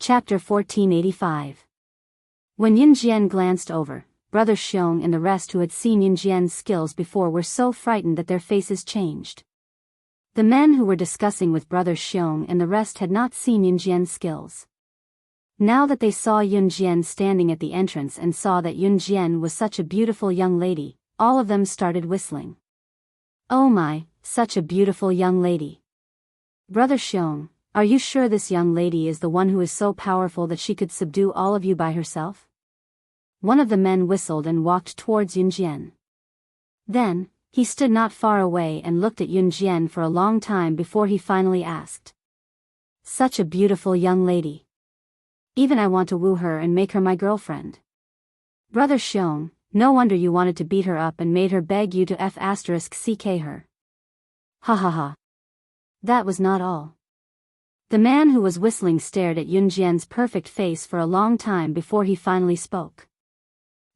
Chapter 1485. When Yun Jian glanced over, Brother Xiong and the rest who had seen Yun Jian's skills before were so frightened that their faces changed. The men who were discussing with Brother Xiong and the rest had not seen Yun Jian's skills. Now that they saw Yun Jian standing at the entrance and saw that Yun Jian was such a beautiful young lady, all of them started whistling. Oh my, such a beautiful young lady. Brother Xiong, are you sure this young lady is the one who is so powerful that she could subdue all of you by herself? One of the men whistled and walked towards Yun Jian. Then, he stood not far away and looked at Yun Jian for a long time before he finally asked. Such a beautiful young lady. Even I want to woo her and make her my girlfriend. Brother Xiong, no wonder you wanted to beat her up and made her beg you to *ck her. Ha ha ha. That was not all. The man who was whistling stared at Yun Jian's perfect face for a long time before he finally spoke.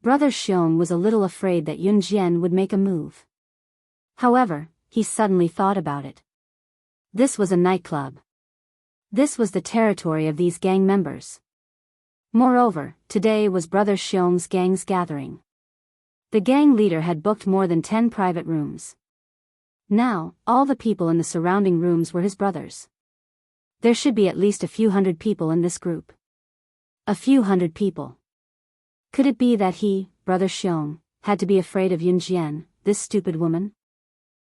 Brother Xiong was a little afraid that Yun Jian would make a move. However, he suddenly thought about it. This was a nightclub. This was the territory of these gang members. Moreover, today was Brother Xiong's gang's gathering. The gang leader had booked more than 10 private rooms. Now, all the people in the surrounding rooms were his brothers. There should be at least a few hundred people in this group. A few hundred people. Could it be that he, Brother Xiong, had to be afraid of Yun Jian, this stupid woman?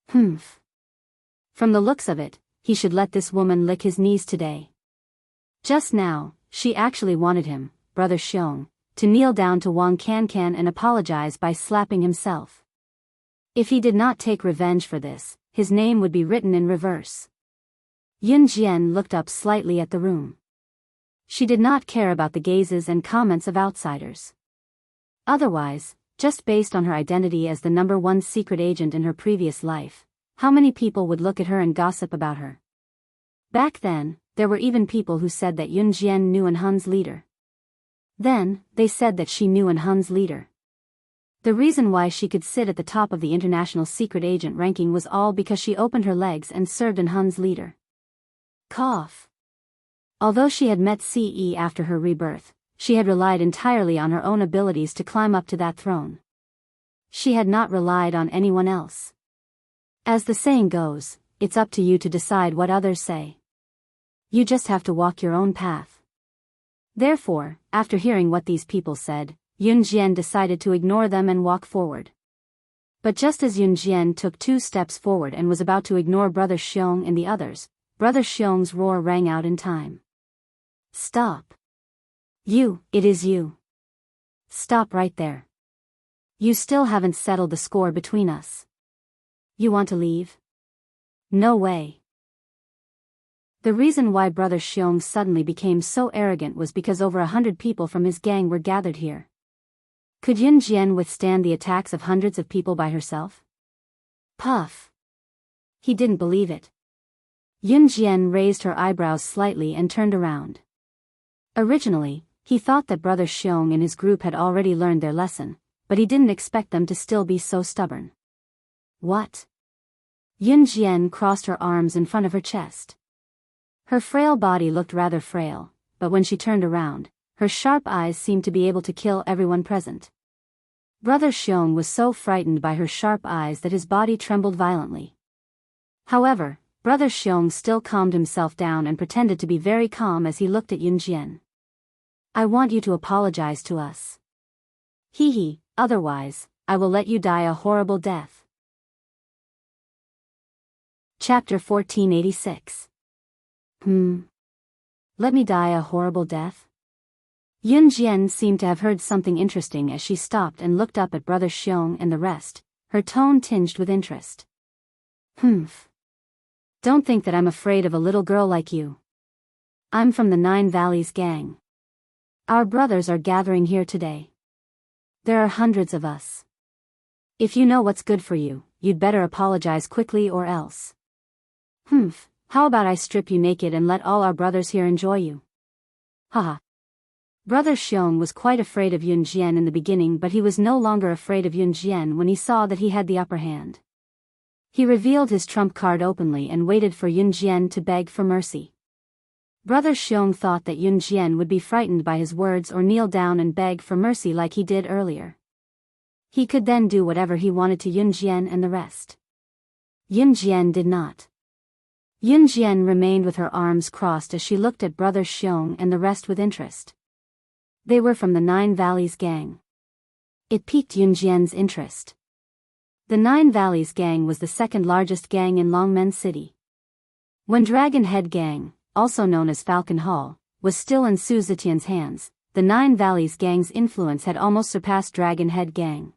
From the looks of it, he should let this woman lick his knees today. Just now, she actually wanted him, Brother Xiong, to kneel down to Wang Can and apologize by slapping himself. If he did not take revenge for this, his name would be written in reverse. Yun Jian looked up slightly at the room. She did not care about the gazes and comments of outsiders. Otherwise, just based on her identity as the #1 secret agent in her previous life, how many people would look at her and gossip about her? Back then, there were even people who said that Yun Jian knew Hun's leader. Then, they said that she knew Hun's leader. The reason why she could sit at the top of the international secret agent ranking was all because she opened her legs and served Hun's leader. Cough. Although she had met CE after her rebirth, she had relied entirely on her own abilities to climb up to that throne. She had not relied on anyone else. As the saying goes, it's up to you to decide what others say. You just have to walk your own path. Therefore, after hearing what these people said, Yun Jian decided to ignore them and walk forward. But just as Yun Jian took 2 steps forward and was about to ignore Brother Xiong and the others, Brother Xiong's roar rang out in time. Stop. You, it is you. Stop right there. You still haven't settled the score between us. You want to leave? No way. The reason why Brother Xiong suddenly became so arrogant was because over 100 people from his gang were gathered here. Could Yun Jian withstand the attacks of hundreds of people by herself? Puff. He didn't believe it. Yun Jian raised her eyebrows slightly and turned around. Originally, he thought that Brother Xiong and his group had already learned their lesson, but he didn't expect them to still be so stubborn. What? Yun Jian crossed her arms in front of her chest. Her frail body looked rather frail, but when she turned around, her sharp eyes seemed to be able to kill everyone present. Brother Xiong was so frightened by her sharp eyes that his body trembled violently. However, Brother Xiong still calmed himself down and pretended to be very calm as he looked at Yun Jian. I want you to apologize to us. Hee, otherwise, I will let you die a horrible death. Chapter 1486. Let me die a horrible death? Yun Jian seemed to have heard something interesting as she stopped and looked up at Brother Xiong and the rest, her tone tinged with interest. Don't think that I'm afraid of a little girl like you. I'm from the 9 Valleys gang. Our brothers are gathering here today. There are hundreds of us. If you know what's good for you, you'd better apologize quickly or else. How about I strip you naked and let all our brothers here enjoy you? Haha. Brother Xiong was quite afraid of Yun Jian in the beginning, but he was no longer afraid of Yun Jian when he saw that he had the upper hand. He revealed his trump card openly and waited for Yun Jian to beg for mercy. Brother Xiong thought that Yun Jian would be frightened by his words or kneel down and beg for mercy like he did earlier. He could then do whatever he wanted to Yun Jian and the rest. Yun Jian did not. Yun Jian remained with her arms crossed as she looked at Brother Xiong and the rest with interest. They were from the Nine Valleys gang. It piqued Yun Jian's interest. The Nine Valleys gang was the second largest gang in Longmen City. When Dragon Head Gang, also known as Falcon Hall, was still in Su Zetian's hands, the Nine Valleys gang's influence had almost surpassed Dragon Head Gang.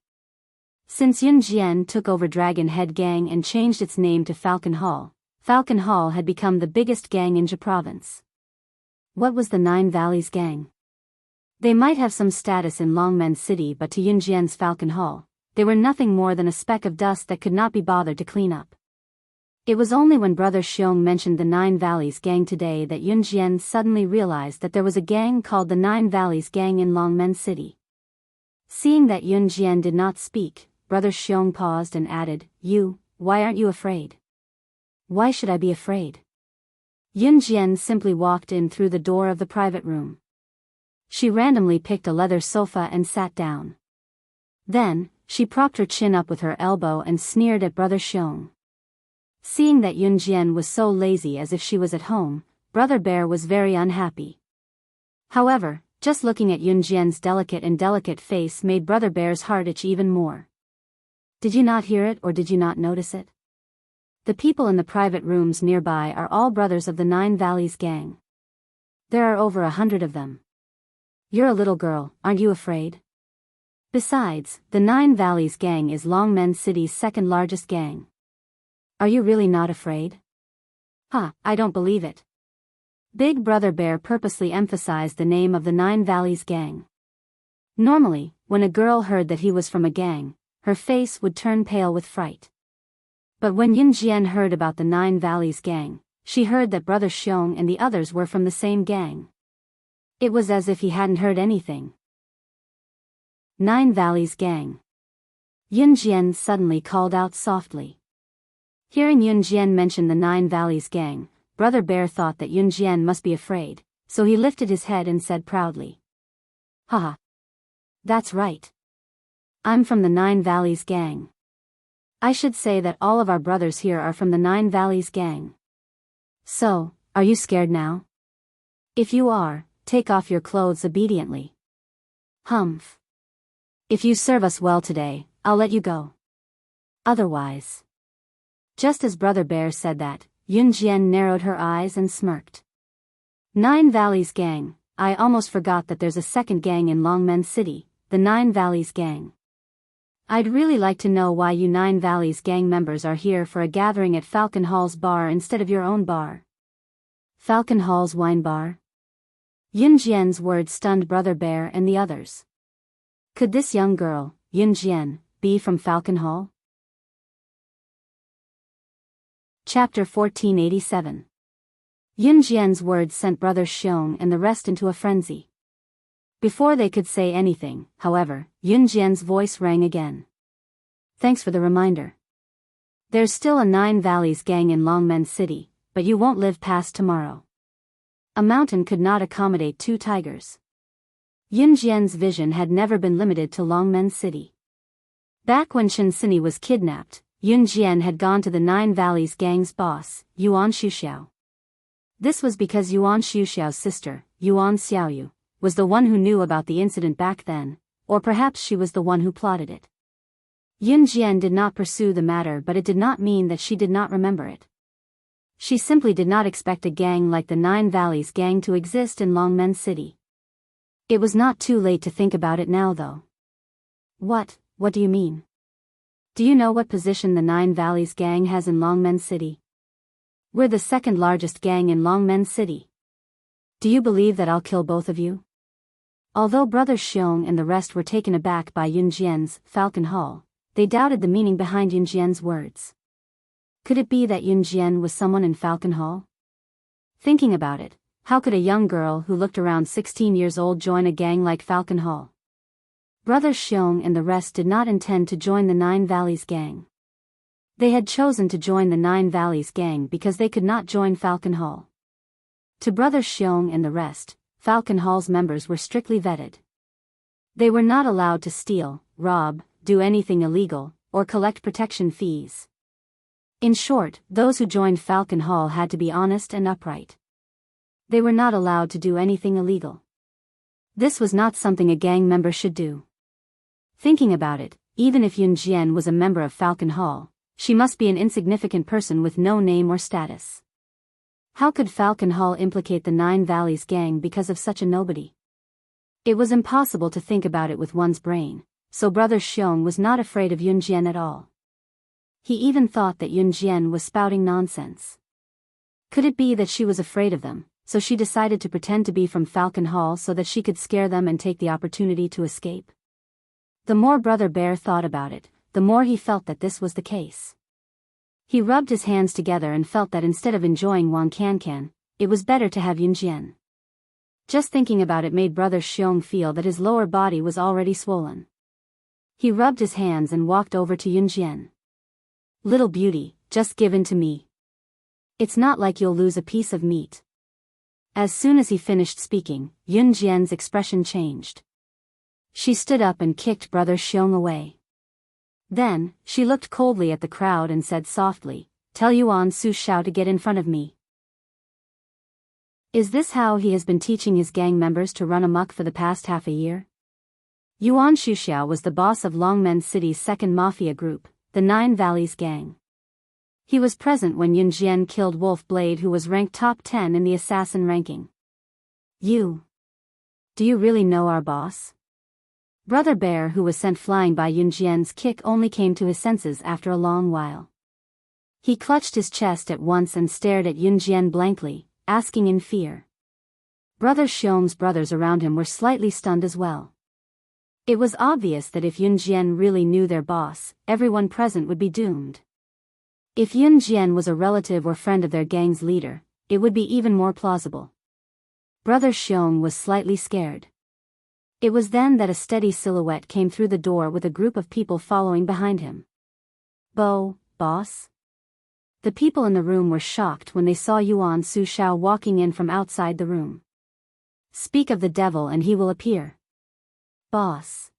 Since Yun Jian took over Dragon Head Gang and changed its name to Falcon Hall had become the biggest gang in Jia province. What was the Nine Valleys gang? They might have some status in Longmen City, but to Yun Jian's Falcon Hall, they were nothing more than a speck of dust that could not be bothered to clean up. It was only when Brother Xiong mentioned the Nine Valleys gang today that Yun Jian suddenly realized that there was a gang called the Nine Valleys gang in Longmen City. Seeing that Yun Jian did not speak, Brother Xiong paused and added, Why aren't you afraid? Why should I be afraid? Yun Jian simply walked in through the door of the private room. She randomly picked a leather sofa and sat down. Then, she propped her chin up with her elbow and sneered at Brother Xiong. Seeing that Yun Jian was so lazy as if she was at home, Brother Bear was very unhappy. However, just looking at Yun Jian's delicate face made Brother Bear's heart itch even more. Did you not hear it or did you not notice it? The people in the private rooms nearby are all brothers of the Nine Valleys gang. There are over 100 of them. You're a little girl, aren't you afraid? Besides, the Nine Valleys gang is Longmen City's second largest gang. Are you really not afraid? I don't believe it. Big Brother Bear purposely emphasized the name of the Nine Valleys gang. Normally, when a girl heard that he was from a gang, her face would turn pale with fright. But when Yun Jian heard about the Nine Valleys gang, she heard that Brother Xiong and the others were from the same gang. It was as if he hadn't heard anything. Nine Valleys gang. Yun Jian suddenly called out softly. Hearing Yun Jian mention the Nine Valleys gang, Brother Bear thought that Yun Jian must be afraid, so he lifted his head and said proudly. Haha. That's right. I'm from the Nine Valleys gang. I should say that all of our brothers here are from the Nine Valleys gang. So, are you scared now? If you are, take off your clothes obediently. Humph. If you serve us well today, I'll let you go. Otherwise. Just as Brother Bear said that, Yun Jian narrowed her eyes and smirked. Nine Valleys gang, I almost forgot that there's a second gang in Longmen City, the Nine Valleys gang. I'd really like to know why you Nine Valleys gang members are here for a gathering at Falcon Hall's bar instead of your own bar. Falcon Hall's wine bar? Yun Jian's words stunned Brother Bear and the others. Could this young girl, Yun Jian, be from Falcon Hall? Chapter 1487. Yun Jian's words sent Brother Xiong and the rest into a frenzy. Before they could say anything, however, Yun Jian's voice rang again. Thanks for the reminder. There's still a Nine Valleys gang in Longmen City, but you won't live past tomorrow. A mountain could not accommodate two tigers. Yun Jian's vision had never been limited to Longmen City. Back when Shen Sini was kidnapped, Yun Jian had gone to the Nine Valleys gang's boss, Yuan Xuxiao. This was because Yuan Xuxiao's sister, Yuan Xiaoyu, was the one who knew about the incident back then, or perhaps she was the one who plotted it. Yun Jian did not pursue the matter, but it did not mean that she did not remember it. She simply did not expect a gang like the Nine Valleys gang to exist in Longmen City. It was not too late to think about it now though. What do you mean? Do you know what position the Nine Valleys gang has in Longmen City? We're the second largest gang in Longmen City. Do you believe that I'll kill both of you? Although Brother Xiong and the rest were taken aback by Yun Jian's Falcon Hall, they doubted the meaning behind Yun Jian's words. Could it be that Yun Jian was someone in Falcon Hall? Thinking about it, how could a young girl who looked around 16 years old join a gang like Falcon Hall? Brother Xiong and the rest did not intend to join the Nine Valleys gang. They had chosen to join the Nine Valleys gang because they could not join Falcon Hall. To Brother Xiong and the rest, Falcon Hall's members were strictly vetted. They were not allowed to steal, rob, do anything illegal, or collect protection fees. In short, those who joined Falcon Hall had to be honest and upright. They were not allowed to do anything illegal. This was not something a gang member should do. Thinking about it, even if Yun Jian was a member of Falcon Hall, she must be an insignificant person with no name or status. How could Falcon Hall implicate the Nine Valleys gang because of such a nobody? It was impossible to think about it with one's brain, so Brother Xiong was not afraid of Yun Jian at all. He even thought that Yun Jian was spouting nonsense. Could it be that she was afraid of them, so she decided to pretend to be from Falcon Hall so that she could scare them and take the opportunity to escape? The more Brother Bear thought about it, the more he felt that this was the case. He rubbed his hands together and felt that instead of enjoying Wang Cancan, it was better to have Yun Jian. Just thinking about it made Brother Xiong feel that his lower body was already swollen. He rubbed his hands and walked over to Yun Jian. "Little beauty, just give in to me. It's not like you'll lose a piece of meat." As soon as he finished speaking, Yun Jian's expression changed. She stood up and kicked Brother Xiong away. Then, she looked coldly at the crowd and said softly, "Tell Yuan Su Xiao to get in front of me." Is this how he has been teaching his gang members to run amok for the past half a year? Yuan Su Xiao was the boss of Longmen City's second mafia group, the Nine Valleys gang. He was present when Yun Jian killed Wolf Blade, who was ranked top 10 in the assassin ranking. Do you really know our boss? Brother Bear, who was sent flying by Yun Jian's kick, only came to his senses after a long while. He clutched his chest at once and stared at Yun Jian blankly, asking in fear. Brother Xiong's brothers around him were slightly stunned as well. It was obvious that if Yun Jian really knew their boss, everyone present would be doomed. If Yun Jian was a relative or friend of their gang's leader, it would be even more plausible. Brother Xiong was slightly scared. It was then that a steady silhouette came through the door with a group of people following behind him. Boss? The people in the room were shocked when they saw Yuan Su Xiao walking in from outside the room. Speak of the devil and he will appear. Boss.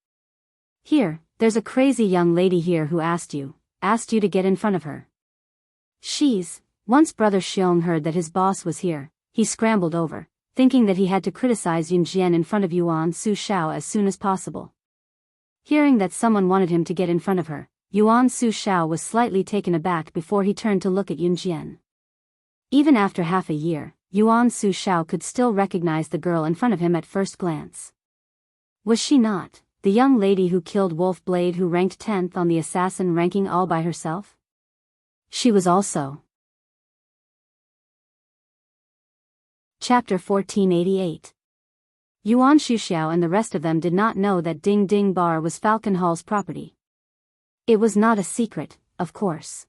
Here, there's a crazy young lady here who asked you to get in front of her. Once Brother Xiong heard that his boss was here, he scrambled over, thinking that he had to criticize Yun Jian in front of Yuan Su Xiao as soon as possible. Hearing that someone wanted him to get in front of her, Yuan Su Xiao was slightly taken aback before he turned to look at Yun Jian. Even after half a year, Yuan Su Xiao could still recognize the girl in front of him at first glance. Was she not the young lady who killed Wolf Blade, who ranked 10th on the assassin ranking all by herself? She was also. Chapter 1488. Yuan Shuxiao and the rest of them did not know that Ding Ding Bar was Falcon Hall's property. It was not a secret, of course.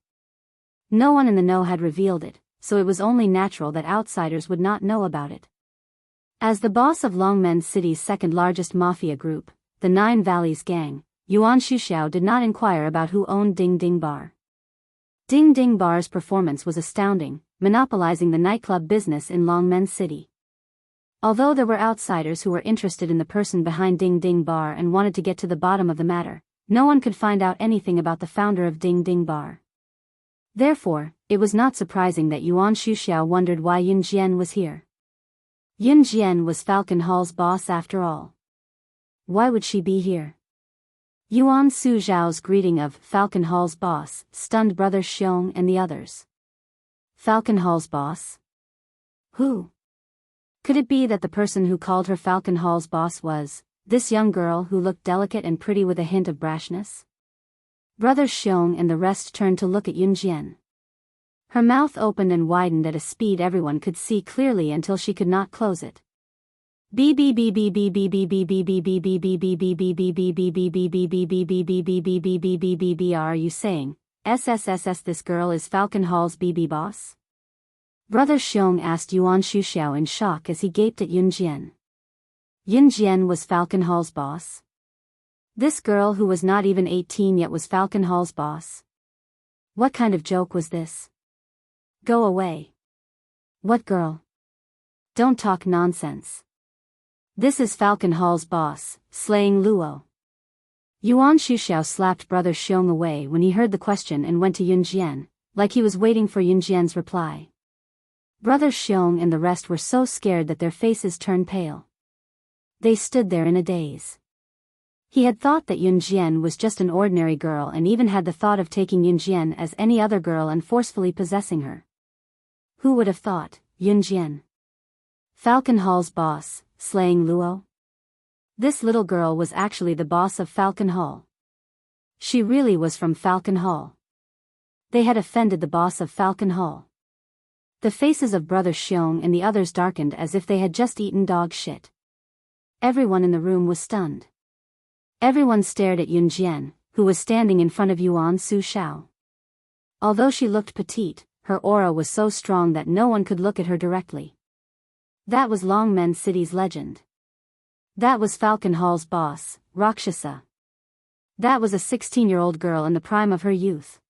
No one in the know had revealed it, so it was only natural that outsiders would not know about it. As the boss of Longmen City's second largest mafia group, the Nine Valleys gang, Yuan Shuxiao did not inquire about who owned Ding Ding Bar. Ding Ding Bar's performance was astounding, monopolizing the nightclub business in Longmen City. Although there were outsiders who were interested in the person behind Ding Ding Bar and wanted to get to the bottom of the matter, no one could find out anything about the founder of Ding Ding Bar. Therefore, it was not surprising that Yuan Shuxiao wondered why Yun Jian was here. Yun Jian was Falcon Hall's boss after all. Why would she be here? Yuan Su Zhao's greeting of Falcon Hall's boss stunned Brother Xiong and the others. Falcon Hall's boss? Who? Could it be that the person who called her Falcon Hall's boss was this young girl who looked delicate and pretty with a hint of brashness? Brother Xiong and the rest turned to look at Yun Jian. Her mouth opened and widened at a speed everyone could see clearly until she could not close it. Are you saying, SSSS, this girl is Falcon Hall's BB boss? Brother Xiong asked Yuan Shuxiao in shock as he gaped at Yun Jian. Yun Jian was Falcon Hall's boss? This girl who was not even 18 yet was Falcon Hall's boss? What kind of joke was this? Go away. What girl? Don't talk nonsense. This is Falcon Hall's boss, slaying Luo. Yuan Shuxiao slapped Brother Xiong away when he heard the question and went to Yun Jian, like he was waiting for Yun Jian's reply. Brother Xiong and the rest were so scared that their faces turned pale. They stood there in a daze. He had thought that Yun Jian was just an ordinary girl and even had the thought of taking Yun Jian as any other girl and forcefully possessing her. Who would have thought, Yun Jian? Falcon Hall's boss, slaying Luo? This little girl was actually the boss of Falcon Hall. She really was from Falcon Hall. They had offended the boss of Falcon Hall. The faces of Brother Xiong and the others darkened as if they had just eaten dog shit. Everyone in the room was stunned. Everyone stared at Yun Jian, who was standing in front of Yuan Shuxiao. Although she looked petite, her aura was so strong that no one could look at her directly. That was Longmen City's legend. That was Falcon Hall's boss, Rakshasa. That was a 16-year-old girl in the prime of her youth.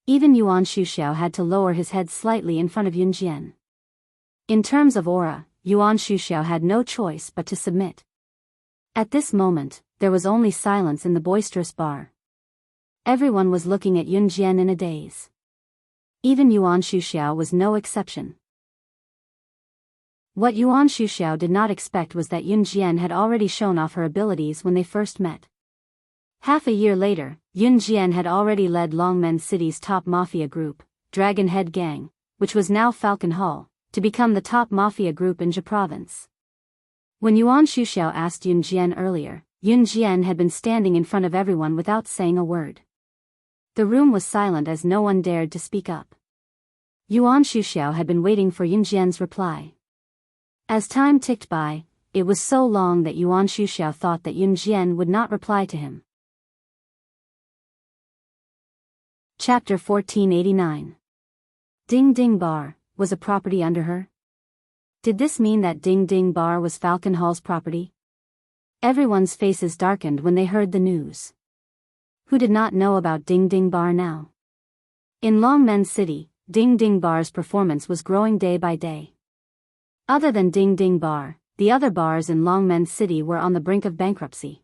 Even Yuan Shuxiao had to lower his head slightly in front of Yun Jian. In terms of aura, Yuan Shuxiao had no choice but to submit. At this moment, there was only silence in the boisterous bar. Everyone was looking at Yun Jian in a daze. Even Yuan Shuxiao was no exception. What Yuan Shuxiao did not expect was that Yun Jian had already shown off her abilities when they first met. Half a year later, Yun Jian had already led Longmen City's top mafia group, Dragon Head Gang, which was now Falcon Hall, to become the top mafia group in Jia province. When Yuan Shuxiao asked Yun Jian earlier, Yun Jian had been standing in front of everyone without saying a word. The room was silent as no one dared to speak up. Yuan Shuxiao had been waiting for Yun Jian's reply. As time ticked by, it was so long that Yuan Shuxiao thought that Yun Jian would not reply to him. Chapter 1489. Ding Ding Bar, was a property under her? Did this mean that Ding Ding Bar was Falcon Hall's property? Everyone's faces darkened when they heard the news. Who did not know about Ding Ding Bar now? In Longmen City, Ding Ding Bar's performance was growing day by day. Other than Ding Ding Bar, the other bars in Longmen City were on the brink of bankruptcy.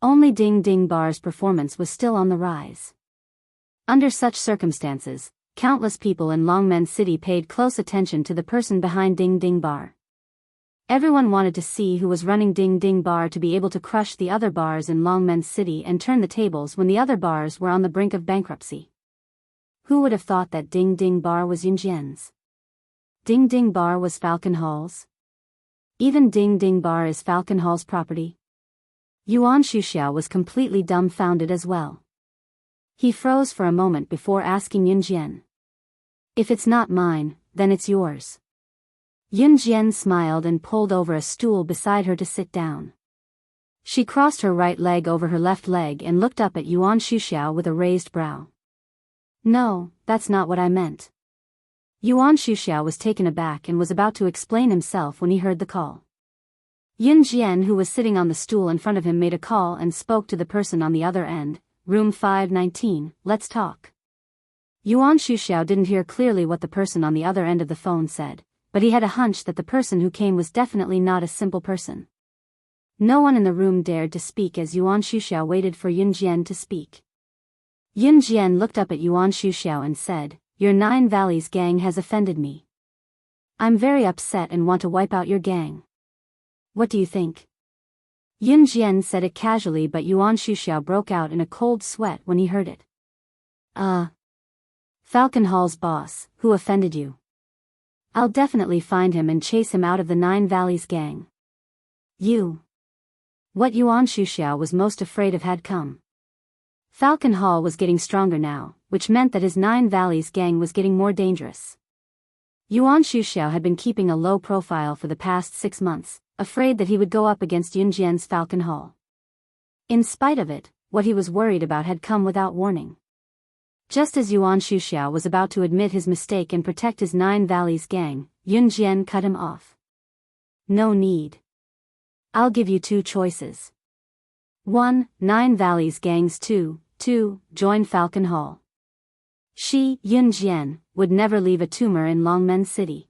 Only Ding Ding Bar's performance was still on the rise. Under such circumstances, countless people in Longmen City paid close attention to the person behind Ding Ding Bar. Everyone wanted to see who was running Ding Ding Bar to be able to crush the other bars in Longmen City and turn the tables when the other bars were on the brink of bankruptcy. Who would have thought that Ding Ding Bar was Yun Jian's? Ding Ding Bar was Falcon Hall's? Even Ding Ding Bar is Falcon Hall's property? Yuan Shuxiao was completely dumbfounded as well. He froze for a moment before asking Yun Jian. If it's not mine, then it's yours. Yun Jian smiled and pulled over a stool beside her to sit down. She crossed her right leg over her left leg and looked up at Yuan Shuxiao with a raised brow. No, that's not what I meant. Yuan Shuxiao was taken aback and was about to explain himself when he heard the call. Yun Jian, who was sitting on the stool in front of him, made a call and spoke to the person on the other end. Room 519, let's talk. Yuan Shuxiao didn't hear clearly what the person on the other end of the phone said, but he had a hunch that the person who came was definitely not a simple person. No one in the room dared to speak as Yuan Shuxiao waited for Yun Jian to speak. Yun Jian looked up at Yuan Shuxiao and said, "Your Nine Valleys gang has offended me. I'm very upset and want to wipe out your gang. What do you think?" Yun Jian said it casually, but Yuan Shuxiao broke out in a cold sweat when he heard it. Falcon Hall's boss, who offended you? I'll definitely find him and chase him out of the Nine Valleys gang. You. What Yuan Shuxiao was most afraid of had come. Falcon Hall was getting stronger now, which meant that his Nine Valleys gang was getting more dangerous. Yuan Shuxiao had been keeping a low profile for the past 6 months, afraid that he would go up against Yun Jian's Falcon Hall. In spite of it, what he was worried about had come without warning. Just as Yuan Shuxiao was about to admit his mistake and protect his Nine Valleys gang, Yun Jian cut him off. No need. I'll give you 2 choices. 1. Nine Valleys gangs 2. Join Falcon Hall. She, Yun Jian, would never leave a tumor in Longmen City.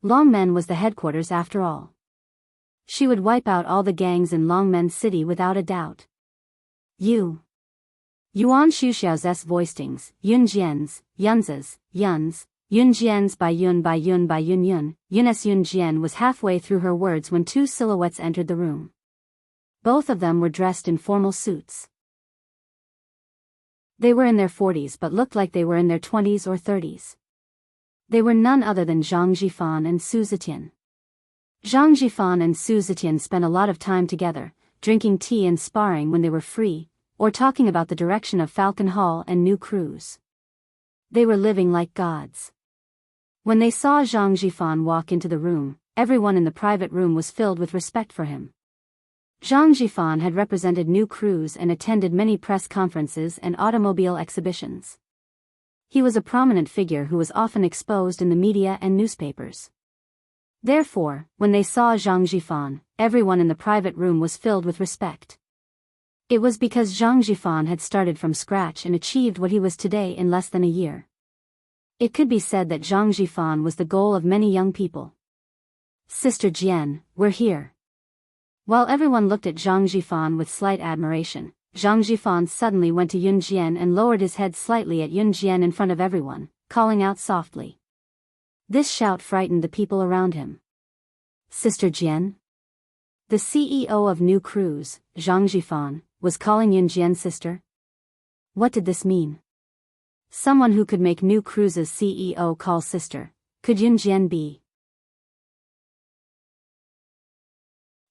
Longmen was the headquarters after all. She would wipe out all the gangs in Longmen City without a doubt. Yuan Shuxiao's voicings, Yun Jian's, Yun's, Yun Jian's by Yun. Yun's Yun Jian was halfway through her words when two silhouettes entered the room. Both of them were dressed in formal suits. They were in their 40s but looked like they were in their 20s or 30s. They were none other than Zhang Jifan and Su Zetian. Zhang Jifan and Su Zetian spent a lot of time together, drinking tea and sparring when they were free, or talking about the direction of Falcon Hall and new cruise. They were living like gods. When they saw Zhang Jifan walk into the room, everyone in the private room was filled with respect for him. Zhang Jifan had represented New Cruise and attended many press conferences and automobile exhibitions. He was a prominent figure who was often exposed in the media and newspapers. Therefore, when they saw Zhang Jifan, everyone in the private room was filled with respect. It was because Zhang Jifan had started from scratch and achieved what he was today in less than a year. It could be said that Zhang Jifan was the goal of many young people. Sister Jian, we're here. While everyone looked at Zhang Jifan with slight admiration, Zhang Jifan suddenly went to Yun Jian and lowered his head slightly at Yun Jian in front of everyone, calling out softly. This shout frightened the people around him. Sister Jian? The CEO of New Cruise, Zhang Jifan, was calling Yun Jian sister? What did this mean? Someone who could make New Cruise's CEO call sister, could Yun Jian be?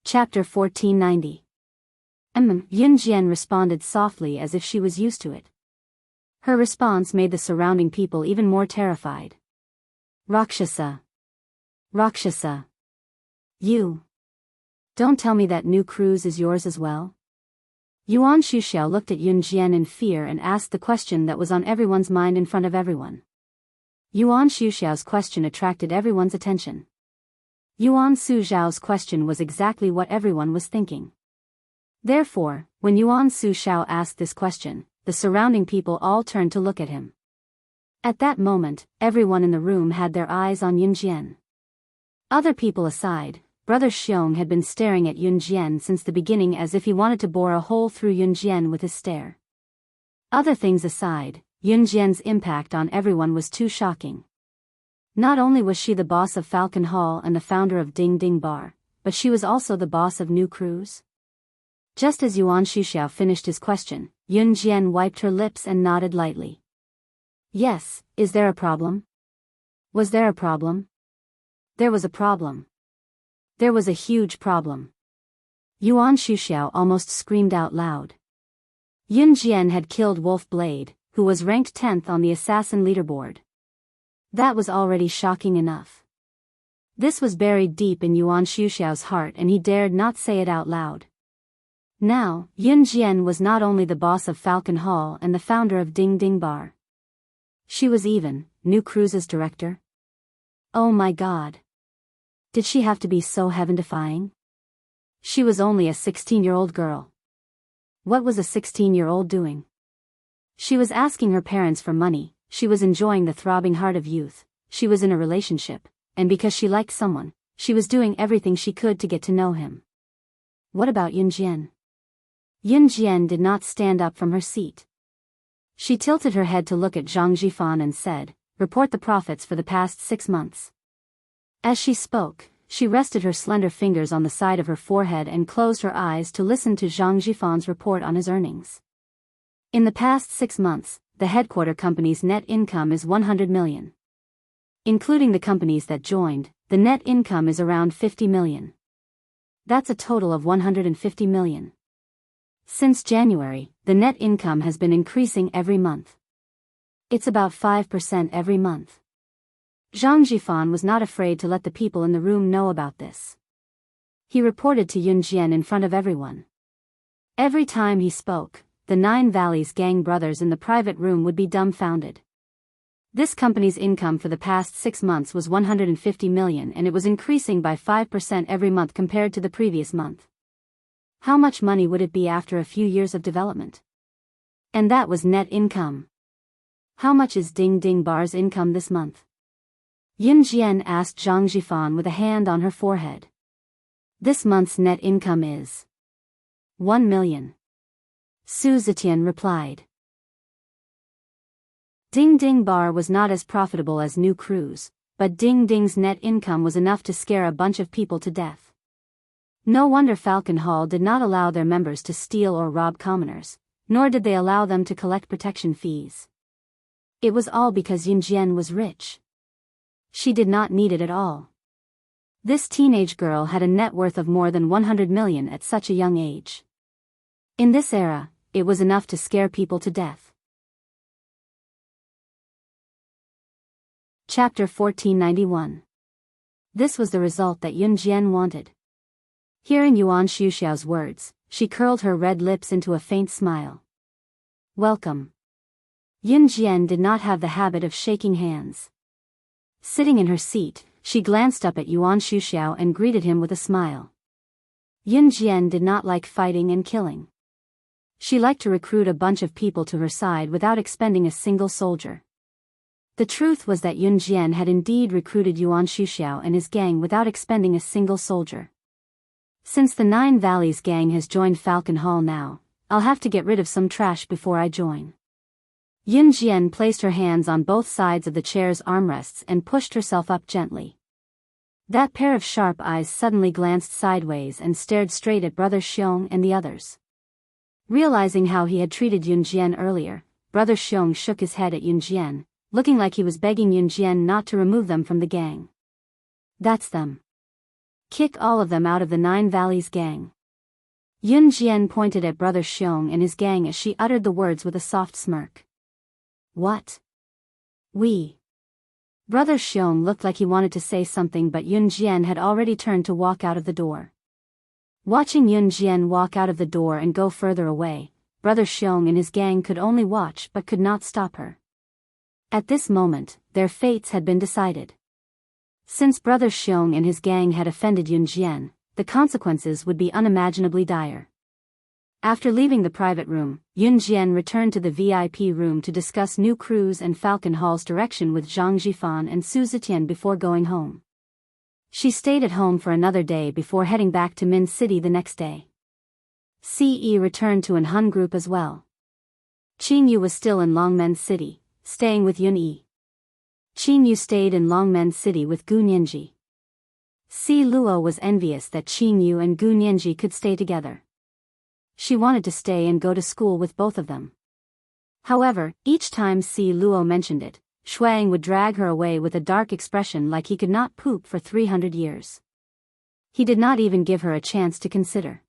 Chapter 1490. Yun Jian responded softly as if she was used to it. Her response made the surrounding people even more terrified. Rakshasa. Rakshasa. You. Don't tell me that New Cruise is yours as well? Yuan Shuxiao looked at Yun Jian in fear and asked the question that was on everyone's mind in front of everyone. Yuan Shuxiao's question attracted everyone's attention. Yuan Suzhao's question was exactly what everyone was thinking. Therefore, when Yuan Suzhao asked this question, the surrounding people all turned to look at him. At that moment, everyone in the room had their eyes on Yun Jian. Other people aside, Brother Xiong had been staring at Yun Jian since the beginning as if he wanted to bore a hole through Yun Jian with his stare. Other things aside, Yun Jian's impact on everyone was too shocking. Not only was she the boss of Falcon Hall and the founder of Ding Ding Bar, but she was also the boss of New Cruise. Just as Yuan Shuxiao finished his question, Yun Jian wiped her lips and nodded lightly. Yes, is there a problem? Was there a problem? There was a problem. There was a huge problem. Yuan Shuxiao almost screamed out loud. Yun Jian had killed Wolf Blade, who was ranked 10th on the assassin leaderboard. That was already shocking enough. This was buried deep in Yuan Shuxiao's heart and he dared not say it out loud. Now, Yun Jian was not only the boss of Falcon Hall and the founder of Ding Ding Bar. She was even New Cruise's director. Oh my God. Did she have to be so heaven-defying? She was only a 16-year-old girl. What was a 16-year-old doing? She was asking her parents for money, she was enjoying the throbbing heart of youth, she was in a relationship, and because she liked someone, she was doing everything she could to get to know him. What about Yun Jian? Yun Jian did not stand up from her seat. She tilted her head to look at Zhang Jifan and said, "Report the profits for the past 6 months." As she spoke, she rested her slender fingers on the side of her forehead and closed her eyes to listen to Zhang Jifan's report on his earnings. In the past 6 months, the headquarter company's net income is 100 million. Including the companies that joined, the net income is around 50 million. That's a total of 150 million. Since January, the net income has been increasing every month. It's about 5% every month. Zhang Jifan was not afraid to let the people in the room know about this. He reported to Yun Jian in front of everyone. Every time he spoke, the Nine Valleys gang brothers in the private room would be dumbfounded. This company's income for the past 6 months was 150 million and it was increasing by 5% every month compared to the previous month. How much money would it be after a few years of development? And that was net income. How much is Ding Ding Bar's income this month? Yun Jian asked Zhang Jifan with a hand on her forehead. This month's net income is 1 million. Su Zetian replied. Ding Ding Bar was not as profitable as New Cruise, but Ding Ding's net income was enough to scare a bunch of people to death. No wonder Falcon Hall did not allow their members to steal or rob commoners, nor did they allow them to collect protection fees. It was all because Yun Jian was rich. She did not need it at all. This teenage girl had a net worth of more than 100 million at such a young age. In this era, it was enough to scare people to death. Chapter 1491. This was the result that Yun Jian wanted. Hearing Yuan Xuxiao's words, she curled her red lips into a faint smile. Welcome. Yun Jian did not have the habit of shaking hands. Sitting in her seat, she glanced up at Yuan Xuxiao and greeted him with a smile. Yun Jian did not like fighting and killing. She liked to recruit a bunch of people to her side without expending a single soldier. The truth was that Yun Jian had indeed recruited Yuan Xuxiao and his gang without expending a single soldier. Since the Nine Valleys gang has joined Falcon Hall now, I'll have to get rid of some trash before I join. Yun Jian placed her hands on both sides of the chair's armrests and pushed herself up gently. That pair of sharp eyes suddenly glanced sideways and stared straight at Brother Xiong and the others. Realizing how he had treated Yun Jian earlier, Brother Xiong shook his head at Yun Jian, looking like he was begging Yun Jian not to remove them from the gang. That's them. Kick all of them out of the Nine Valleys gang. Yun Jian pointed at Brother Xiong and his gang as she uttered the words with a soft smirk. What? We. Brother Xiong looked like he wanted to say something, but Yun Jian had already turned to walk out of the door. Watching Yun Jian walk out of the door and go further away, Brother Xiong and his gang could only watch but could not stop her. At this moment, their fates had been decided. Since Brother Xiong and his gang had offended Yun Jian, the consequences would be unimaginably dire. After leaving the private room, Yun Jian returned to the VIP room to discuss New Cruise and Falcon Hall's direction with Zhang Jifan and Su Zetian before going home. She stayed at home for another day before heading back to Min City the next day. Ce returned to an Hun group as well. Qing Yu was still in Longmen City, staying with Yun Yi. Qing Yu stayed in Longmen City with Gu Nianji. Si Luo was envious that Qing Yu and Gu Nianji could stay together. She wanted to stay and go to school with both of them. However, each time Si Luo mentioned it, Shuang would drag her away with a dark expression like he could not poop for 300 years. He did not even give her a chance to consider.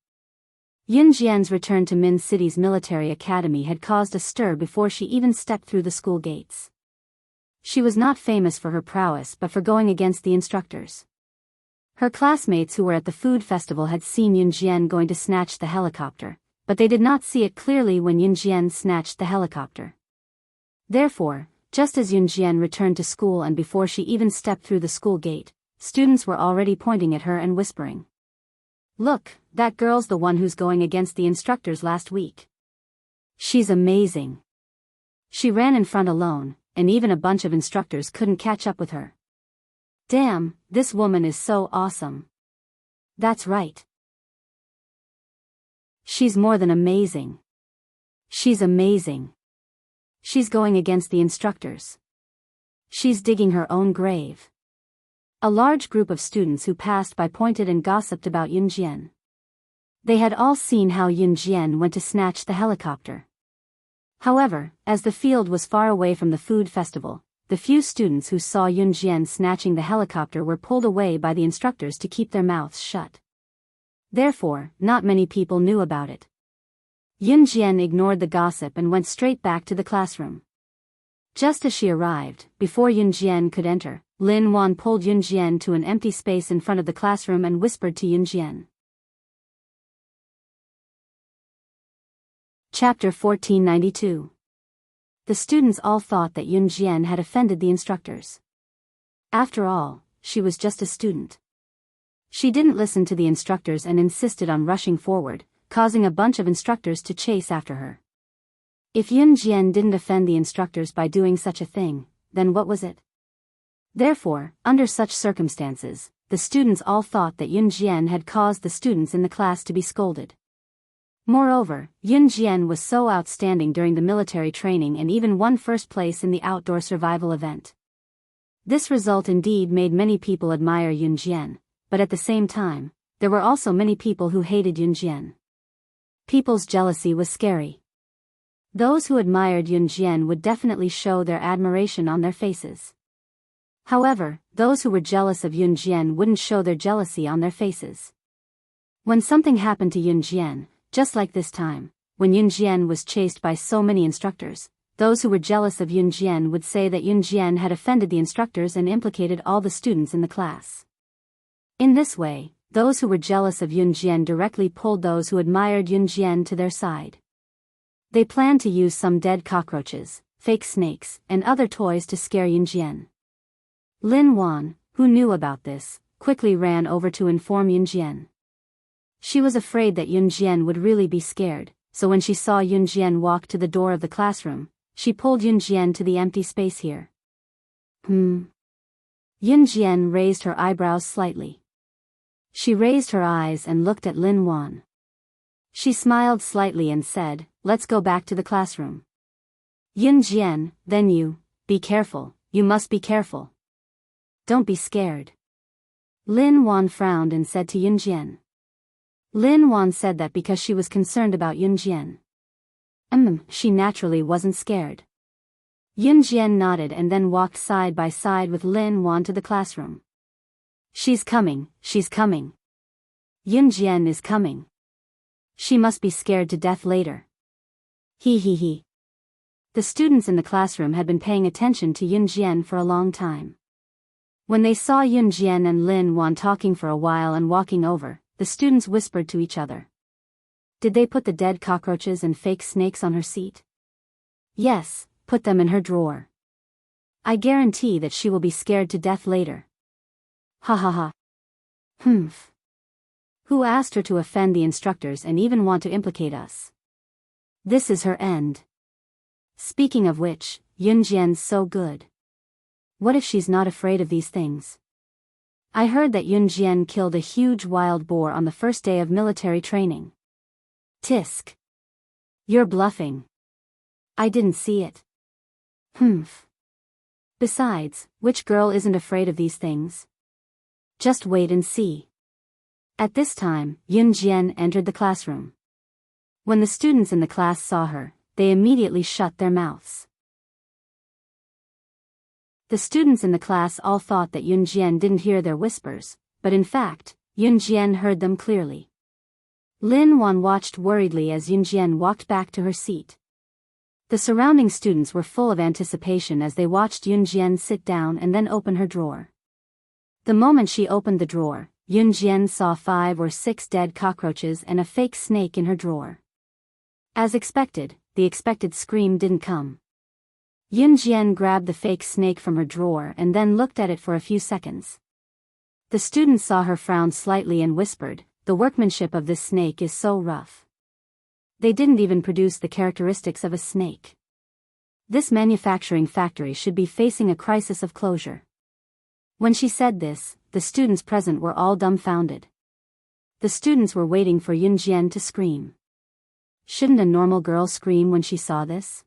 Yun Jian's return to Min City's military academy had caused a stir before she even stepped through the school gates. She was not famous for her prowess but for going against the instructors. Her classmates who were at the food festival had seen Yun Jian going to snatch the helicopter, but they did not see it clearly when Yun Jian snatched the helicopter. Therefore, just as Yun Jian returned to school and before she even stepped through the school gate, students were already pointing at her and whispering. Look, that girl's the one who's going against the instructors last week. She's amazing. She ran in front alone, and even a bunch of instructors couldn't catch up with her. Damn, this woman is so awesome. That's right. She's more than amazing. She's amazing. She's going against the instructors. She's digging her own grave. A large group of students who passed by pointed and gossiped about Yun Jian. They had all seen how Yun Jian went to snatch the helicopter. However, as the field was far away from the food festival, the few students who saw Yun Jian snatching the helicopter were pulled away by the instructors to keep their mouths shut. Therefore, not many people knew about it. Yun Jian ignored the gossip and went straight back to the classroom. Just as she arrived, before Yun Jian could enter, Lin Wan pulled Yun Jian to an empty space in front of the classroom and whispered to Yun Jian. Chapter 1492. The students all thought that Yun Jian had offended the instructors. After all, she was just a student. She didn't listen to the instructors and insisted on rushing forward, causing a bunch of instructors to chase after her. If Yun Jian didn't offend the instructors by doing such a thing, then what was it? Therefore, under such circumstances, the students all thought that Yun Jian had caused the students in the class to be scolded. Moreover, Yun Jian was so outstanding during the military training and even won first place in the outdoor survival event. This result indeed made many people admire Yun Jian, but at the same time, there were also many people who hated Yun Jian. People's jealousy was scary. Those who admired Yun Jian would definitely show their admiration on their faces. However, those who were jealous of Yun Jian wouldn't show their jealousy on their faces. When something happened to Yun Jian, just like this time, when Yun Jian was chased by so many instructors, those who were jealous of Yun Jian would say that Yun Jian had offended the instructors and implicated all the students in the class. In this way, those who were jealous of Yun Jian directly pulled those who admired Yun Jian to their side. They planned to use some dead cockroaches, fake snakes, and other toys to scare Yun Jian. Lin Wan, who knew about this, quickly ran over to inform Yun Jian. She was afraid that Yun Jian would really be scared, so when she saw Yun Jian walk to the door of the classroom, she pulled Yun Jian to the empty space here. Yun Jian raised her eyebrows slightly. She raised her eyes and looked at Lin Wan. She smiled slightly and said, "Let's go back to the classroom." Yun Jian, then you, be careful, you must be careful. Don't be scared. Lin Wan frowned and said to Yun Jian. Lin Wan said that because she was concerned about Yun Jian. She naturally wasn't scared. Yun Jian nodded and then walked side by side with Lin Wan to the classroom. She's coming, she's coming. Yun Jian is coming. She must be scared to death later. He. The students in the classroom had been paying attention to Yun Jian for a long time. When they saw Yun Jian and Lin Wan talking for a while and walking over, the students whispered to each other. Did they put the dead cockroaches and fake snakes on her seat? Yes, put them in her drawer. I guarantee that she will be scared to death later. Ha ha ha. Who asked her to offend the instructors and even want to implicate us? This is her end. Speaking of which, Yun Jian's so good. What if she's not afraid of these things? I heard that Yun Jian killed a huge wild boar on the first day of military training. Tisk. You're bluffing. I didn't see it. Besides, which girl isn't afraid of these things? Just wait and see. At this time, Yun Jian entered the classroom. When the students in the class saw her, they immediately shut their mouths. The students in the class all thought that Yun Jian didn't hear their whispers, but in fact, Yun Jian heard them clearly. Lin Wan watched worriedly as Yun Jian walked back to her seat. The surrounding students were full of anticipation as they watched Yun Jian sit down and then open her drawer. The moment she opened the drawer, Yun Jian saw 5 or 6 dead cockroaches and a fake snake in her drawer. As expected, the expected scream didn't come. Yun Jian grabbed the fake snake from her drawer and then looked at it for a few seconds. The students saw her frown slightly and whispered, "The workmanship of this snake is so rough." They didn't even produce the characteristics of a snake. This manufacturing factory should be facing a crisis of closure. When she said this, the students present were all dumbfounded. The students were waiting for Yun Jian to scream. Shouldn't a normal girl scream when she saw this?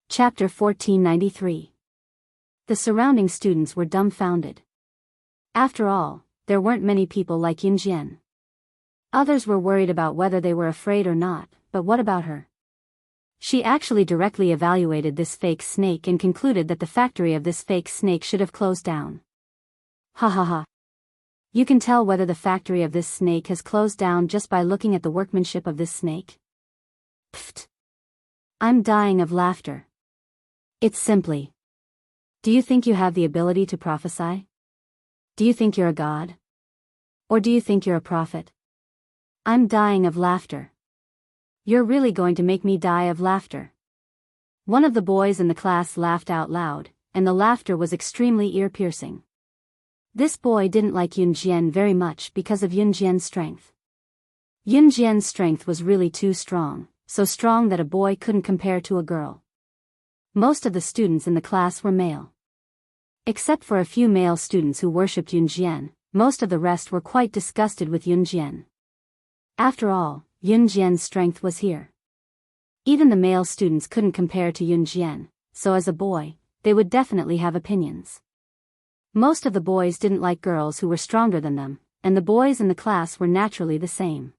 Chapter 1493. The surrounding students were dumbfounded. After all, there weren't many people like Yun Jian. Others were worried about whether they were afraid or not, but what about her? She actually directly evaluated this fake snake and concluded that the factory of this fake snake should have closed down. Ha ha ha. You can tell whether the factory of this snake has closed down just by looking at the workmanship of this snake. Pfft. I'm dying of laughter. It's simply. Do you think you have the ability to prophesy? Do you think you're a god? Or do you think you're a prophet? I'm dying of laughter. You're really going to make me die of laughter. One of the boys in the class laughed out loud, and the laughter was extremely ear-piercing. This boy didn't like Yun Jian very much because of Yun Jian's strength. Yun Jian's strength was really too strong, so strong that a boy couldn't compare to a girl. Most of the students in the class were male. Except for a few male students who worshipped Yunjian, most of the rest were quite disgusted with Yunjian. After all, Yunjian's strength was here. Even the male students couldn't compare to Yunjian, so as a boy, they would definitely have opinions. Most of the boys didn't like girls who were stronger than them, and the boys in the class were naturally the same.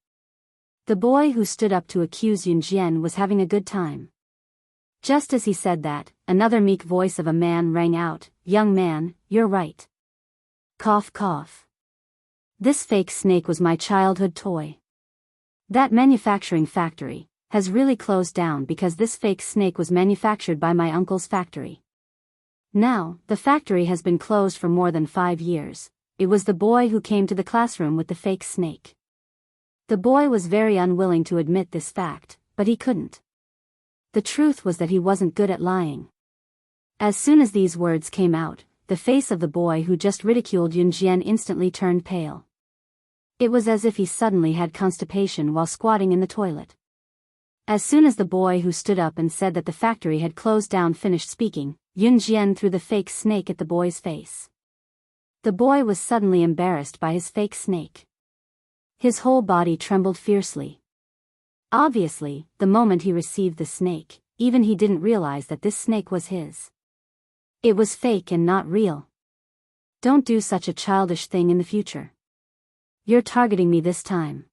The boy who stood up to accuse Yunjian was having a good time. Just as he said that, another meek voice of a man rang out, "Young man, you're right." Cough cough. This fake snake was my childhood toy. That manufacturing factory has really closed down because this fake snake was manufactured by my uncle's factory. Now, the factory has been closed for more than 5 years. It was the boy who came to the classroom with the fake snake. The boy was very unwilling to admit this fact, but he couldn't. The truth was that he wasn't good at lying. As soon as these words came out, the face of the boy who just ridiculed Yunjian instantly turned pale. It was as if he suddenly had constipation while squatting in the toilet. As soon as the boy who stood up and said that the factory had closed down finished speaking, Yunjian threw the fake snake at the boy's face. The boy was suddenly embarrassed by his fake snake. His whole body trembled fiercely. Obviously, the moment he received the snake, even he didn't realize that this snake was his. It was fake and not real. Don't do such a childish thing in the future. You're targeting me this time.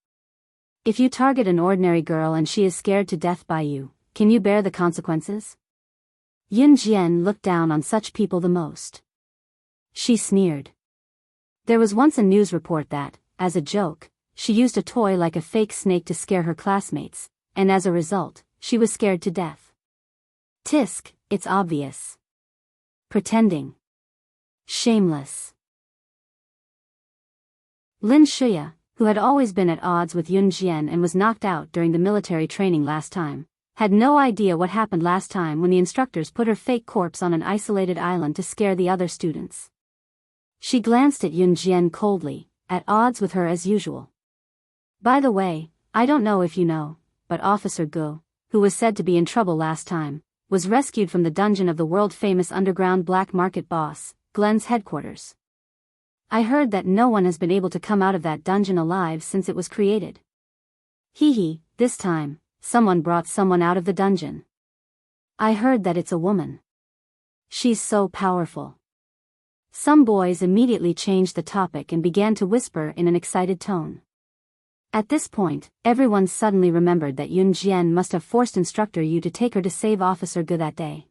If you target an ordinary girl and she is scared to death by you, can you bear the consequences? Yunjian looked down on such people the most. She sneered. There was once a news report that, as a joke, she used a toy like a fake snake to scare her classmates, and as a result, she was scared to death. Tisk, it's obvious. Pretending. Shameless. Lin Shuya, who had always been at odds with Yunjian and was knocked out during the military training last time, had no idea what happened last time when the instructors put her fake corpse on an isolated island to scare the other students. She glanced at Yunjian coldly, at odds with her as usual. By the way, I don't know if you know, but Officer Gu, who was said to be in trouble last time, was rescued from the dungeon of the world-famous underground black market boss, Glenn's headquarters. I heard that no one has been able to come out of that dungeon alive since it was created. Hee hee, this time, someone brought someone out of the dungeon. I heard that it's a woman. She's so powerful. Some boys immediately changed the topic and began to whisper in an excited tone. At this point, everyone suddenly remembered that Yunjian must have forced Instructor Yu to take her to save Officer Gu that day.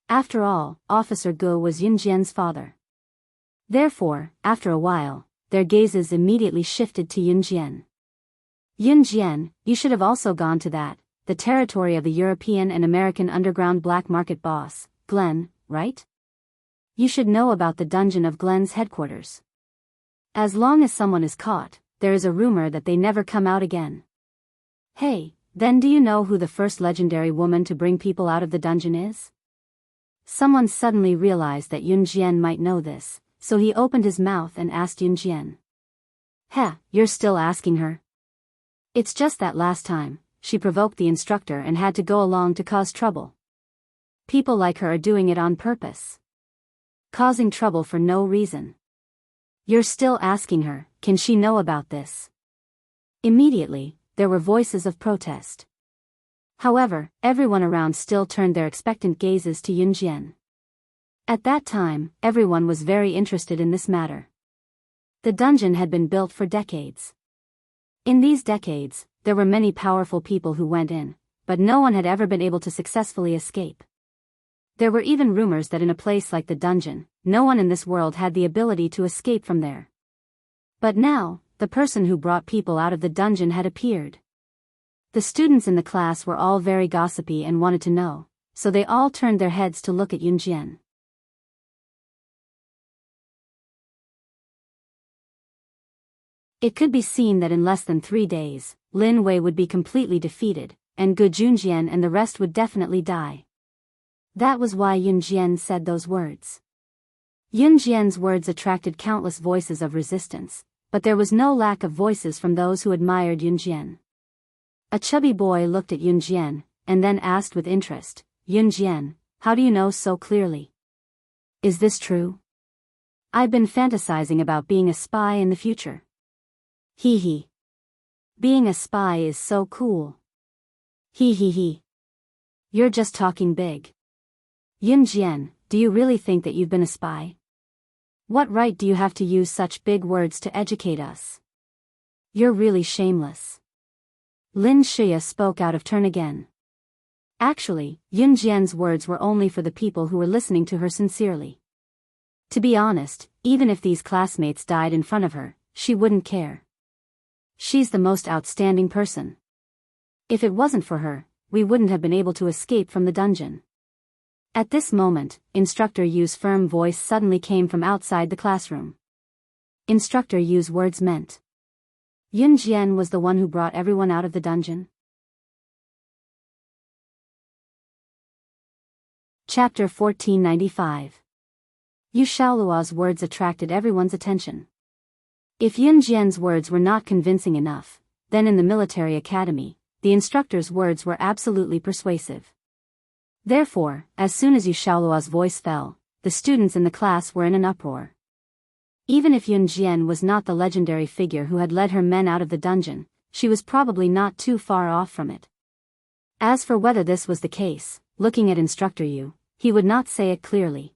After all, Officer Gu was Yunjian's father. Therefore, after a while, their gazes immediately shifted to Yunjian. Yunjian, you should have also gone to that, the territory of the European and American underground black market boss, Glenn, right? You should know about the dungeon of Glenn's headquarters. As long as someone is caught, there is a rumor that they never come out again. Hey, then do you know who the first legendary woman to bring people out of the dungeon is? Someone suddenly realized that Yunjian might know this, so he opened his mouth and asked Yunjian. Heh, you're still asking her? It's just that last time, she provoked the instructor and had to go along to cause trouble. People like her are doing it on purpose. Causing trouble for no reason. You're still asking her, can she know about this? Immediately, there were voices of protest. However, everyone around still turned their expectant gazes to Yunjian. At that time, everyone was very interested in this matter. The dungeon had been built for decades. In these decades, there were many powerful people who went in, but no one had ever been able to successfully escape. There were even rumors that in a place like the dungeon, no one in this world had the ability to escape from there. But now, the person who brought people out of the dungeon had appeared. The students in the class were all very gossipy and wanted to know, so they all turned their heads to look at Yunjian. It could be seen that in less than 3 days, Lin Wei would be completely defeated, and Gu Junjian and the rest would definitely die. That was why Yunjian said those words. Yunjian's words attracted countless voices of resistance, but there was no lack of voices from those who admired Yunjian. A chubby boy looked at Yunjian, and then asked with interest, Yunjian, how do you know so clearly? Is this true? I've been fantasizing about being a spy in the future. Hee hee. Being a spy is so cool. Hee hee hee. You're just talking big. Yun Jian, do you really think that you've been a spy? What right do you have to use such big words to educate us? You're really shameless. Lin Shia spoke out of turn again. Actually, Yun Jian's words were only for the people who were listening to her sincerely. To be honest, even if these classmates died in front of her, she wouldn't care. She's the most outstanding person. If it wasn't for her, we wouldn't have been able to escape from the dungeon. At this moment, Instructor Yu's firm voice suddenly came from outside the classroom. Instructor Yu's words meant. Yun Jian was the one who brought everyone out of the dungeon. Chapter 1495. Yu Shaoluo's words attracted everyone's attention. If Yun Jian's words were not convincing enough, then in the military academy, the instructor's words were absolutely persuasive. Therefore, as soon as Yu Shaoluo's voice fell, the students in the class were in an uproar. Even if Yun Jian was not the legendary figure who had led her men out of the dungeon, she was probably not too far off from it. As for whether this was the case, looking at Instructor Yu, he would not say it clearly.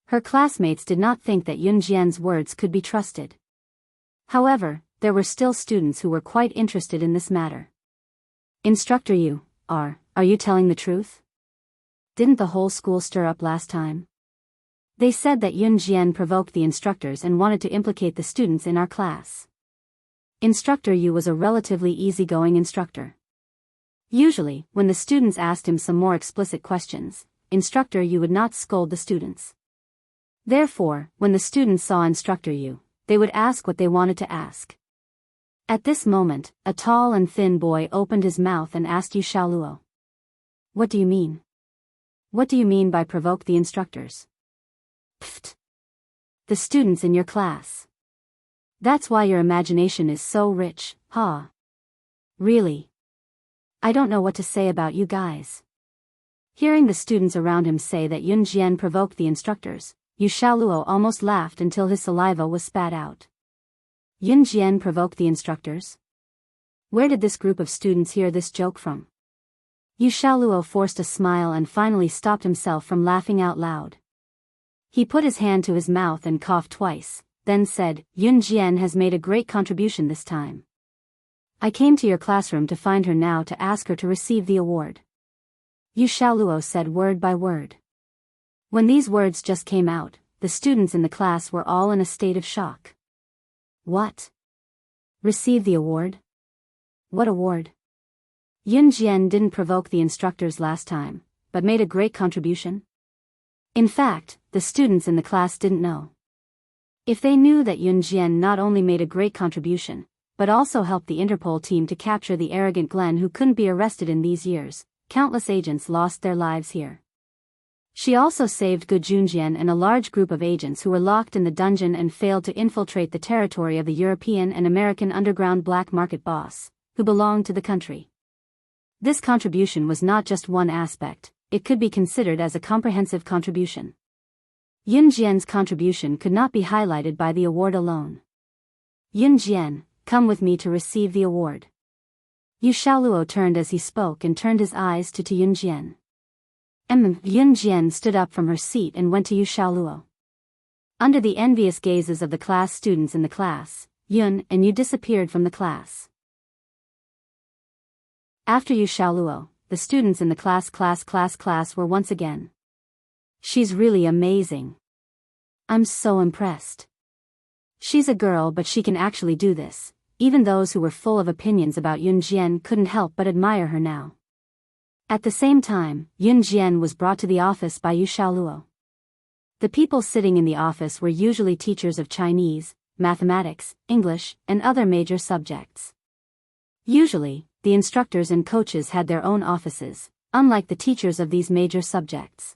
Her classmates did not think that Yun Jian's words could be trusted. However, there were still students who were quite interested in this matter. Instructor Yu, are you telling the truth? Didn't the whole school stir up last time? They said that Yun Jian provoked the instructors and wanted to implicate the students in our class. Instructor Yu was a relatively easygoing instructor. Usually, when the students asked him some more explicit questions, Instructor Yu would not scold the students. Therefore, when the students saw Instructor Yu, they would ask what they wanted to ask. At this moment, a tall and thin boy opened his mouth and asked Yu Shaoluo. What do you mean? What do you mean by provoke the instructors? Pfft. The students in your class. That's why your imagination is so rich, huh? Really? I don't know what to say about you guys. Hearing the students around him say that Yun Jian provoked the instructors, Yu Shaoluo almost laughed until his saliva was spat out. Yun Jian provoked the instructors? Where did this group of students hear this joke from? Yu Shaoluo forced a smile and finally stopped himself from laughing out loud. He put his hand to his mouth and coughed twice, then said, Yun Jian has made a great contribution this time. I came to your classroom to find her now to ask her to receive the award. Yu Shaoluo said word by word. When these words just came out, the students in the class were all in a state of shock. What? Receive the award? What award? Yun Jian didn't provoke the instructors last time, but made a great contribution? In fact, the students in the class didn't know. If they knew that Yun Jian not only made a great contribution, but also helped the Interpol team to capture the arrogant Glenn who couldn't be arrested in these years, countless agents lost their lives here. She also saved Gu Junjian and a large group of agents who were locked in the dungeon and failed to infiltrate the territory of the European and American underground black market boss, who belonged to the country. This contribution was not just one aspect, it could be considered as a comprehensive contribution. Yun Jian's contribution could not be highlighted by the award alone. Yun Jian, come with me to receive the award. Yu Shaoluo turned as he spoke and turned his eyes to Yun Jian. Yun Jian stood up from her seat and went to Yu Shaoluo. Under the envious gazes of the class students in the class, Yun and Yu disappeared from the class. After Yu Shaoluo, the students in the class were once again. She's really amazing. I'm so impressed. She's a girl but she can actually do this. Even those who were full of opinions about Yun Jian couldn't help but admire her now. At the same time, Yun Jian was brought to the office by Yu Shaoluo. The people sitting in the office were usually teachers of Chinese, mathematics, English, and other major subjects. Usually, the instructors and coaches had their own offices, unlike the teachers of these major subjects.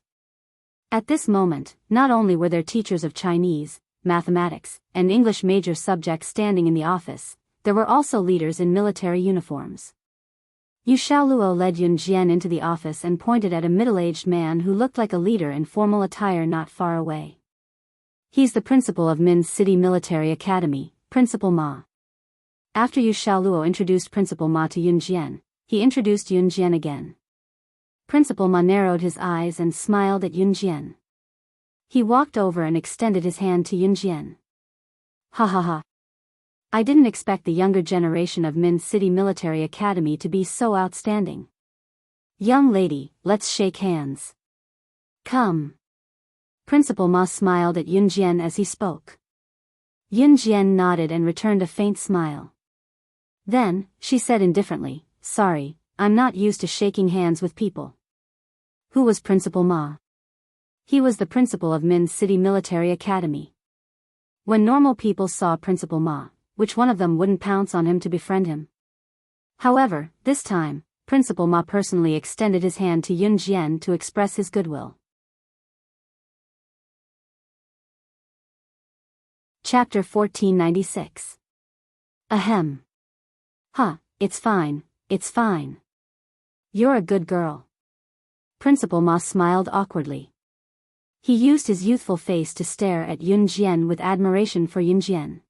At this moment, not only were there teachers of Chinese, mathematics, and English major subjects standing in the office, there were also leaders in military uniforms. Yu Xiaoluo led Yun Jian into the office and pointed at a middle-aged man who looked like a leader in formal attire not far away. He's the principal of Min's City Military Academy, Principal Ma. After Yu Xiaoluo introduced Principal Ma to Yun Jian, he introduced Yun Jian again. Principal Ma narrowed his eyes and smiled at Yun Jian. He walked over and extended his hand to Yun Jian. Ha ha ha. I didn't expect the younger generation of Min City Military Academy to be so outstanding. Young lady, let's shake hands. Come. Principal Ma smiled at Yun Jian as he spoke. Yun Jian nodded and returned a faint smile. Then, she said indifferently, sorry, I'm not used to shaking hands with people. Who was Principal Ma? He was the principal of Min City Military Academy. When normal people saw Principal Ma, which one of them wouldn't pounce on him to befriend him? However, this time, Principal Ma personally extended his hand to Yun Jian to express his goodwill. Chapter 1496. Ahem. Huh, it's fine, it's fine. You're a good girl. Principal Ma smiled awkwardly. He used his youthful face to stare at Yun Jian with admiration for Yun Jian.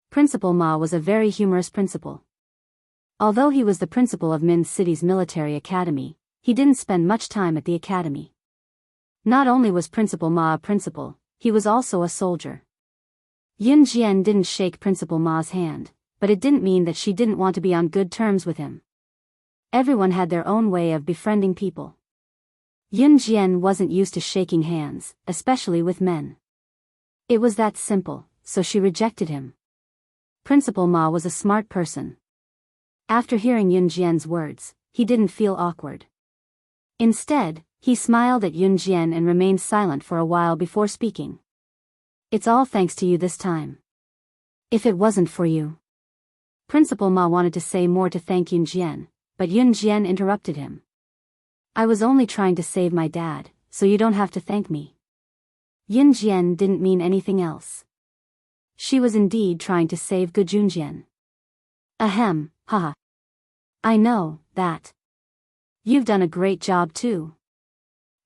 Principal Ma was a very humorous principal. Although he was the principal of Min City's military academy, he didn't spend much time at the academy. Not only was Principal Ma a principal, he was also a soldier. Yun Jian didn't shake Principal Ma's hand, but it didn't mean that she didn't want to be on good terms with him. Everyone had their own way of befriending people. Yun Jian wasn't used to shaking hands, especially with men. It was that simple, so she rejected him. Principal Ma was a smart person. After hearing Yun Jian's words, he didn't feel awkward. Instead, he smiled at Yun Jian and remained silent for a while before speaking. It's all thanks to you this time. If it wasn't for you. Principal Ma wanted to say more to thank Yun Jian, but Yun Jian interrupted him. I was only trying to save my dad, so you don't have to thank me. Yun Jian didn't mean anything else. She was indeed trying to save good Yun Jian. Ahem, haha. I know, that. You've done a great job too.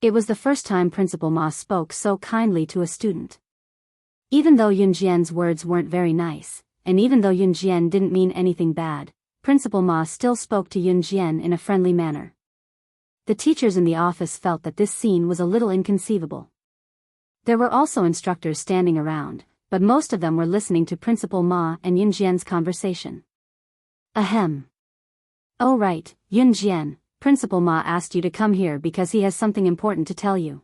It was the first time Principal Ma spoke so kindly to a student. Even though Yun Jian's words weren't very nice, and even though Yun Jian didn't mean anything bad, Principal Ma still spoke to Yun Jian in a friendly manner. The teachers in the office felt that this scene was a little inconceivable. There were also instructors standing around, but most of them were listening to Principal Ma and Yun Jian's conversation. Ahem. Oh right, Yun Jian, Principal Ma asked you to come here because he has something important to tell you.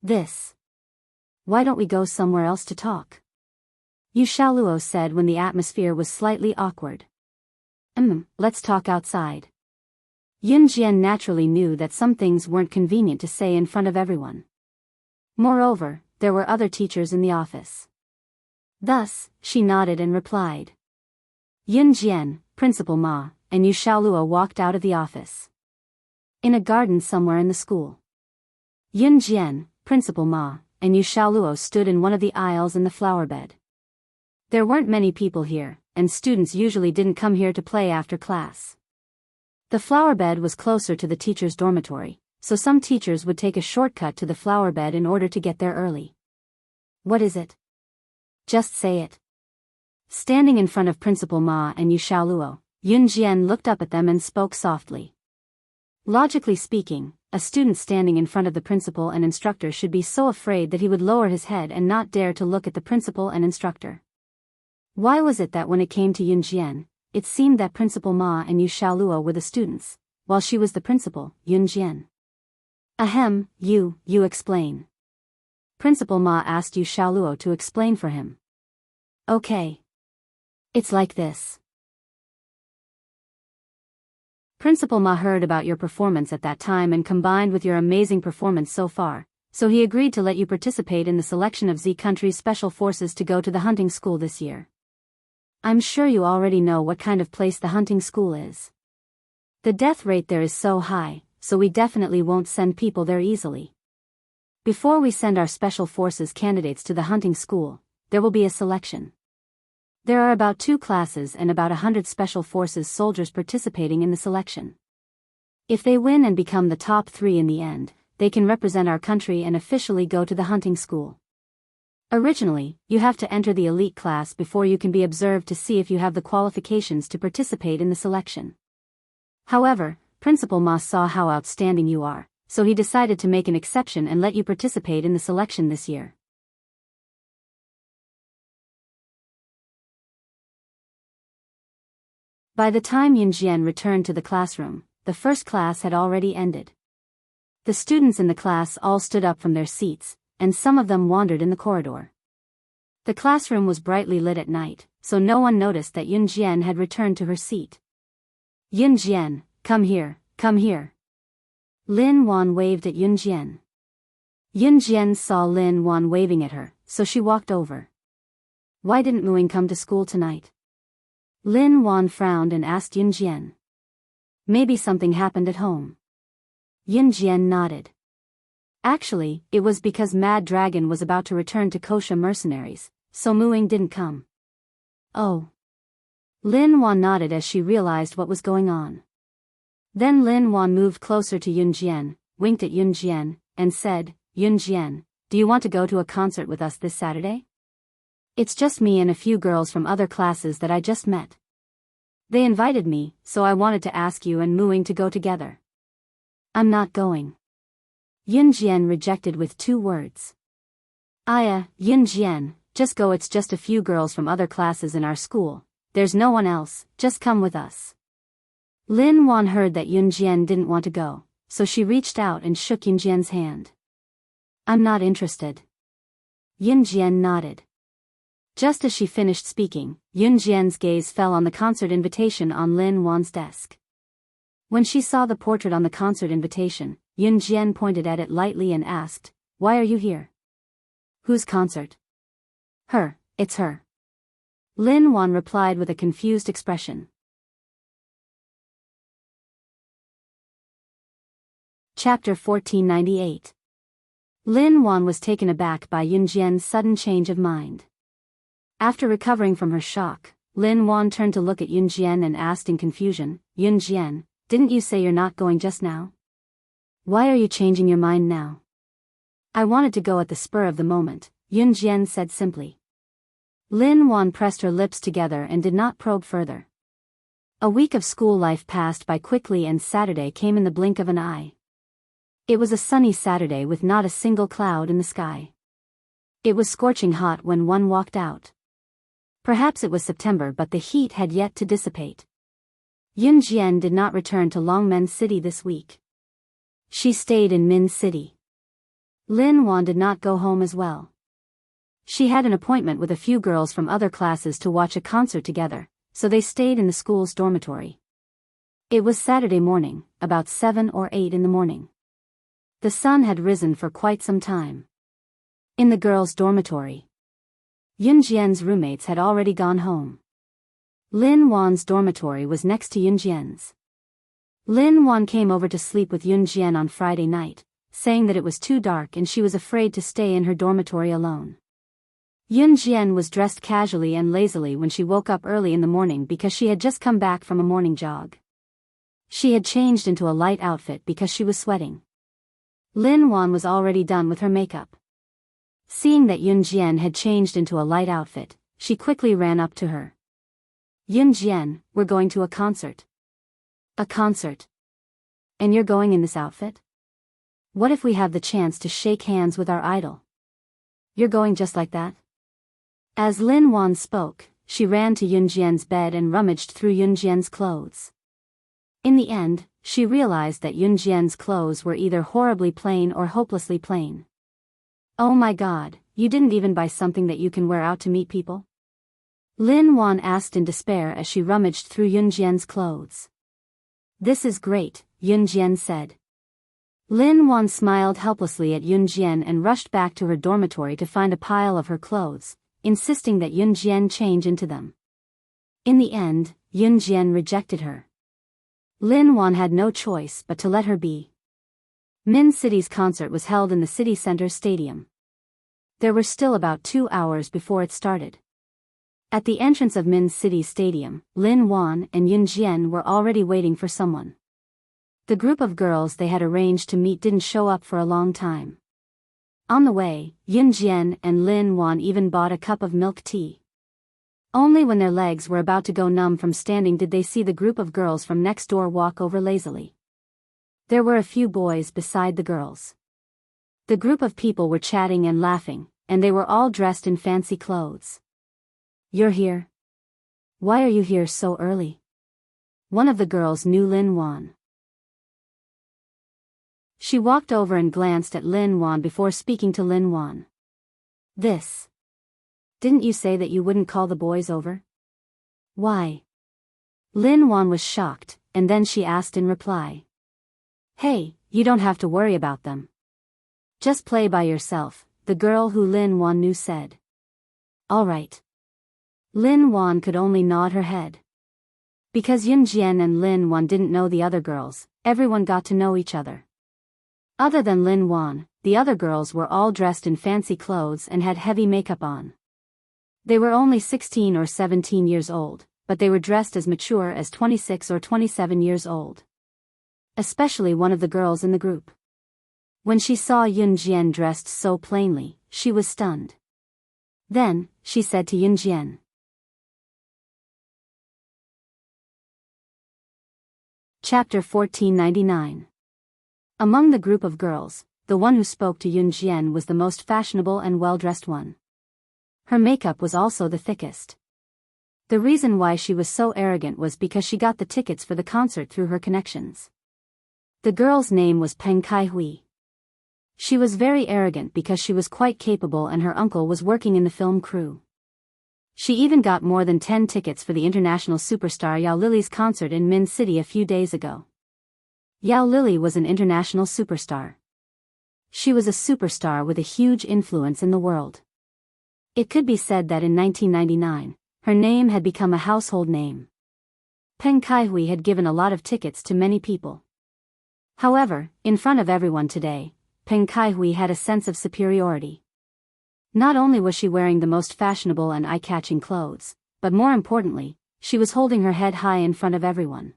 This. Why don't we go somewhere else to talk? Yu Xiaoluo said when the atmosphere was slightly awkward. Let's talk outside. Yun Jian naturally knew that some things weren't convenient to say in front of everyone. Moreover, there were other teachers in the office. Thus, she nodded and replied. Yun Jian, Principal Ma, and Yu Xiaoluo walked out of the office. In a garden somewhere in the school. Yun Jian, Principal Ma, and Yu Xiaoluo stood in one of the aisles in the flower bed. There weren't many people here, and students usually didn't come here to play after class. The flower bed was closer to the teacher's dormitory, so some teachers would take a shortcut to the flower bed in order to get there early. What is it? Just say it. Standing in front of Principal Ma and Yu Xiaoluo, Yun Jian looked up at them and spoke softly. Logically speaking, a student standing in front of the principal and instructor should be so afraid that he would lower his head and not dare to look at the principal and instructor. Why was it that when it came to Yun Jian, it seemed that Principal Ma and Yu Xiaoluo were the students, while she was the principal, Yun Jian? Ahem, you explain. Principal Ma asked Yu Xiaoluo to explain for him. Okay. It's like this. Principal Ma heard about your performance at that time and combined with your amazing performance so far, so he agreed to let you participate in the selection of Z country's special forces to go to the hunting school this year. I'm sure you already know what kind of place the hunting school is. The death rate there is so high, so we definitely won't send people there easily. Before we send our special forces candidates to the hunting school, there will be a selection. There are about 2 classes and about 100 special forces soldiers participating in the selection. If they win and become the top 3 in the end, they can represent our country and officially go to the hunting school. Originally, you have to enter the elite class before you can be observed to see if you have the qualifications to participate in the selection. However, Principal Ma saw how outstanding you are, so he decided to make an exception and let you participate in the selection this year. By the time Yunjian returned to the classroom, the first class had already ended. The students in the class all stood up from their seats, and some of them wandered in the corridor. The classroom was brightly lit at night, so no one noticed that Yunjian had returned to her seat. "Yunjian, come here, come here." Lin Wan waved at Yunjian. Yunjian saw Lin Wan waving at her, so she walked over. "Why didn't Muing come to school tonight?" Lin Wan frowned and asked Yunjian. "Maybe something happened at home." Yunjian nodded. Actually, it was because Mad Dragon was about to return to Kosha mercenaries, so Muing didn't come. "Oh." Lin Wan nodded as she realized what was going on. Then Lin Wan moved closer to Yunjian, winked at Yunjian, and said, "Yunjian, do you want to go to a concert with us this Saturday? It's just me and a few girls from other classes that I just met. They invited me, so I wanted to ask you and Muing to go together." "I'm not going." Yunjian rejected with 2 words. Yunjian, just go, it's just a few girls from other classes in our school. There's no one else, just come with us." Lin Wan heard that Yunjian didn't want to go, so she reached out and shook Yunjian's hand. "I'm not interested." Yunjian nodded. Just as she finished speaking, Yunjian's gaze fell on the concert invitation on Lin Wan's desk. When she saw the portrait on the concert invitation, Yunjian pointed at it lightly and asked, "Why are you here?" "Whose concert?" "Her, it's her." Lin Wan replied with a confused expression. Chapter 1498. Lin Wan was taken aback by Yunjian's sudden change of mind. After recovering from her shock, Lin Wan turned to look at Yunjian and asked in confusion, "Yunjian, didn't you say you're not going just now? Why are you changing your mind now?" "I wanted to go at the spur of the moment," Yunjian said simply. Lin Wan pressed her lips together and did not probe further. A week of school life passed by quickly and Saturday came in the blink of an eye. It was a sunny Saturday with not a single cloud in the sky. It was scorching hot when one walked out. Perhaps it was September, but the heat had yet to dissipate. Yunjian did not return to Longmen City this week. She stayed in Min City. Lin Wan did not go home as well. She had an appointment with a few girls from other classes to watch a concert together, so they stayed in the school's dormitory. It was Saturday morning, about 7 or 8 in the morning. The sun had risen for quite some time. In the girls' dormitory, Yunjian's roommates had already gone home. Lin Wan's dormitory was next to Yunjian's. Lin Wan came over to sleep with Yunjian on Friday night, saying that it was too dark and she was afraid to stay in her dormitory alone. Yunjian was dressed casually and lazily when she woke up early in the morning because she had just come back from a morning jog. She had changed into a light outfit because she was sweating. Lin Wan was already done with her makeup. Seeing that Yunjian had changed into a light outfit, she quickly ran up to her. "Yunjian, we're going to a concert." "A concert? And you're going in this outfit? What if we have the chance to shake hands with our idol?" "You're going just like that?" As Lin Wan spoke, she ran to Yunjian's bed and rummaged through Yunjian's clothes. In the end, she realized that Yunjian's clothes were either horribly plain or hopelessly plain. "Oh my God, you didn't even buy something that you can wear out to meet people?" Lin Wan asked in despair as she rummaged through Yunjian's clothes. "This is great," Yunjian said. Lin Wan smiled helplessly at Yunjian and rushed back to her dormitory to find a pile of her clothes, insisting that Yunjian change into them. In the end, Yunjian rejected her. Lin Wan had no choice but to let her be. Min City's concert was held in the city center stadium. There were still about 2 hours before it started. At the entrance of Min City Stadium, Lin Wan and Yun Jian were already waiting for someone. The group of girls they had arranged to meet didn't show up for a long time. On the way, Yun Jian and Lin Wan even bought a cup of milk tea. Only when their legs were about to go numb from standing did they see the group of girls from next door walk over lazily. There were a few boys beside the girls. The group of people were chatting and laughing, and they were all dressed in fancy clothes. "You're here? Why are you here so early?" One of the girls knew Lin Wan. She walked over and glanced at Lin Wan before speaking to Lin Wan. Didn't you say that you wouldn't call the boys over?" "Why?" Lin Wan was shocked, and then she asked in reply. "Hey, you don't have to worry about them. Just play by yourself," the girl who Lin Wan knew said. "All right." Lin Wan could only nod her head. Because Yun Jian and Lin Wan didn't know the other girls, everyone got to know each other. Other than Lin Wan, the other girls were all dressed in fancy clothes and had heavy makeup on. They were only 16 or 17 years old, but they were dressed as mature as 26 or 27 years old. Especially one of the girls in the group. When she saw Yun Jian dressed so plainly, she was stunned. Then, she said to Yun Jian. Chapter 1499. Among the group of girls, the one who spoke to Yun Jian was the most fashionable and well-dressed one. Her makeup was also the thickest. The reason why she was so arrogant was because she got the tickets for the concert through her connections. The girl's name was Peng Kai-hui. She was very arrogant because she was quite capable and her uncle was working in the film crew. She even got more than 10 tickets for the international superstar Yao Lily's concert in Min City a few days ago. Yao Lily was an international superstar. She was a superstar with a huge influence in the world. It could be said that in 1999, her name had become a household name. Peng Kai-hui had given a lot of tickets to many people. However, in front of everyone today, Peng Kai-hui had a sense of superiority. Not only was she wearing the most fashionable and eye-catching clothes, but more importantly, she was holding her head high in front of everyone.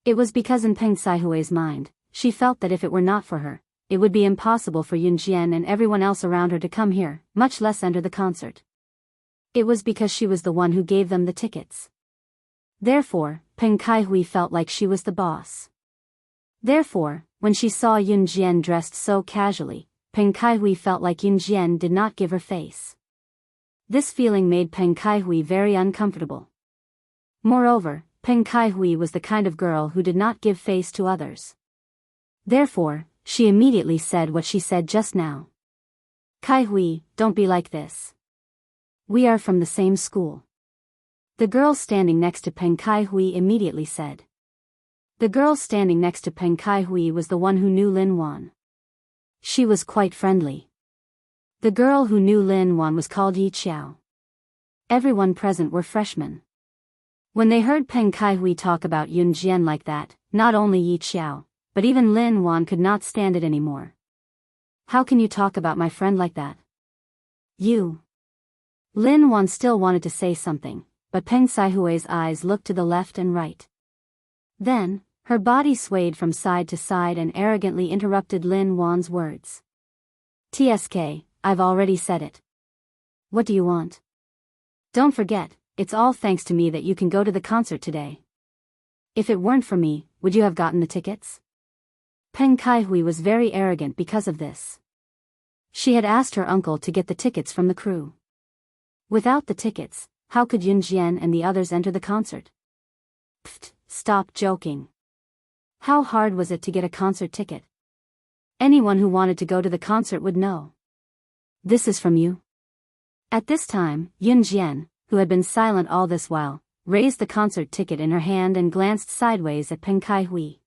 It was because in Peng Kai-hui's mind, she felt that if it were not for her, it would be impossible for Yun Jian and everyone else around her to come here, much less enter the concert. It was because she was the one who gave them the tickets. Therefore, Peng Kai-hui felt like she was the boss. Therefore, when she saw Yun Jian dressed so casually, Peng Kai-hui felt like Yun Jian did not give her face. This feeling made Peng Kai-hui very uncomfortable. Moreover, Peng Kai-hui was the kind of girl who did not give face to others. Therefore, she immediately said what she said just now. "Kai-hui, don't be like this. We are from the same school." The girl standing next to Peng Kai-hui immediately said. The girl standing next to Peng Kai-hui was the one who knew Lin Wan. She was quite friendly. The girl who knew Lin Wan was called Yi Qiao. Everyone present were freshmen. When they heard Peng Kai-hui talk about Yun Jian like that, not only Yi Qiao, but even Lin Wan could not stand it anymore. "How can you talk about my friend like that? You." Lin Wan still wanted to say something, but Peng Kai-hui's eyes looked to the left and right. Then, her body swayed from side to side and arrogantly interrupted Lin Wan's words. "TSK, I've already said it. What do you want? Don't forget, it's all thanks to me that you can go to the concert today. If it weren't for me, would you have gotten the tickets?" Peng Kai-hui was very arrogant because of this. She had asked her uncle to get the tickets from the crew. Without the tickets, how could Yun Jian and the others enter the concert? Pfft, stop joking. How hard was it to get a concert ticket? Anyone who wanted to go to the concert would know. This is from you? At this time, Yun Jian, who had been silent all this while, raised the concert ticket in her hand and glanced sideways at Peng Kai-hui.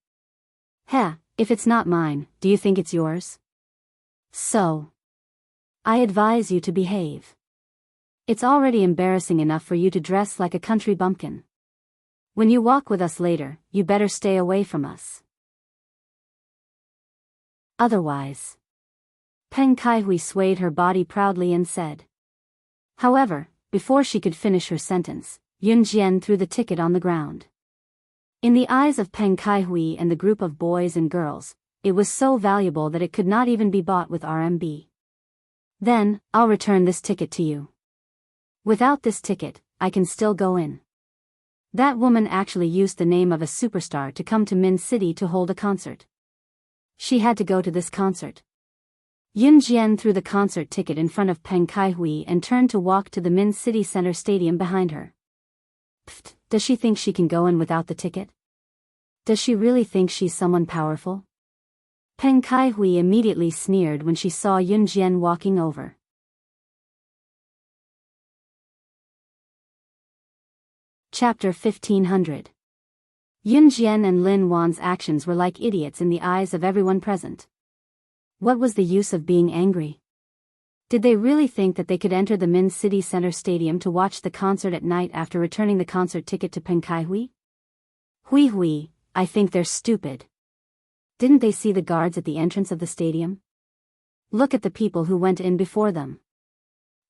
"Heh, if it's not mine, do you think it's yours? So, I advise you to behave. It's already embarrassing enough for you to dress like a country bumpkin. When you walk with us later, you better stay away from us. Otherwise." Peng Kai-hui swayed her body proudly and said. However, before she could finish her sentence, Yun Jian threw the ticket on the ground. In the eyes of Peng Kaihui and the group of boys and girls, it was so valuable that it could not even be bought with RMB. Then, I'll return this ticket to you. Without this ticket, I can still go in. That woman actually used the name of a superstar to come to Min City to hold a concert. She had to go to this concert. Yun Jian threw the concert ticket in front of Peng Kaihui and turned to walk to the Min City Center Stadium behind her. Pfft, does she think she can go in without the ticket? Does she really think she's someone powerful? Peng Kaihui immediately sneered when she saw Yun Jian walking over. Chapter 1500. Yun Jian and Lin Wan's actions were like idiots in the eyes of everyone present. What was the use of being angry? Did they really think that they could enter the Min City Center Stadium to watch the concert at night after returning the concert ticket to Peng Kaihui? Hui, I think they're stupid. Didn't they see the guards at the entrance of the stadium? Look at the people who went in before them.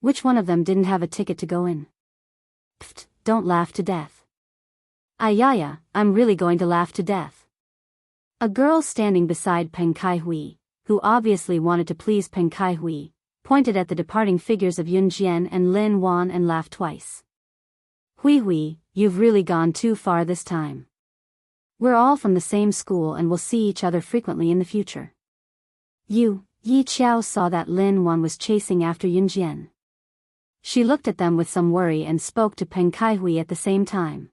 Which one of them didn't have a ticket to go in? Pfft, don't laugh to death. Ayaya, I'm really going to laugh to death. A girl standing beside Peng Kaihui, who obviously wanted to please Peng Kaihui, pointed at the departing figures of Yun Jian and Lin Wan and laughed twice. Hui, you've really gone too far this time. We're all from the same school and will see each other frequently in the future. Yi Qiao saw that Lin Wan was chasing after Yun Jian. She looked at them with some worry and spoke to Peng Kaihui at the same time.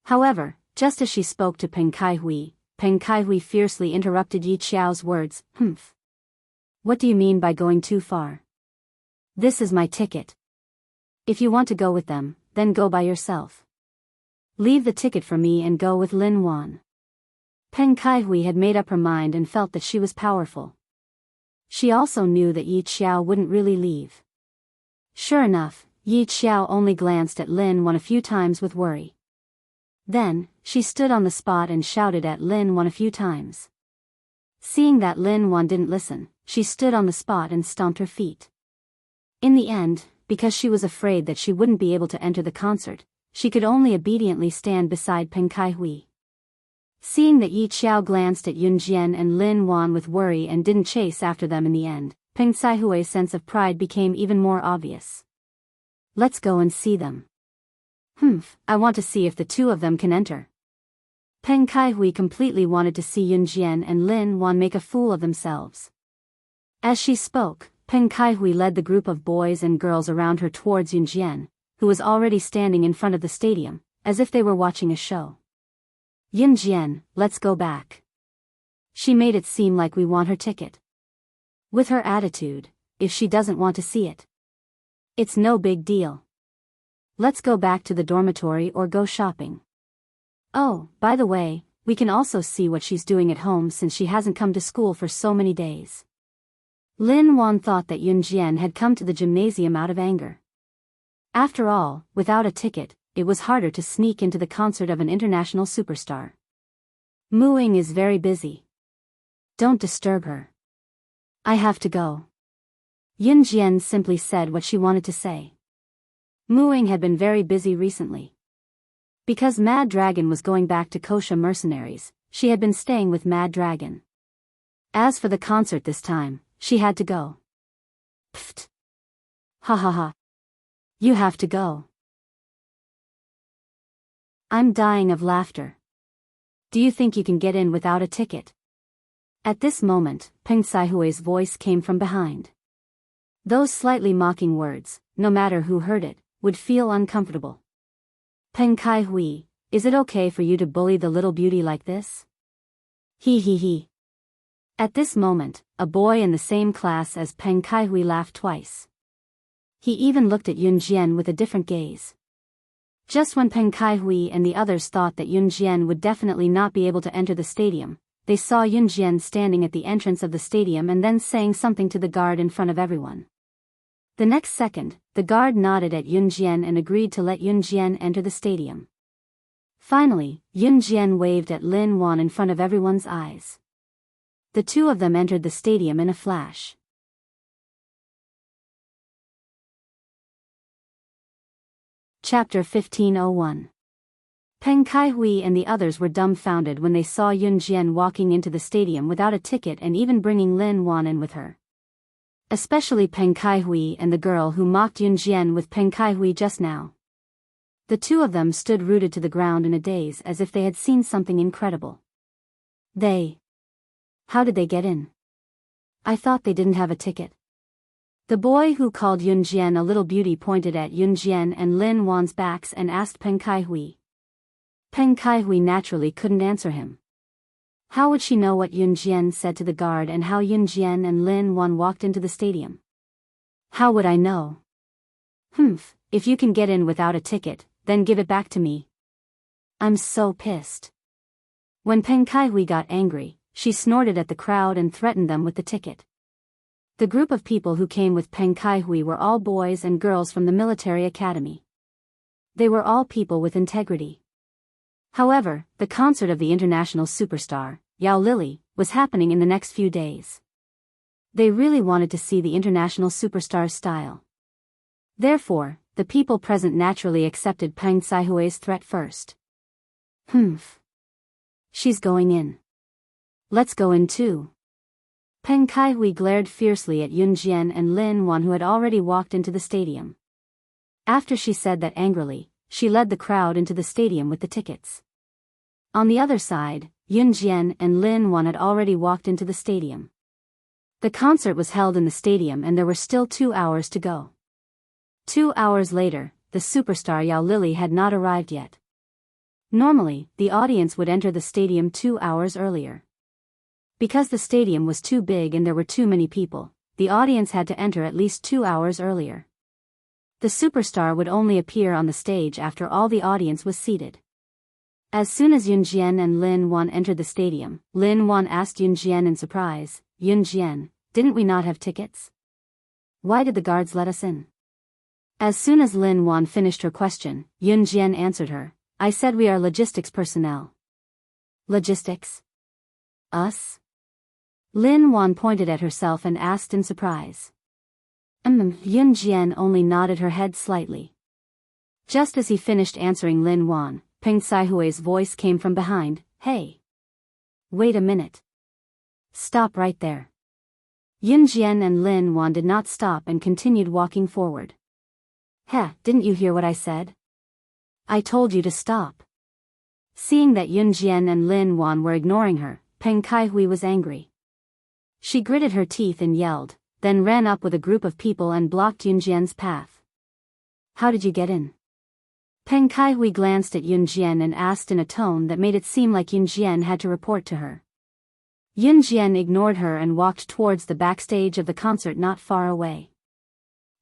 However, just as she spoke to Peng Kaihui fiercely interrupted Yi Qiao's words. What do you mean by going too far? This is my ticket. If you want to go with them, then go by yourself. Leave the ticket for me and go with Lin Wan. Peng Kaihui had made up her mind and felt that she was powerful. She also knew that Yi Qiao wouldn't really leave. Sure enough, Yi Qiao only glanced at Lin Wan a few times with worry. Then, she stood on the spot and shouted at Lin Wan a few times. Seeing that Lin Wan didn't listen, she stood on the spot and stomped her feet. In the end, because she was afraid that she wouldn't be able to enter the concert, she could only obediently stand beside Peng Kaihui. Seeing that Yi Qiao glanced at Yun Jian and Lin Wan with worry and didn't chase after them in the end, Peng Kaihui's sense of pride became even more obvious. Let's go and see them. I want to see if the two of them can enter. Peng Kaihui completely wanted to see Yun Jian and Lin Wan make a fool of themselves. As she spoke, Peng Kaihui led the group of boys and girls around her towards Yun Jian, who was already standing in front of the stadium, as if they were watching a show. Yun Jian, let's go back. She made it seem like we want her ticket. With her attitude, if she doesn't want to see it, it's no big deal. Let's go back to the dormitory or go shopping. Oh, by the way, we can also see what she's doing at home since she hasn't come to school for so many days. Lin Wan thought that Yun Jian had come to the gymnasium out of anger. After all, without a ticket, it was harder to sneak into the concert of an international superstar. Mu Ying is very busy. Don't disturb her. I have to go. Yun Jian simply said what she wanted to say. Mu Ying had been very busy recently. Because Mad Dragon was going back to Kosha Mercenaries, she had been staying with Mad Dragon. As for the concert this time, she had to go. Pfft. Ha ha ha. You have to go. I'm dying of laughter. Do you think you can get in without a ticket? At this moment, Peng Kaihui's voice came from behind. Those slightly mocking words, no matter who heard it, would feel uncomfortable. Peng Kaihui, is it okay for you to bully the little beauty like this? He. At this moment, a boy in the same class as Peng Kaihui laughed twice. He even looked at Yun Jian with a different gaze. Just when Peng Kaihui and the others thought that Yun Jian would definitely not be able to enter the stadium, they saw Yun Jian standing at the entrance of the stadium and then saying something to the guard in front of everyone. The next second, the guard nodded at Yun Jian and agreed to let Yun Jian enter the stadium. Finally, Yun Jian waved at Lin Wan in front of everyone's eyes. The two of them entered the stadium in a flash. Chapter 1501. Peng Kaihui and the others were dumbfounded when they saw Yun Jian walking into the stadium without a ticket and even bringing Lin Wan in with her. Especially Peng Kaihui and the girl who mocked Yun Jian with Peng Kaihui just now. The two of them stood rooted to the ground in a daze as if they had seen something incredible. How did they get in? I thought they didn't have a ticket. The boy who called Yun Jian a little beauty pointed at Yun Jian and Lin Wan's backs and asked Peng Kaihui. Peng Kaihui naturally couldn't answer him. How would she know what Yun Jian said to the guard and how Yun Jian and Lin Wan walked into the stadium? How would I know? If you can get in without a ticket, then give it back to me. I'm so pissed. When Peng Kaihui got angry, she snorted at the crowd and threatened them with the ticket. The group of people who came with Peng Kaihui were all boys and girls from the military academy. They were all people with integrity. However, the concert of the international superstar, Yao Lily, was happening in the next few days. They really wanted to see the international superstar's style. Therefore, the people present naturally accepted Peng Kaihui's threat first. She's going in. Let's go in too. Peng Kaihui glared fiercely at Yun Jian and Lin Wan who had already walked into the stadium. After she said that angrily, she led the crowd into the stadium with the tickets. On the other side, Yun Jian and Lin Wan had already walked into the stadium. The concert was held in the stadium and there were still 2 hours to go. 2 hours later, the superstar Yao Lily had not arrived yet. Normally, the audience would enter the stadium 2 hours earlier. Because the stadium was too big and there were too many people, the audience had to enter at least 2 hours earlier. The superstar would only appear on the stage after all the audience was seated. As soon as Yun Jian and Lin Wan entered the stadium, Lin Wan asked Yun Jian in surprise, "Yun Jian, didn't we not have tickets? Why did the guards let us in?" As soon as Lin Wan finished her question, Yun Jian answered her, "I said we are logistics personnel." Logistics? Us? Lin Wan pointed at herself and asked in surprise. Yun Jian only nodded her head slightly. Just as he finished answering Lin Wan, Peng Kaihui's voice came from behind, "Hey! Wait a minute. Stop right there." Yun Jian and Lin Wan did not stop and continued walking forward. Didn't you hear what I said? I told you to stop." Seeing that Yun Jian and Lin Wan were ignoring her, Peng Kaihui was angry. She gritted her teeth and yelled, then ran up with a group of people and blocked Yun Jian's path. "How did you get in?" Peng Kaihui glanced at Yun Jian and asked in a tone that made it seem like Yun Jian had to report to her. Yun Jian ignored her and walked towards the backstage of the concert not far away.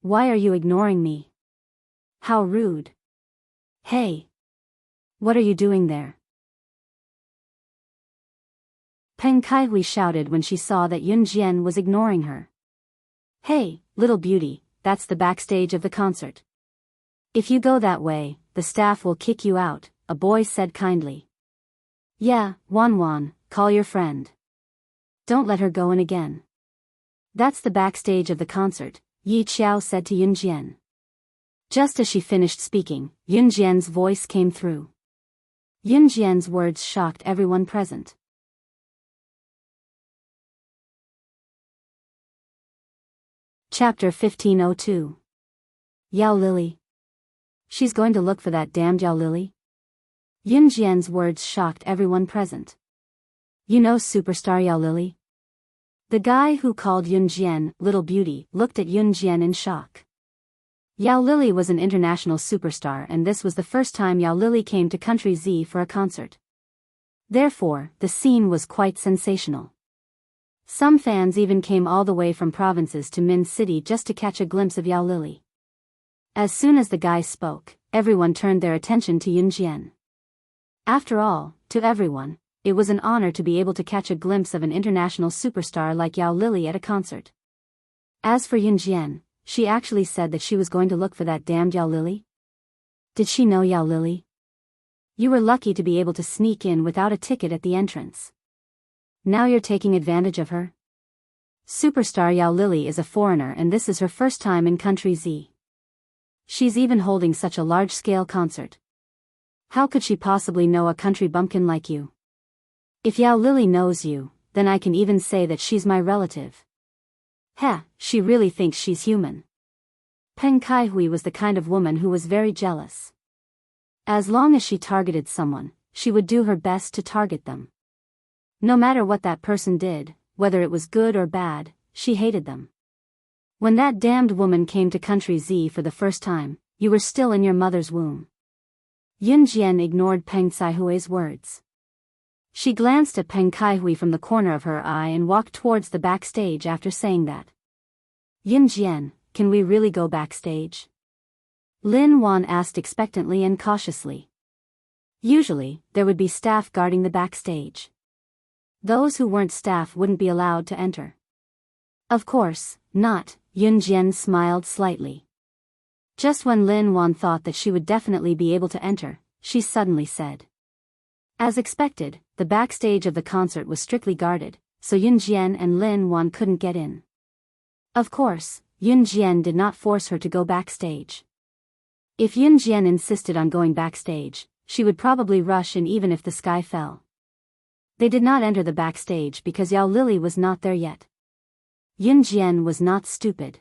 "Why are you ignoring me? How rude. Hey! What are you doing there?" Peng Kaihui shouted when she saw that Yun Jian was ignoring her. "Hey, little beauty, that's the backstage of the concert. If you go that way, the staff will kick you out," a boy said kindly. "Yeah, Wan, call your friend. Don't let her go in again." "That's the backstage of the concert," Yi Qiao said to Yun Jian. Just as she finished speaking, Yun Jian's voice came through. Yun Jian's words shocked everyone present. Chapter 1502. Yao Lily. She's going to look for that damned Yao Lily? Yun Jian's words shocked everyone present. You know superstar Yao Lily? The guy who called Yun Jian little beauty looked at Yun Jian in shock. Yao Lily was an international superstar and this was the first time Yao Lily came to Country Z for a concert. Therefore, the scene was quite sensational. Some fans even came all the way from provinces to Min City just to catch a glimpse of Yao Lily. As soon as the guy spoke, everyone turned their attention to Yun Jian. After all, to everyone, it was an honor to be able to catch a glimpse of an international superstar like Yao Lily at a concert. As for Yun Jian, she actually said that she was going to look for that damned Yao Lily. Did she know Yao Lily? You were lucky to be able to sneak in without a ticket at the entrance. Now you're taking advantage of her? Superstar Yao Lily is a foreigner and this is her first time in Country Z. She's even holding such a large-scale concert. How could she possibly know a country bumpkin like you? If Yao Lily knows you, then I can even say that she's my relative. Heh, she really thinks she's human. Peng Kaihui was the kind of woman who was very jealous. As long as she targeted someone, she would do her best to target them. No matter what that person did, whether it was good or bad, she hated them. When that damned woman came to Country Z for the first time, you were still in your mother's womb. Yun Jian ignored Peng Kaihui's words. She glanced at Peng Kaihui from the corner of her eye and walked towards the backstage after saying that. Yun Jian, can we really go backstage? Lin Wan asked expectantly and cautiously. Usually, there would be staff guarding the backstage. Those who weren't staff wouldn't be allowed to enter. Of course, not, Yun Jian smiled slightly. Just when Lin Wan thought that she would definitely be able to enter, she suddenly said. As expected, the backstage of the concert was strictly guarded, so Yun Jian and Lin Wan couldn't get in. Of course, Yun Jian did not force her to go backstage. If Yun Jian insisted on going backstage, she would probably rush in even if the sky fell. They did not enter the backstage because Yao Lily was not there yet. Yun Jian was not stupid.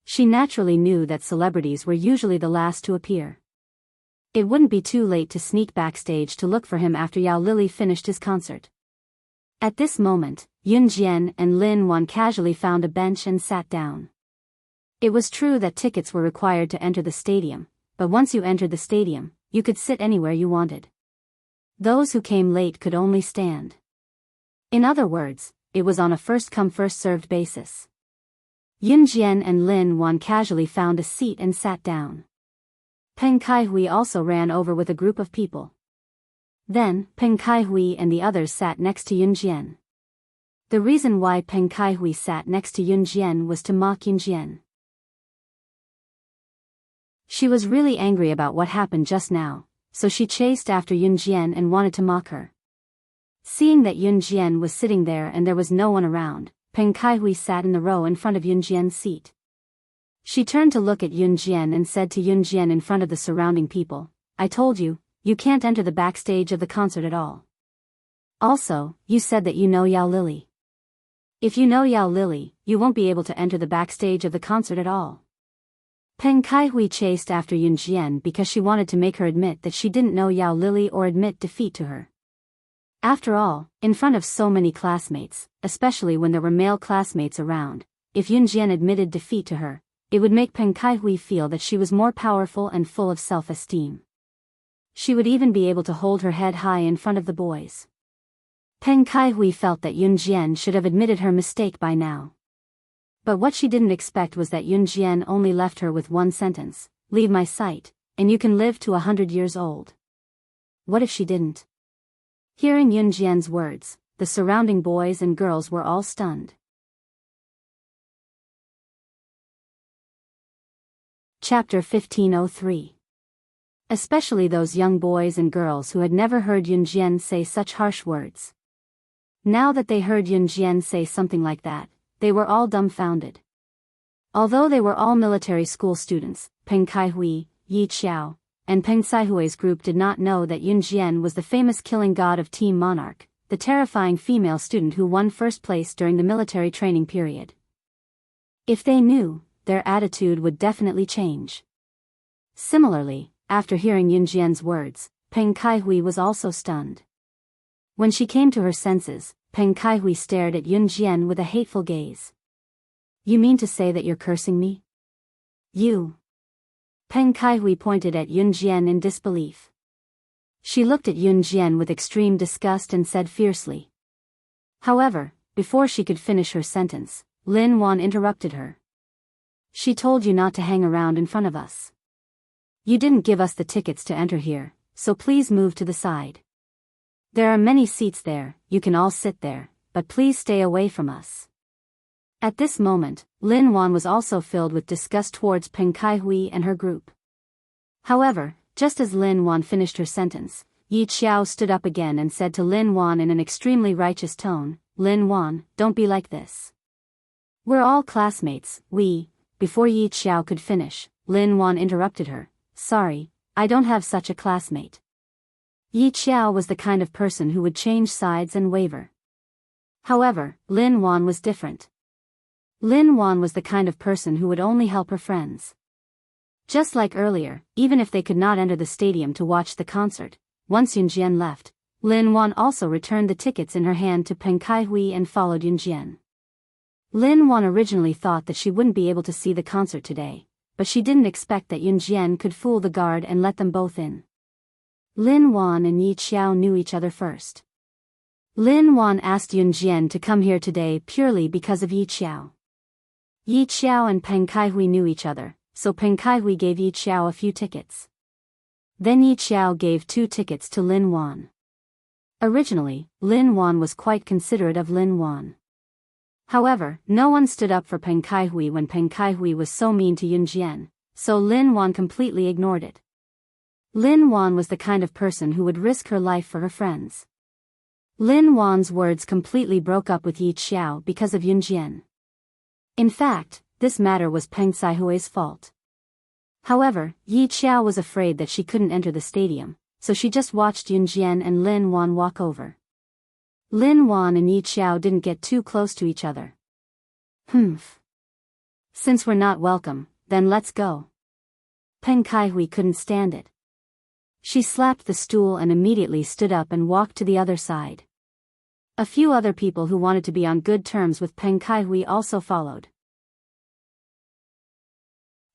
She naturally knew that celebrities were usually the last to appear. It wouldn't be too late to sneak backstage to look for him after Yao Lily finished his concert. At this moment, Yun Jian and Lin Wan casually found a bench and sat down. It was true that tickets were required to enter the stadium, but once you entered the stadium, you could sit anywhere you wanted. Those who came late could only stand. In other words, it was on a first-come first-served basis. Yun Jian and Lin Wan casually found a seat and sat down. Peng Kaihui also ran over with a group of people. Then, Peng Kaihui and the others sat next to Yun Jian. The reason why Peng Kaihui sat next to Yun Jian was to mock Yun Jian. She was really angry about what happened just now, so she chased after Yun Jian and wanted to mock her. Seeing that Yun Jian was sitting there and there was no one around, Peng Kaihui sat in the row in front of Yun Jian's seat. She turned to look at Yun Jian and said to Yun Jian in front of the surrounding people, I told you, you can't enter the backstage of the concert at all. Also, you said that you know Yao Lily. If you know Yao Lily, you won't be able to enter the backstage of the concert at all. Peng Kaihui chased after Yun Jian because she wanted to make her admit that she didn't know Yao Lily or admit defeat to her. After all, in front of so many classmates, especially when there were male classmates around, if Yun Jian admitted defeat to her, it would make Peng Kaihui feel that she was more powerful and full of self-esteem. She would even be able to hold her head high in front of the boys. Peng Kaihui felt that Yun Jian should have admitted her mistake by now. But what she didn't expect was that Yun Jian only left her with one sentence, leave my sight, and you can live to 100 years old. What if she didn't? Hearing Yun Jian's words, the surrounding boys and girls were all stunned. Chapter 1503. Especially those young boys and girls who had never heard Yun Jian say such harsh words. Now that they heard Yun Jian say something like that, they were all dumbfounded. Although they were all military school students, Peng Kaihui, Yi Qiao, and Peng Saihui's group did not know that Yun Jian was the famous killing god of Team Monarch, the terrifying female student who won first place during the military training period. If they knew, their attitude would definitely change. Similarly, after hearing Yun Jian's words, Peng Kaihui was also stunned. When she came to her senses, Peng Kaihui stared at Yun Jian with a hateful gaze. You mean to say that you're cursing me? You. Peng Kaihui pointed at Yun Jian in disbelief. She looked at Yun Jian with extreme disgust and said fiercely. However, before she could finish her sentence, Lin Wan interrupted her. She told you not to hang around in front of us. You didn't give us the tickets to enter here, so please move to the side. There are many seats there, you can all sit there, but please stay away from us. At this moment, Lin Wan was also filled with disgust towards Peng Kaihui and her group. However, just as Lin Wan finished her sentence, Yi Qiao stood up again and said to Lin Wan in an extremely righteous tone, Lin Wan, don't be like this. We're all classmates, Before Yi Qiao could finish, Lin Wan interrupted her. Sorry, I don't have such a classmate. Yi Qiao was the kind of person who would change sides and waver. However, Lin Wan was different. Lin Wan was the kind of person who would only help her friends. Just like earlier, even if they could not enter the stadium to watch the concert, once Yunjian left, Lin Wan also returned the tickets in her hand to Peng Kaihui and followed Yunjian. Lin Wan originally thought that she wouldn't be able to see the concert today, but she didn't expect that Yunjian could fool the guard and let them both in. Lin Wan and Yi Qiao knew each other first. Lin Wan asked Yunjian to come here today purely because of Yi Qiao. Yi Qiao and Peng Kaihui knew each other, so Peng Kaihui gave Yi Qiao a few tickets. Then Yi Qiao gave 2 tickets to Lin Wan. Originally, Lin Wan was quite considerate of Lin Wan. However, no one stood up for Peng Kaihui when Peng Kaihui was so mean to Yunjian, so Lin Wan completely ignored it. Lin Wan was the kind of person who would risk her life for her friends. Lin Wan's words completely broke up with Yi Qiao because of Yunjian. In fact, this matter was Peng Kaihui's fault. However, Yi Qiao was afraid that she couldn't enter the stadium, so she just watched Yunjian and Lin Wan walk over. Lin Wan and Yi Qiao didn't get too close to each other. Since we're not welcome, then let's go. Peng Kaihui couldn't stand it. She slapped the stool and immediately stood up and walked to the other side. A few other people who wanted to be on good terms with Peng Kaihui also followed.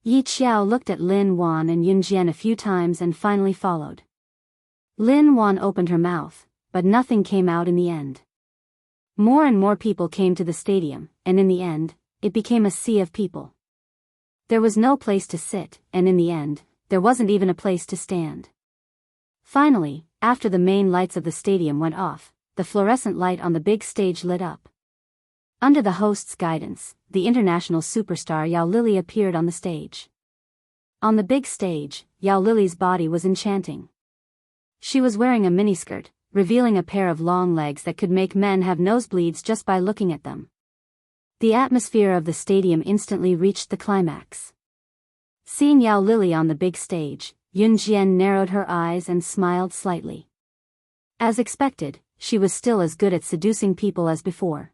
Yi Qiao looked at Lin Wan and Yunjian a few times and finally followed. Lin Wan opened her mouth, but nothing came out in the end. More and more people came to the stadium, and in the end, it became a sea of people. There was no place to sit, and in the end, there wasn't even a place to stand. Finally, after the main lights of the stadium went off, the fluorescent light on the big stage lit up. Under the host's guidance, the international superstar Yao Lili appeared on the stage. On the big stage, Yao Lili's body was enchanting. She was wearing a miniskirt, revealing a pair of long legs that could make men have nosebleeds just by looking at them. The atmosphere of the stadium instantly reached the climax. Seeing Yao Lili on the big stage, Yunjian narrowed her eyes and smiled slightly. As expected, she was still as good at seducing people as before.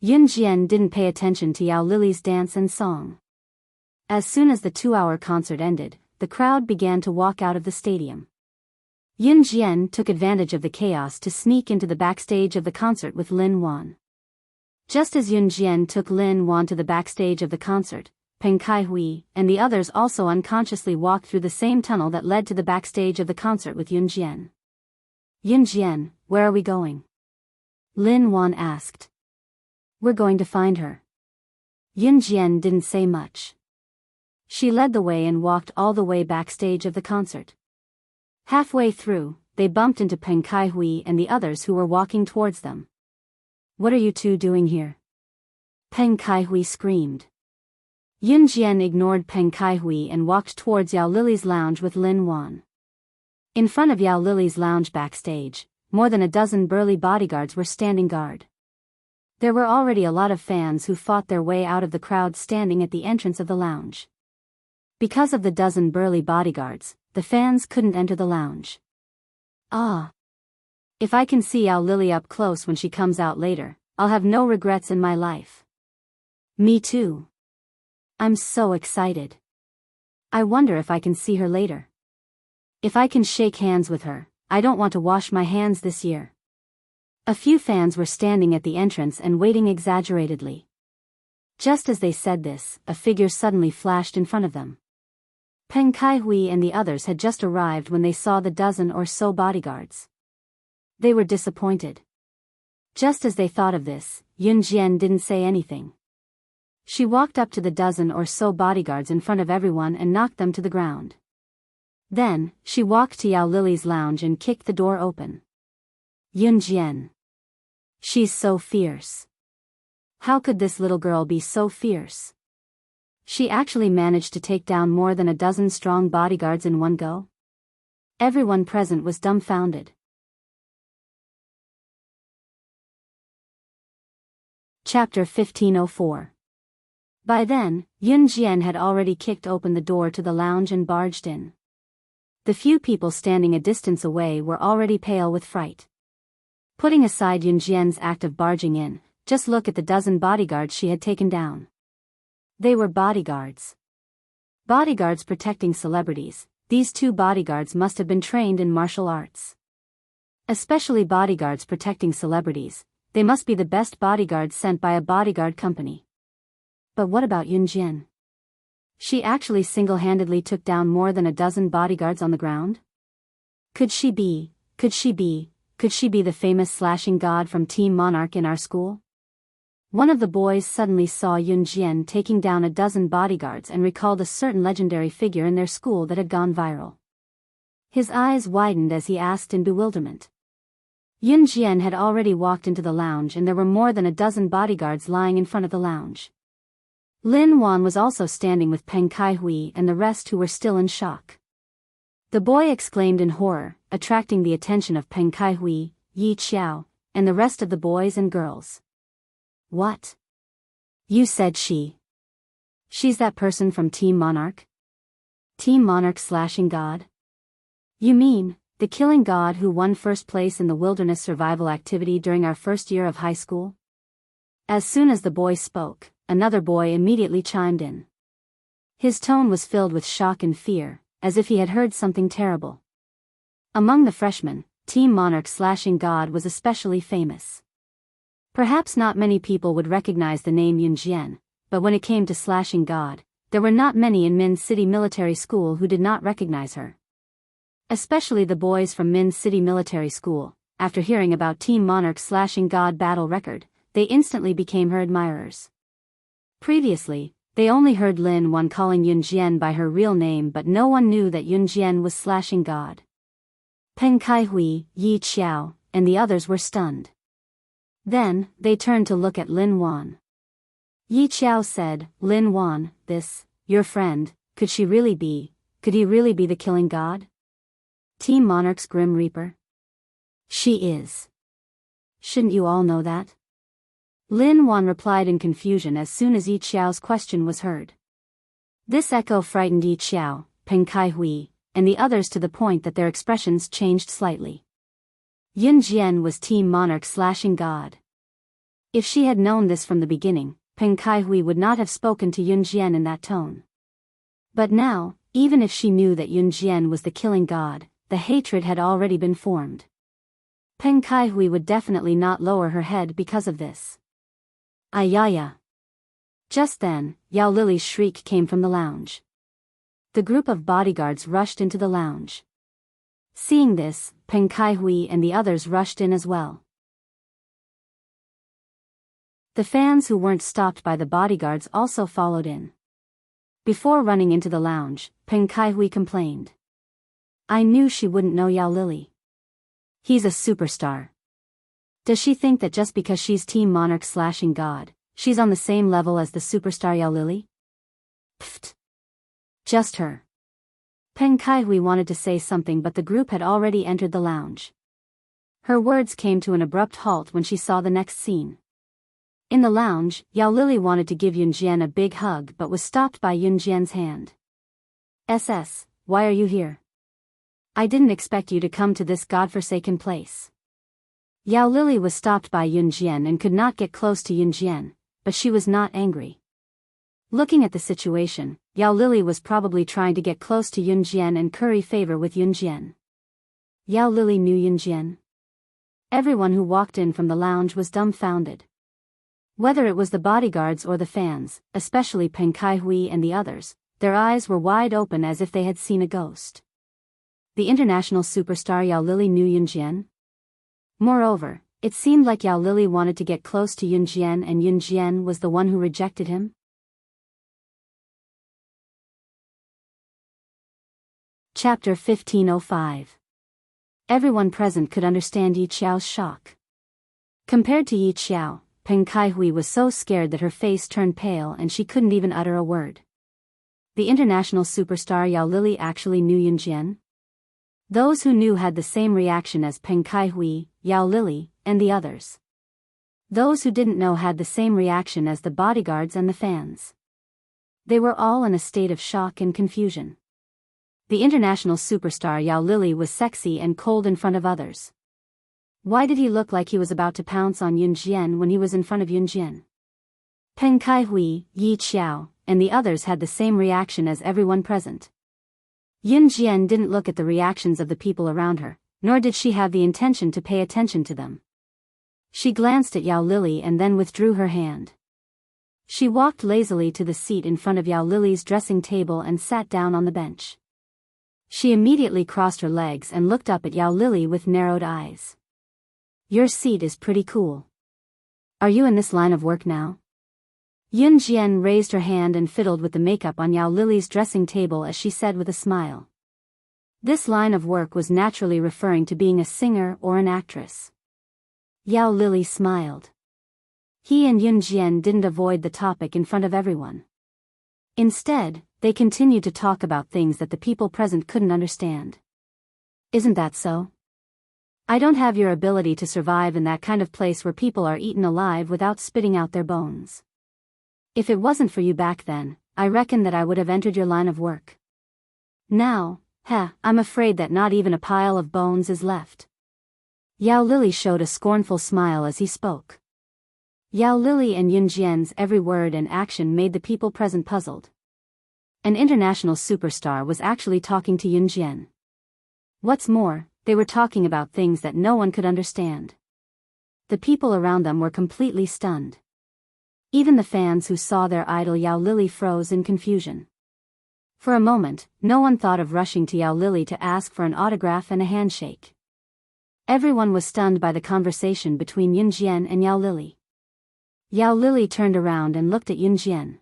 Yunjian didn't pay attention to Yao Lili's dance and song. As soon as the 2-hour concert ended, the crowd began to walk out of the stadium. Yunjian took advantage of the chaos to sneak into the backstage of the concert with Lin Wan. Just as Yunjian took Lin Wan to the backstage of the concert, Peng Kaihui and the others also unconsciously walked through the same tunnel that led to the backstage of the concert with Yunjian. Yunjian, where are we going? Lin Wan asked. We're going to find her. Yunjian didn't say much. She led the way and walked all the way backstage of the concert. Halfway through, they bumped into Peng Kaihui and the others who were walking towards them. What are you two doing here? Peng Kaihui screamed. Yunjian ignored Peng Kaihui and walked towards Yao Lili's lounge with Lin Wan. In front of Yao Lili's lounge backstage, more than a dozen burly bodyguards were standing guard. There were already a lot of fans who fought their way out of the crowd standing at the entrance of the lounge. Because of the dozen burly bodyguards, the fans couldn't enter the lounge. If I can see Yao Lili up close when she comes out later, I'll have no regrets in my life. Me too. I'm so excited. I wonder if I can see her later. If I can shake hands with her, I don't want to wash my hands this year. A few fans were standing at the entrance and waiting exaggeratedly. Just as they said this, a figure suddenly flashed in front of them. Peng Kaihui and the others had just arrived when they saw the dozen or so bodyguards. They were disappointed. Just as they thought of this, Yunjian didn't say anything. She walked up to the dozen or so bodyguards in front of everyone and knocked them to the ground. Then, she walked to Yao Lili's lounge and kicked the door open. Yunjian. She's so fierce. How could this little girl be so fierce? She actually managed to take down more than a dozen strong bodyguards in one go? Everyone present was dumbfounded. Chapter 1504. By then, Yun Jian had already kicked open the door to the lounge and barged in. The few people standing a distance away were already pale with fright. Putting aside Yun Jian's act of barging in, just look at the dozen bodyguards she had taken down. They were bodyguards. Bodyguards protecting celebrities. These two bodyguards must have been trained in martial arts. Especially bodyguards protecting celebrities, they must be the best bodyguards sent by a bodyguard company. But what about Yun Jian? She actually single-handedly took down more than a dozen bodyguards on the ground? Could she be the famous slashing god from Team Monarch in our school? One of the boys suddenly saw Yun Jian taking down a dozen bodyguards and recalled a certain legendary figure in their school that had gone viral. His eyes widened as he asked in bewilderment. Yun Jian had already walked into the lounge and there were more than a dozen bodyguards lying in front of the lounge. Lin Wan was also standing with Peng Kaihui and the rest who were still in shock. The boy exclaimed in horror, attracting the attention of Peng Kaihui, Yi Qiao, and the rest of the boys and girls. What? You said she's that person from Team Monarch? Team Monarch slashing god? You mean, the killing god who won first place in the wilderness survival activity during our first year of high school? As soon as the boy spoke, another boy immediately chimed in. His tone was filled with shock and fear, as if he had heard something terrible. Among the freshmen, Team Monarch slashing god was especially famous. Perhaps not many people would recognize the name Yun Jian, but when it came to slashing god, there were not many in Min City Military School who did not recognize her. Especially the boys from Min City Military School, after hearing about Team Monarch's slashing god battle record, they instantly became her admirers. Previously, they only heard Lin Wan calling Yun Jian by her real name, but no one knew that Yun Jian was slashing god. Peng Kaihui, Yi Qiao, and the others were stunned. Then, they turned to look at Lin Wan. Yi Qiao said, Lin Wan, your friend, could he really be the killing god? Team Monarch's Grim Reaper? She is. Shouldn't you all know that? Lin Wan replied in confusion as soon as Yi Qiao's question was heard. This echo frightened Yi Qiao, Peng Kaihui, and the others to the point that their expressions changed slightly. Yun Jian was Team Monarch slashing god. If she had known this from the beginning, Peng Kaihui would not have spoken to Yun Jian in that tone. But now, even if she knew that Yun Jian was the killing god, the hatred had already been formed. Peng Kaihui would definitely not lower her head because of this. Ayaya. Just then, Yao Lily's shriek came from the lounge. The group of bodyguards rushed into the lounge. Seeing this, Peng Kaihui and the others rushed in as well. The fans who weren't stopped by the bodyguards also followed in. Before running into the lounge, Peng Kaihui complained. I knew she wouldn't know Yao Lily. He's a superstar. Does she think that just because she's Team Monarch slashing god, she's on the same level as the superstar Yao Lily? Pfft. Just her. Peng Kaihui wanted to say something, but the group had already entered the lounge. Her words came to an abrupt halt when she saw the next scene. In the lounge, Yao Lily wanted to give Yun Jian a big hug but was stopped by Yun Jian's hand. Why are you here? I didn't expect you to come to this godforsaken place. Yao Lily was stopped by Yun Jian and could not get close to Yun Jian, but she was not angry. Looking at the situation, Yao Lily was probably trying to get close to Yun Jian and curry favor with Yun Jian. Yao Lily knew Yun Jian. Everyone who walked in from the lounge was dumbfounded. Whether it was the bodyguards or the fans, especially Peng Kaihui and the others, their eyes were wide open as if they had seen a ghost. The international superstar Yao Lily knew Yun Jian? Moreover, it seemed like Yao Lily wanted to get close to Yun Jian and Yun Jian was the one who rejected him? Chapter 1505. Everyone present could understand Yi Qiao's shock. Compared to Yi Qiao, Peng Kaihui was so scared that her face turned pale and she couldn't even utter a word. The international superstar Yao Lily actually knew Yun Jian? Those who knew had the same reaction as Peng Kaihui, Yao Lily, and the others. Those who didn't know had the same reaction as the bodyguards and the fans. They were all in a state of shock and confusion. The international superstar Yao Lili was sexy and cold in front of others. Why did he look like he was about to pounce on Yun Jian when he was in front of Yun Jian? Peng Kaihui, Yi Qiao, and the others had the same reaction as everyone present. Yun Jian didn't look at the reactions of the people around her, nor did she have the intention to pay attention to them. She glanced at Yao Lili and then withdrew her hand. She walked lazily to the seat in front of Yao Lili's dressing table and sat down on the bench. She immediately crossed her legs and looked up at Yao Lili with narrowed eyes. Your seat is pretty cool. Are you in this line of work now? Yun Jian raised her hand and fiddled with the makeup on Yao Lili's dressing table as she said with a smile. This line of work was naturally referring to being a singer or an actress. Yao Lili smiled. He and Yun Jian didn't avoid the topic in front of everyone. Instead, they continued to talk about things that the people present couldn't understand. Isn't that so? I don't have your ability to survive in that kind of place where people are eaten alive without spitting out their bones. If it wasn't for you back then, I reckon that I would have entered your line of work. Now, I'm afraid that not even a pile of bones is left. Yao Lili showed a scornful smile as he spoke. Yao Lili and Yun Jian's every word and action made the people present puzzled. An international superstar was actually talking to Yun Jian. What's more, they were talking about things that no one could understand. The people around them were completely stunned. Even the fans who saw their idol Yao Lili froze in confusion. For a moment, no one thought of rushing to Yao Lili to ask for an autograph and a handshake. Everyone was stunned by the conversation between Yun Jian and Yao Lili. Yao Lili turned around and looked at Yun Jian.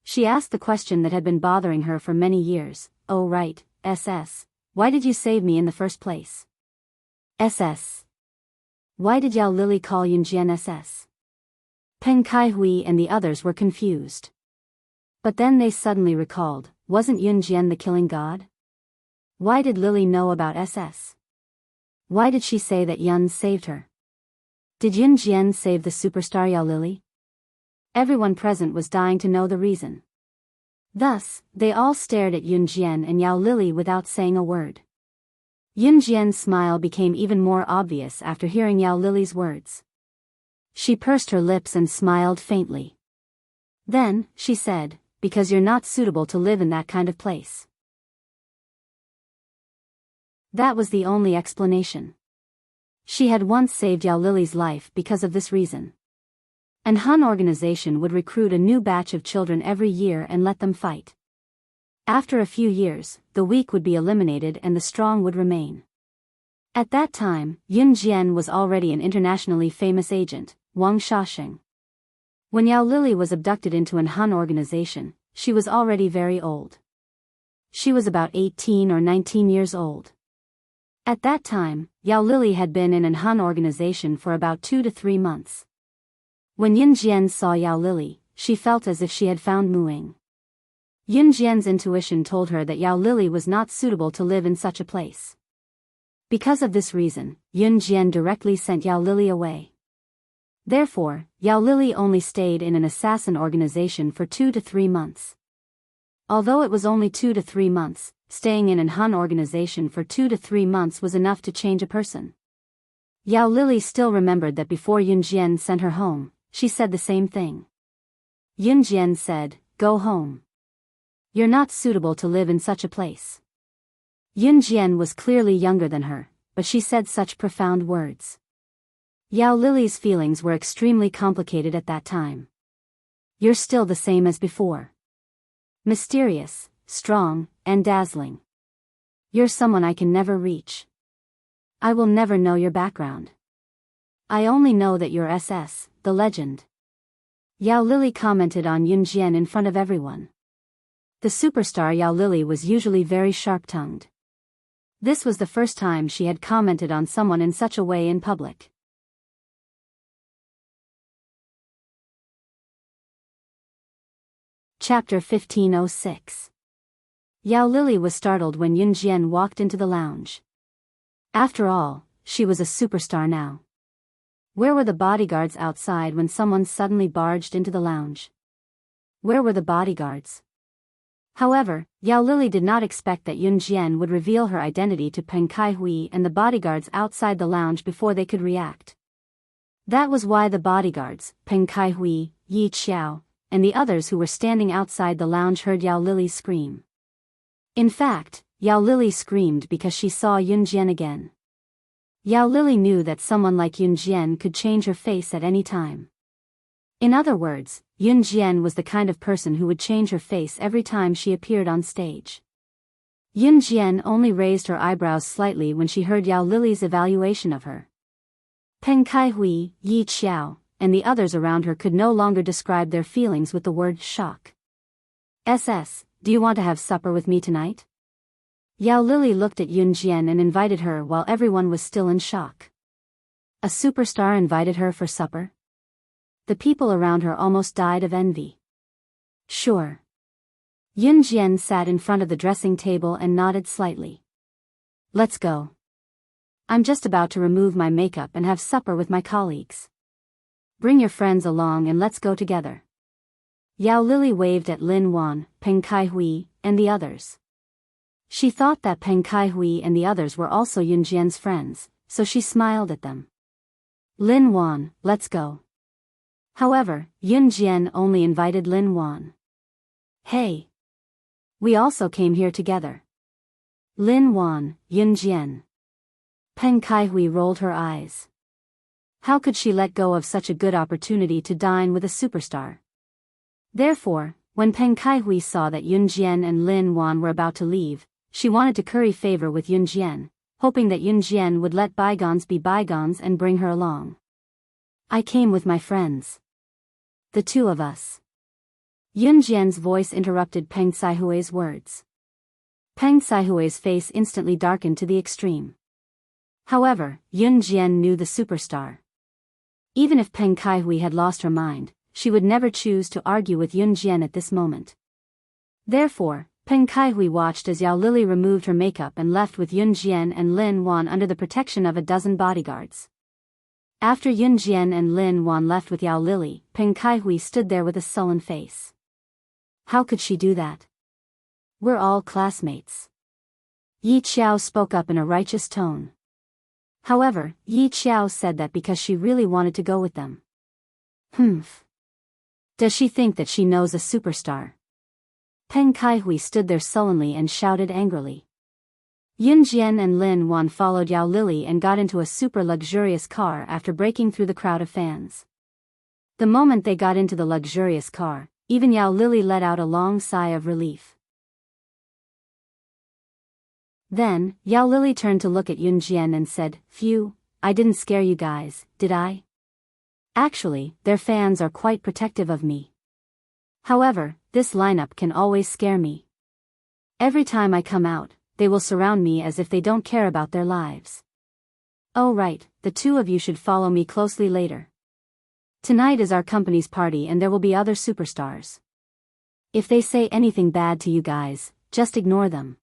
She asked the question that had been bothering her for many years. Oh right, SS. Why did you save me in the first place? SS. Why did Yao Lili call Yun Jian SS? Peng Kaihui and the others were confused. But then they suddenly recalled, wasn't Yun Jian the killing god? Why did Lili know about SS? Why did she say that Yun saved her? Did Yun Jian save the superstar Yao Lili? Everyone present was dying to know the reason. Thus, they all stared at Yun Jian and Yao Lili without saying a word. Yun Jian's smile became even more obvious after hearing Yao Lili's words. She pursed her lips and smiled faintly. Then, she said, because you're not suitable to live in that kind of place. That was the only explanation. She had once saved Yao Lili's life because of this reason. An Han organization would recruit a new batch of children every year and let them fight. After a few years, the weak would be eliminated and the strong would remain. At that time, Yun Jian was already an internationally famous agent, Wang Shaoxing. When Yao Lili was abducted into an Han organization, she was already very old. She was about 18 or 19 years old. At that time, Yao Lili had been in an Han organization for about 2 to 3 months. When Yun Jian saw Yao Lili, she felt as if she had found Muing. Yun Jian's intuition told her that Yao Lili was not suitable to live in such a place. Because of this reason, Yun Jian directly sent Yao Lili away. Therefore, Yao Lili only stayed in an assassin organization for 2 to 3 months. Although it was only 2 to 3 months, staying in an Han organization for 2 to 3 months was enough to change a person. Yao Lili still remembered that before Yun Jian sent her home, she said the same thing. Yun Jian said, "Go home. You're not suitable to live in such a place." Yun Jian was clearly younger than her, but she said such profound words. Yao Lili's feelings were extremely complicated at that time. You're still the same as before. Mysterious, strong, and dazzling. You're someone I can never reach. I will never know your background. I only know that you're SS, the legend. Yao Lili commented on Yun Jian in front of everyone. The superstar Yao Lili was usually very sharp-tongued. This was the first time she had commented on someone in such a way in public. Chapter 1506. Yao Lili was startled when Yun Jian walked into the lounge. After all, she was a superstar now. Where were the bodyguards outside when someone suddenly barged into the lounge? Where were the bodyguards? However, Yao Lily did not expect that Yun Jian would reveal her identity to Peng Kai-hui and the bodyguards outside the lounge before they could react. That was why the bodyguards, Peng Kai-hui, Yi Xiao, and the others who were standing outside the lounge heard Yao Lily scream. In fact, Yao Lily screamed because she saw Yun Jian again. Yao Lily knew that someone like Yun Jian could change her face at any time. In other words, Yun Jian was the kind of person who would change her face every time she appeared on stage. Yun Jian only raised her eyebrows slightly when she heard Yao Lily's evaluation of her. Peng Kai-hui, Yi Xiao, and the others around her could no longer describe their feelings with the word shock. Do you want to have supper with me tonight? Yao Lily looked at Yun Jian and invited her while everyone was still in shock. A superstar invited her for supper? The people around her almost died of envy. Sure. Yun Jian sat in front of the dressing table and nodded slightly. Let's go. I'm just about to remove my makeup and have supper with my colleagues. Bring your friends along and let's go together. Yao Lily waved at Lin Wan, Peng Kai-hui, and the others. She thought that Peng Kai-hui and the others were also Yun Jian's friends, so she smiled at them. Lin Wan, let's go. However, Yun Jian only invited Lin Wan. Hey! We also came here together. Lin Wan, Yun Jian. Peng Kai-hui rolled her eyes. How could she let go of such a good opportunity to dine with a superstar? Therefore, when Peng Kai-hui saw that Yun Jian and Lin Wan were about to leave, she wanted to curry favor with Yun Jian, hoping that Yun Jian would let bygones be bygones and bring her along. I came with my friends. The two of us. Yun Jian's voice interrupted Peng Kai-hui's words. Peng Kai-hui's face instantly darkened to the extreme. However, Yun Jian knew the superstar. Even if Peng Kai-hui had lost her mind, she would never choose to argue with Yun Jian at this moment. Therefore, Peng Kai-hui watched as Yao Lily removed her makeup and left with Yun Jian and Lin Wan under the protection of a dozen bodyguards. After Yun Jian and Lin Wan left with Yao Lily, Peng Kai-hui stood there with a sullen face. How could she do that? We're all classmates. Yi Xiao spoke up in a righteous tone. However, Yi Xiao said that because she really wanted to go with them. Does she think that she knows a superstar? Peng Kai-hui stood there sullenly and shouted angrily. Yun Jian and Lin Wan followed Yao Lily and got into a super luxurious car after breaking through the crowd of fans. The moment they got into the luxurious car, even Yao Lily let out a long sigh of relief. Then, Yao Lily turned to look at Yun Jian and said, Phew, I didn't scare you guys, did I? Actually, their fans are quite protective of me. However, this lineup can always scare me. Every time I come out, they will surround me as if they don't care about their lives. Oh right, the two of you should follow me closely later. Tonight is our company's party and there will be other superstars. If they say anything bad to you guys, just ignore them.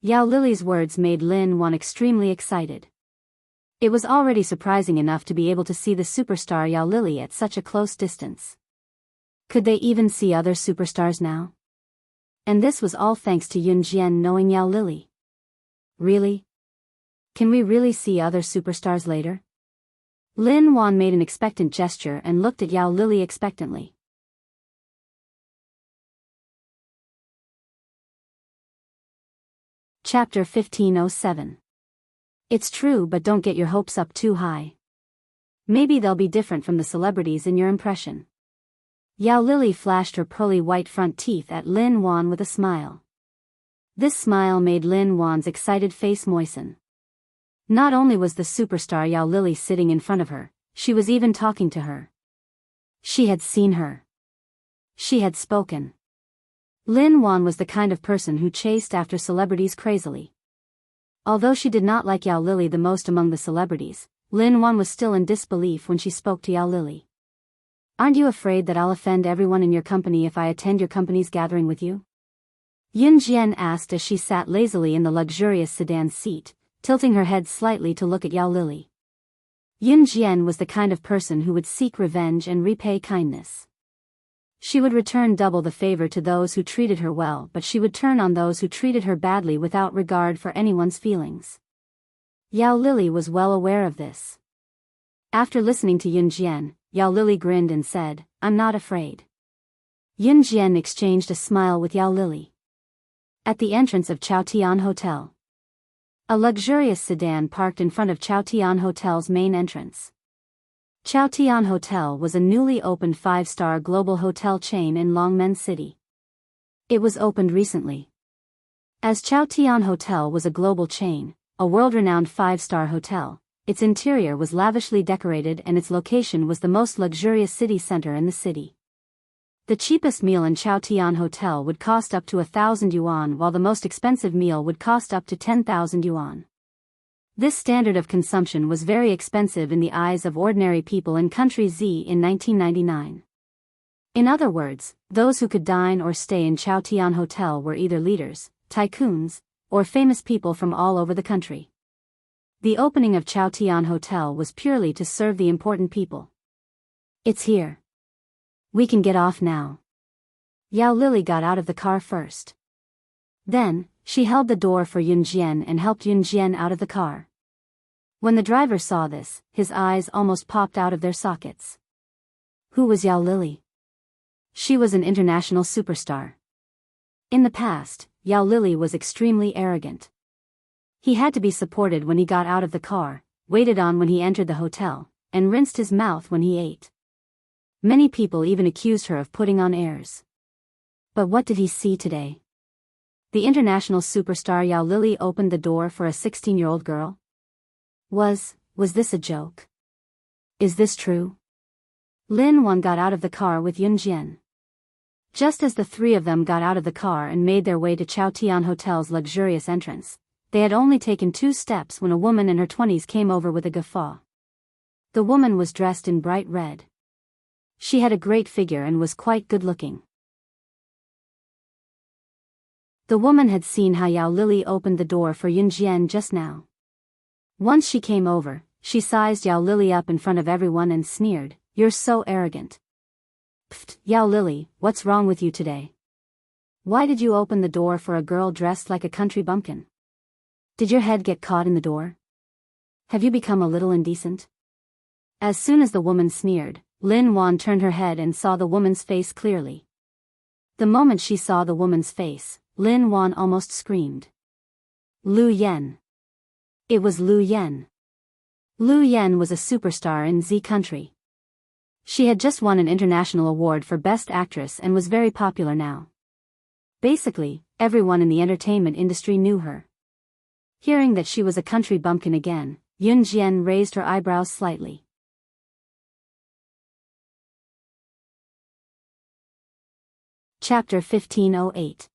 Yao Lily's words made Lin Wan extremely excited. It was already surprising enough to be able to see the superstar Yao Lily at such a close distance. Could they even see other superstars now? And this was all thanks to Yun Jian knowing Yao Lily. Really? Can we really see other superstars later? Lin Wan made an expectant gesture and looked at Yao Lily expectantly. Chapter 1507. It's true, but don't get your hopes up too high. Maybe they'll be different from the celebrities in your impression. Yao Lily flashed her pearly white front teeth at Lin Wan with a smile. This smile made Lin Wan's excited face moisten. Not only was the superstar Yao Lily sitting in front of her, she was even talking to her. She had seen her. She had spoken. Lin Wan was the kind of person who chased after celebrities crazily. Although she did not like Yao Lily the most among the celebrities, Lin Wan was still in disbelief when she spoke to Yao Lily. Aren't you afraid that I'll offend everyone in your company if I attend your company's gathering with you? Yun Jian asked as she sat lazily in the luxurious sedan seat, tilting her head slightly to look at Yao Lily. Yun Jian was the kind of person who would seek revenge and repay kindness. She would return double the favor to those who treated her well, but she would turn on those who treated her badly without regard for anyone's feelings. Yao Lili was well aware of this. After listening to Yun Jian, Yao Lili grinned and said, "I'm not afraid." Yun Jian exchanged a smile with Yao Lili. At the entrance of Chao Tian Hotel, a luxurious sedan parked in front of Chao Tian Hotel's main entrance. Chao Tian Hotel was a newly opened 5-star global hotel chain in Longmen City. It was opened recently. As Chao Tian Hotel was a global chain, a world-renowned 5-star hotel, its interior was lavishly decorated and its location was the most luxurious city center in the city. The cheapest meal in Chao Tian Hotel would cost up to 1,000 yuan, while the most expensive meal would cost up to 10,000 yuan. This standard of consumption was very expensive in the eyes of ordinary people in country Z in 1999. In other words, those who could dine or stay in Chao Tian Hotel were either leaders, tycoons, or famous people from all over the country. The opening of Chao Tian Hotel was purely to serve the important people. "It's here. We can get off now." Yao Lili got out of the car first. Then, she held the door for Yun Jian and helped Yun Jian out of the car. When the driver saw this, his eyes almost popped out of their sockets. Who was Yao Lili? She was an international superstar. In the past, Yao Lili was extremely arrogant. He had to be supported when he got out of the car, waited on when he entered the hotel, and rinsed his mouth when he ate. Many people even accused her of putting on airs. But what did he see today? The international superstar Yao Lili opened the door for a 16-year-old girl? Was this a joke? Is this true? Lin Wan got out of the car with Yun Jian. Just as the three of them got out of the car and made their way to Chao Tian Hotel's luxurious entrance, they had only taken 2 steps when a woman in her 20s came over with a guffaw. The woman was dressed in bright red. She had a great figure and was quite good-looking. The woman had seen how Yao Lili opened the door for Yun Jian just now. Once she came over, she sized Yao Lili up in front of everyone and sneered, "You're so arrogant." "Pfft, Yao Lili, what's wrong with you today? Why did you open the door for a girl dressed like a country bumpkin? Did your head get caught in the door? Have you become a little indecent?" As soon as the woman sneered, Lin Wan turned her head and saw the woman's face clearly. The moment she saw the woman's face, Lin Wan almost screamed. Lu Yen. It was Lu Yen. Lu Yen was a superstar in Z country. She had just won an international award for Best Actress and was very popular now. Basically, everyone in the entertainment industry knew her. Hearing that she was a country bumpkin again, Yun Jian raised her eyebrows slightly. Chapter 1508.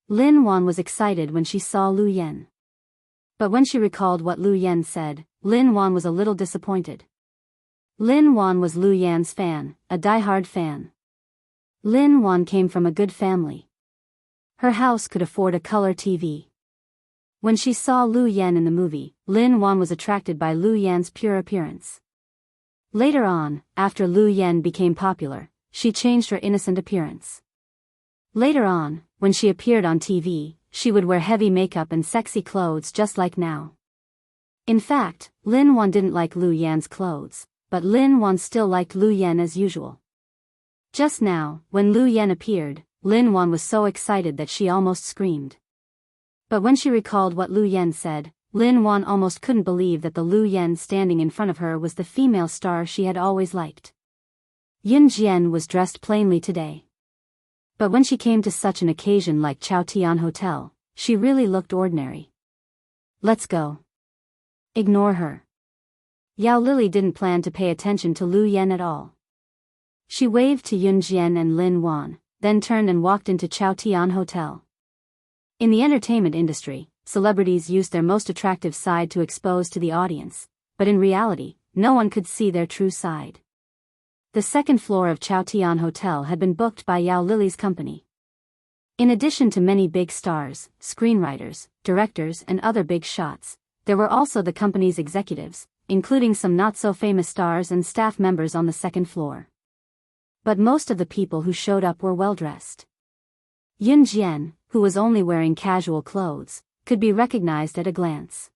Lin Wan was excited when she saw Lu Yen. But when she recalled what Lu Yen said, Lin Wan was a little disappointed. Lin Wan was Lu Yan's fan, a die-hard fan. Lin Wan came from a good family. Her house could afford a color TV. When she saw Lu Yen in the movie, Lin Wan was attracted by Lu Yan's pure appearance. Later on, after Lu Yen became popular, she changed her innocent appearance. Later on, when she appeared on TV, she would wear heavy makeup and sexy clothes just like now. In fact, Lin Wan didn't like Lu Yan's clothes, but Lin Wan still liked Lu Yen as usual. Just now, when Lu Yen appeared, Lin Wan was so excited that she almost screamed. But when she recalled what Lu Yen said, Lin Wan almost couldn't believe that the Lu Yen standing in front of her was the female star she had always liked. Yun Jian was dressed plainly today. But when she came to such an occasion like Chao Tian Hotel, she really looked ordinary. "Let's go. Ignore her." Yao Lili didn't plan to pay attention to Lu Yen at all. She waved to Yun Jian and Lin Wan, then turned and walked into Chao Tian Hotel. In the entertainment industry, celebrities used their most attractive side to expose to the audience, but in reality, no one could see their true side. The second floor of Chao Tian Hotel had been booked by Yao Lili's company. In addition to many big stars, screenwriters, directors and other big shots, there were also the company's executives, including some not-so-famous stars and staff members on the second floor. but most of the people who showed up were well-dressed. Yun Jian, who was only wearing casual clothes, could be recognized at a glance.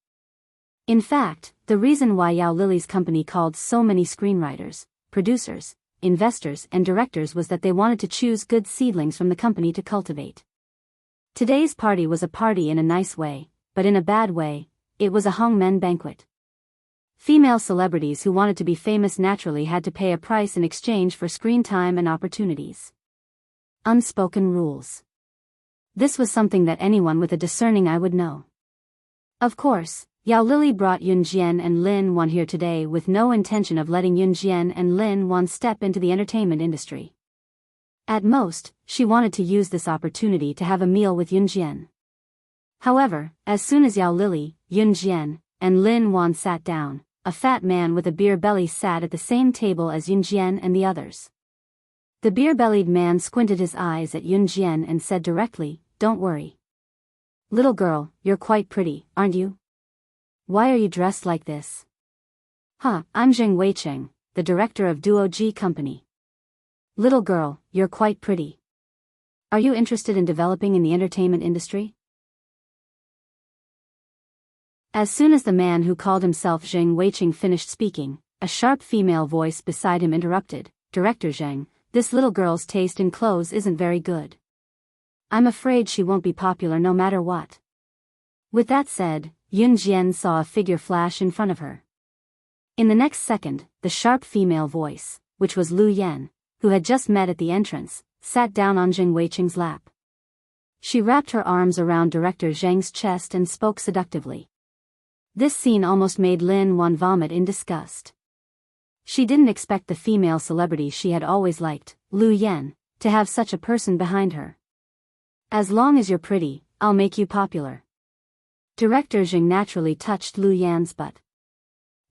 In fact, the reason why Yao Lily's company called so many screenwriters, producers, investors and directors was that they wanted to choose good seedlings from the company to cultivate. Today's party was a party in a nice way, but in a bad way, it was a hongmen banquet. Female celebrities who wanted to be famous naturally had to pay a price in exchange for screen time and opportunities. Unspoken rules. This was something that anyone with a discerning eye would know. Of course, Yao Lily brought Yun Jian and Lin Wan here today with no intention of letting Yun Jian and Lin Wan step into the entertainment industry. At most, she wanted to use this opportunity to have a meal with Yun Jian. However, as soon as Yao Lily, Yun Jian, and Lin Wan sat down, a fat man with a beer belly sat at the same table as Yun Jian and the others. The beer-bellied man squinted his eyes at Yun Jian and said directly, "Don't worry. Little girl, you're quite pretty, aren't you? Why are you dressed like this?" I'm Zheng Weicheng, the director of Duo G Company." "Little girl, you're quite pretty. Are you interested in developing in the entertainment industry?" As soon as the man who called himself Zheng Weicheng finished speaking, a sharp female voice beside him interrupted, "Director Zheng, this little girl's taste in clothes isn't very good. I'm afraid she won't be popular no matter what." With that said, Yun Jian saw a figure flash in front of her. In the next second, the sharp female voice, which was Lu Yan, who had just met at the entrance, sat down on Zheng Weicheng's lap. She wrapped her arms around Director Zheng's chest and spoke seductively. This scene almost made Lin Wan vomit in disgust. She didn't expect the female celebrity she had always liked, Lu Yan, to have such a person behind her. "As long as you're pretty, I'll make you popular." Director Zheng naturally touched Lu Yan's butt.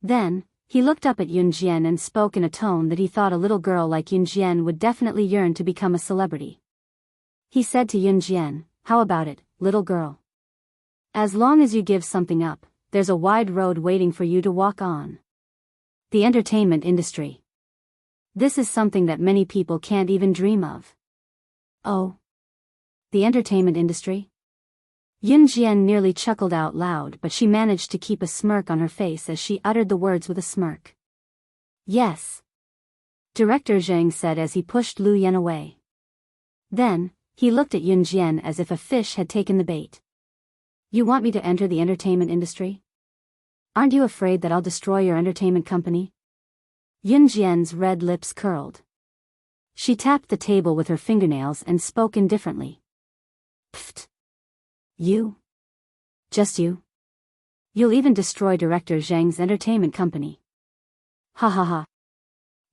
Then, he looked up at Yun Jian and spoke in a tone that he thought a little girl like Yun Jian would definitely yearn to become a celebrity. He said to Yun Jian, "How about it, little girl? As long as you give something up, there's a wide road waiting for you to walk on. The entertainment industry. This is something that many people can't even dream of." "Oh? The entertainment industry?" Yun Jian nearly chuckled out loud, but she managed to keep a smirk on her face as she uttered the words with a smirk. "Yes," Director Zheng said as he pushed Lu Yan away. Then, he looked at Yun Jian as if a fish had taken the bait. "You want me to enter the entertainment industry? Aren't you afraid that I'll destroy your entertainment company?" Yun Jian's red lips curled. She tapped the table with her fingernails and spoke indifferently. "Pfft. You? Just you? You'll even destroy Director Zheng's entertainment company. Ha ha ha.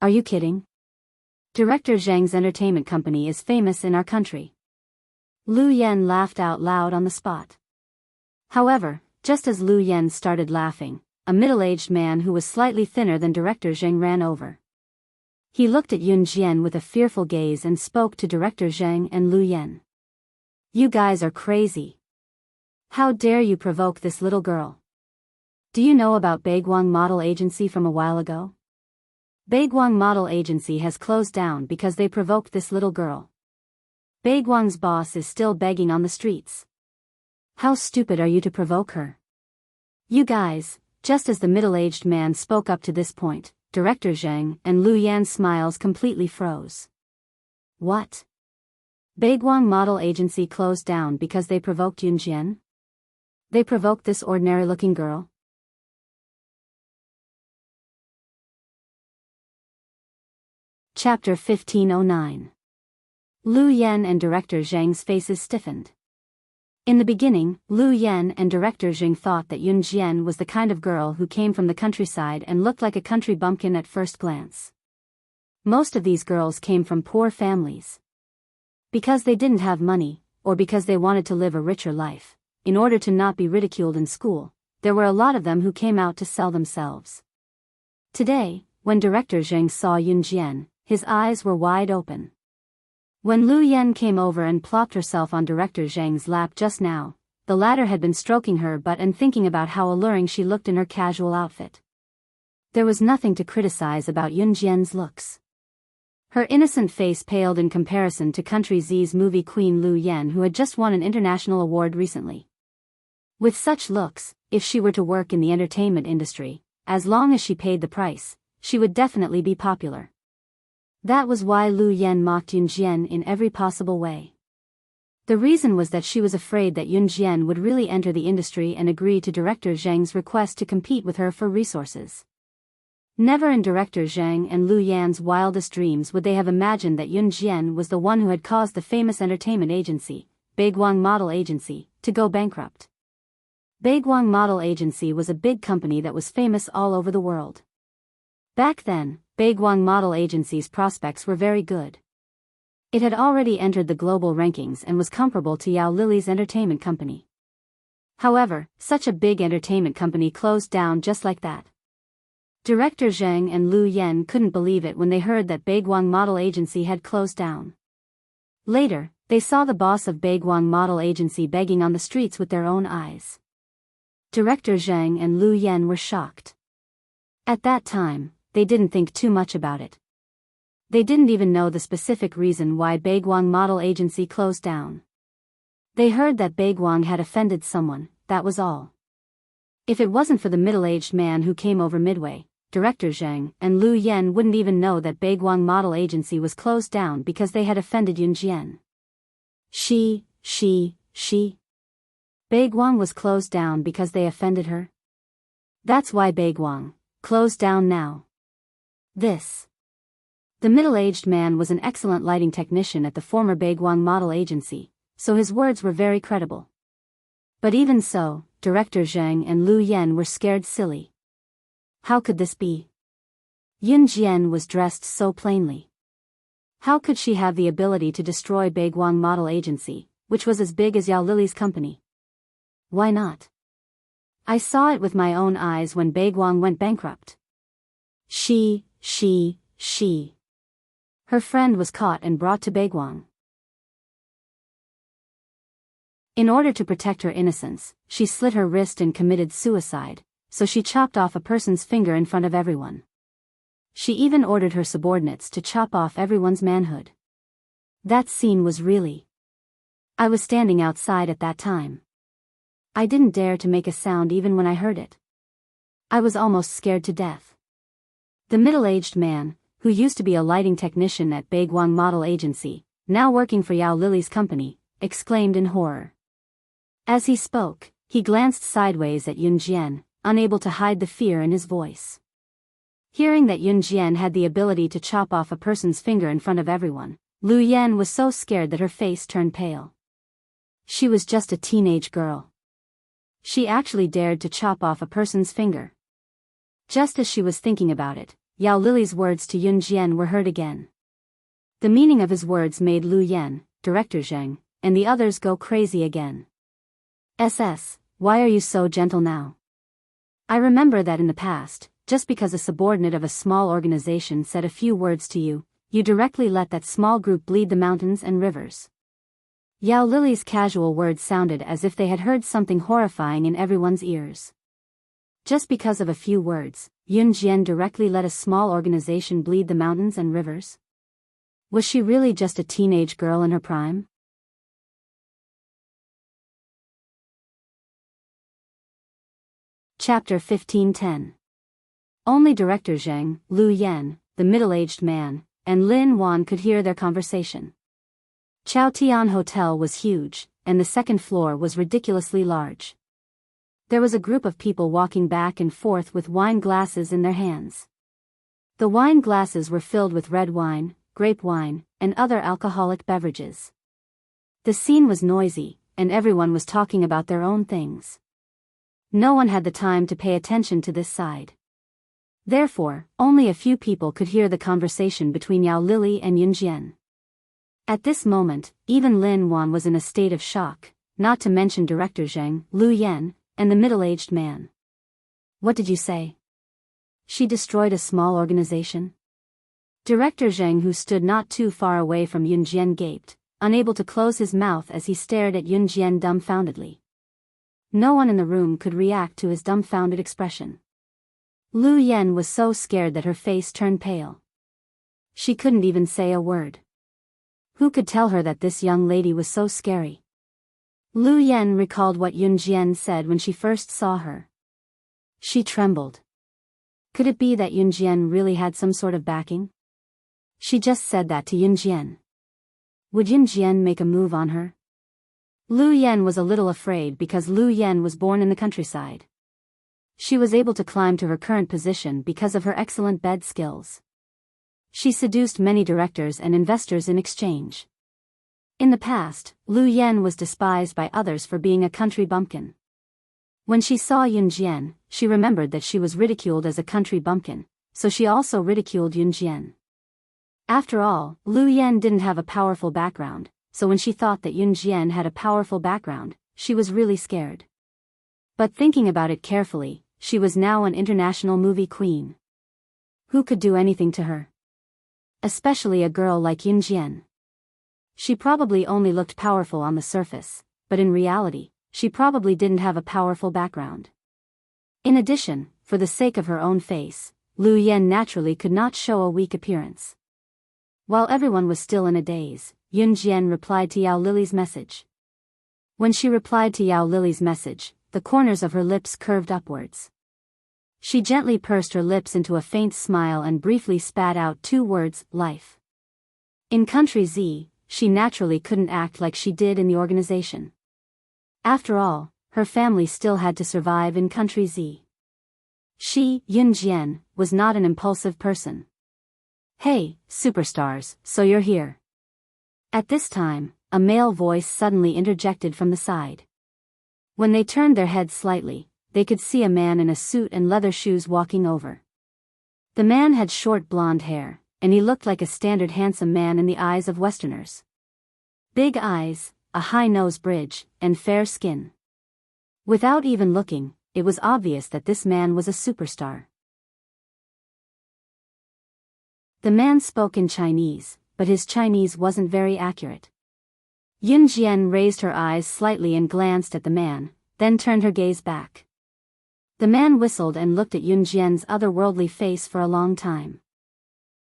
Are you kidding? Director Zheng's entertainment company is famous in our country." Lu Yan laughed out loud on the spot. However, just as Lu Yan started laughing, a middle-aged man who was slightly thinner than Director Zheng ran over. He looked at Yun Jian with a fearful gaze and spoke to Director Zheng and Lu Yan. "You guys are crazy. How dare you provoke this little girl? Do you know about Baiguang Model Agency from a while ago? Baiguang Model Agency has closed down because they provoked this little girl. Baiguang's boss is still begging on the streets. How stupid are you to provoke her? You guys." Just as the middle-aged man spoke up to this point, Director Zheng and Lu Yan's smiles completely froze. "What? Baiguang Model Agency closed down because they provoked Yun Jian? They provoked this ordinary-looking girl?" Chapter 1509. Lu Yan and Director Zheng's faces stiffened. In the beginning, Lu Yan and Director Zheng thought that Yun Jian was the kind of girl who came from the countryside and looked like a country bumpkin at first glance. Most of these girls came from poor families. Because they didn't have money, or because they wanted to live a richer life, in order to not be ridiculed in school, there were a lot of them who came out to sell themselves. Today, when Director Zheng saw Yun Jian, his eyes were wide open. When Lu Yan came over and plopped herself on Director Zheng's lap just now, the latter had been stroking her butt and thinking about how alluring she looked in her casual outfit. There was nothing to criticize about Yun Jian's looks. Her innocent face paled in comparison to Country Z's movie queen Lu Yan, who had just won an international award recently. With such looks, if she were to work in the entertainment industry, as long as she paid the price, she would definitely be popular. That was why Lu Yan mocked Yun Jian in every possible way. The reason was that she was afraid that Yun Jian would really enter the industry and agree to Director Zhang's request to compete with her for resources. Never in Director Zhang and Lu Yan's wildest dreams would they have imagined that Yun Jian was the one who had caused the famous entertainment agency, Baiguang Model Agency, to go bankrupt. Baiguang Model Agency was a big company that was famous all over the world. Back then, Baiguang Model Agency's prospects were very good. It had already entered the global rankings and was comparable to Yao Lily's entertainment company. However, such a big entertainment company closed down just like that. Director Zhang and Lu Yan couldn't believe it when they heard that Baiguang Model Agency had closed down. Later, they saw the boss of Baiguang Model Agency begging on the streets with their own eyes. Director Zhang and Lu Yan were shocked. At that time, they didn't think too much about it. They didn't even know the specific reason why Baiguang Model Agency closed down. They heard that Baiguang had offended someone, that was all. If it wasn't for the middle-aged man who came over midway, Director Zhang and Lu Yan wouldn't even know that Baiguang Model Agency was closed down because they had offended Yun Jian. She. Baiguang was closed down because they offended her? That's why Baiguang closed down now. The middle-aged man was an excellent lighting technician at the former Baiguang Model Agency, so his words were very credible. But even so, Director Zhang and Lu Yan were scared silly. How could this be? Yun Jian was dressed so plainly. How could she have the ability to destroy Baiguang Model Agency, which was as big as Yao Lily's company? Why not? I saw it with my own eyes when Baiguang went bankrupt. She. Her friend was caught and brought to Baiguang. In order to protect her innocence, she slit her wrist and committed suicide, so she chopped off a person's finger in front of everyone. She even ordered her subordinates to chop off everyone's manhood. That scene was really... I was standing outside at that time. I didn't dare to make a sound even when I heard it. I was almost scared to death. The middle-aged man, who used to be a lighting technician at Baiguang Model Agency, now working for Yao Lily's company, exclaimed in horror. As he spoke, he glanced sideways at Yun Jian, unable to hide the fear in his voice. Hearing that Yun Jian had the ability to chop off a person's finger in front of everyone, Lu Yan was so scared that her face turned pale. She was just a teenage girl. She actually dared to chop off a person's finger. Just as she was thinking about it, Yao Lily's words to Yun Jian were heard again. The meaning of his words made Lu Yan, Director Zhang, and the others go crazy again. Why are you so gentle now? I remember that in the past, just because a subordinate of a small organization said a few words to you, you directly let that small group bleed the mountains and rivers. Yao Lily's casual words sounded as if they had heard something horrifying in everyone's ears. Just because of a few words, Yun Jian directly let a small organization bleed the mountains and rivers? Was she really just a teenage girl in her prime? Chapter 15:10. Only Director Zhang, Lu Yan, the middle-aged man, and Lin Wan could hear their conversation. Chao Tian Hotel was huge, and the second floor was ridiculously large. There was a group of people walking back and forth with wine glasses in their hands. The wine glasses were filled with red wine, grape wine, and other alcoholic beverages. The scene was noisy, and everyone was talking about their own things. No one had the time to pay attention to this side. Therefore, only a few people could hear the conversation between Yao Lily and Yun Jian. At this moment, even Lin Wan was in a state of shock, not to mention Director Zhang, Lu Yan, and the middle-aged man. What did you say? She destroyed a small organization? Director Zhang, who stood not too far away from Yun Jian, gaped, unable to close his mouth as he stared at Yun Jian dumbfoundedly. No one in the room could react to his dumbfounded expression. Lu Yan was so scared that her face turned pale. She couldn't even say a word. Who could tell her that this young lady was so scary? Lu Yan recalled what Yun Jian said when she first saw her. She trembled. Could it be that Yun Jian really had some sort of backing? She just said that to Yun Jian. Would Yun Jian make a move on her? Lu Yan was a little afraid because Lu Yan was born in the countryside. She was able to climb to her current position because of her excellent bed skills. She seduced many directors and investors in exchange. In the past, Lu Yan was despised by others for being a country bumpkin. When she saw Yun Jian, she remembered that she was ridiculed as a country bumpkin, so she also ridiculed Yun Jian. After all, Lu Yan didn't have a powerful background, so when she thought that Yun Jian had a powerful background, she was really scared. But thinking about it carefully, she was now an international movie queen. Who could do anything to her? Especially a girl like Yun Jian. She probably only looked powerful on the surface, but in reality, she probably didn't have a powerful background. In addition, for the sake of her own face, Lu Yan naturally could not show a weak appearance. While everyone was still in a daze, Yun Jian replied to Yao Lily's message. When she replied to Yao Lily's message, the corners of her lips curved upwards. She gently pursed her lips into a faint smile and briefly spat out 2 words, life. In Country Z, she naturally couldn't act like she did in the organization. After all, her family still had to survive in Country Z. She, Yun Jian, was not an impulsive person. Hey, superstars, so you're here. At this time, a male voice suddenly interjected from the side. When they turned their heads slightly, they could see a man in a suit and leather shoes walking over. The man had short blonde hair, and he looked like a standard handsome man in the eyes of Westerners. Big eyes, a high nose bridge, and fair skin. Without even looking, it was obvious that this man was a superstar. The man spoke in Chinese, but his Chinese wasn't very accurate. Yun Jian raised her eyes slightly and glanced at the man, then turned her gaze back. The man whistled and looked at Yun Jian's otherworldly face for a long time.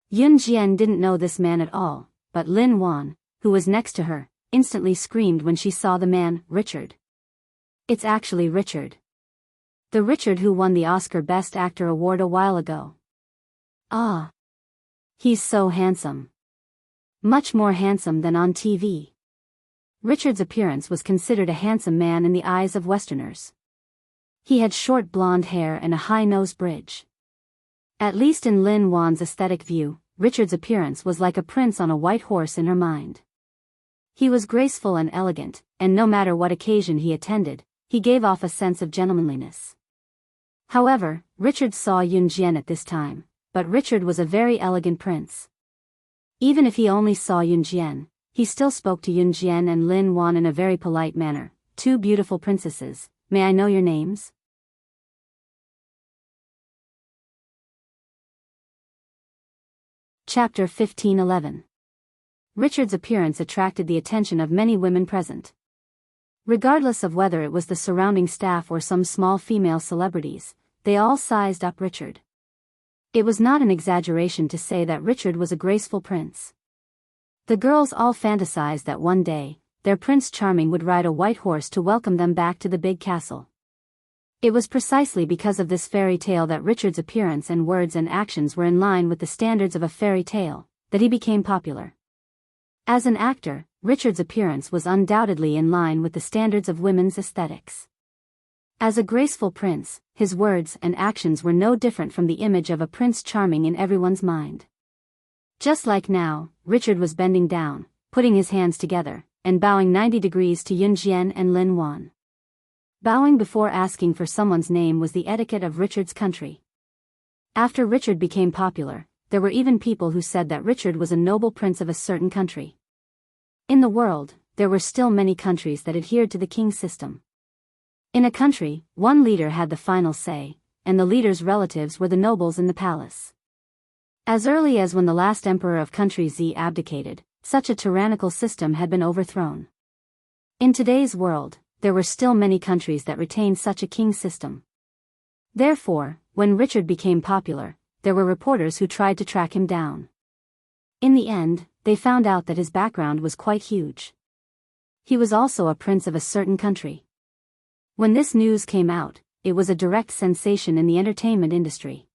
Yun Jian didn't know this man at all, but Lin Wan, who was next to her, instantly screamed when she saw the man, Richard. It's actually Richard. The Richard who won the Oscar Best Actor award a while ago. Ah. He's so handsome. Much more handsome than on TV. Richard's appearance was considered a handsome man in the eyes of Westerners. He had short blonde hair and a high nose bridge. At least in Lin Wan's aesthetic view, Richard's appearance was like a prince on a white horse in her mind. He was graceful and elegant, and no matter what occasion he attended, he gave off a sense of gentlemanliness. However, Richard saw Yun Jian at this time, but Richard was a very elegant prince. Even if he only saw Yun Jian, he still spoke to Yun Jian and Lin Wan in a very polite manner. 2 beautiful princesses, may I know your names? Chapter 15:11. Richard's appearance attracted the attention of many women present. Regardless of whether it was the surrounding staff or some small female celebrities, they all sized up Richard. It was not an exaggeration to say that Richard was a graceful prince. The girls all fantasized that one day, their Prince Charming would ride a white horse to welcome them back to the big castle. It was precisely because of this fairy tale that Richard's appearance and words and actions were in line with the standards of a fairy tale, that he became popular. As an actor, Richard's appearance was undoubtedly in line with the standards of women's aesthetics. As a graceful prince, his words and actions were no different from the image of a Prince Charming in everyone's mind. Just like now, Richard was bending down, putting his hands together, and bowing 90 degrees to Yun Jian and Lin Wan. Bowing before asking for someone's name was the etiquette of Richard's country. After Richard became popular, there were even people who said that Richard was a noble prince of a certain country. In the world, there were still many countries that adhered to the king system. In a country, one leader had the final say, and the leader's relatives were the nobles in the palace. As early as when the last emperor of Country Z abdicated, such a tyrannical system had been overthrown. In today's world, there were still many countries that retained such a king system. Therefore, when Richard became popular, there were reporters who tried to track him down. In the end, they found out that his background was quite huge. He was also a prince of a certain country. When this news came out, it was a direct sensation in the entertainment industry.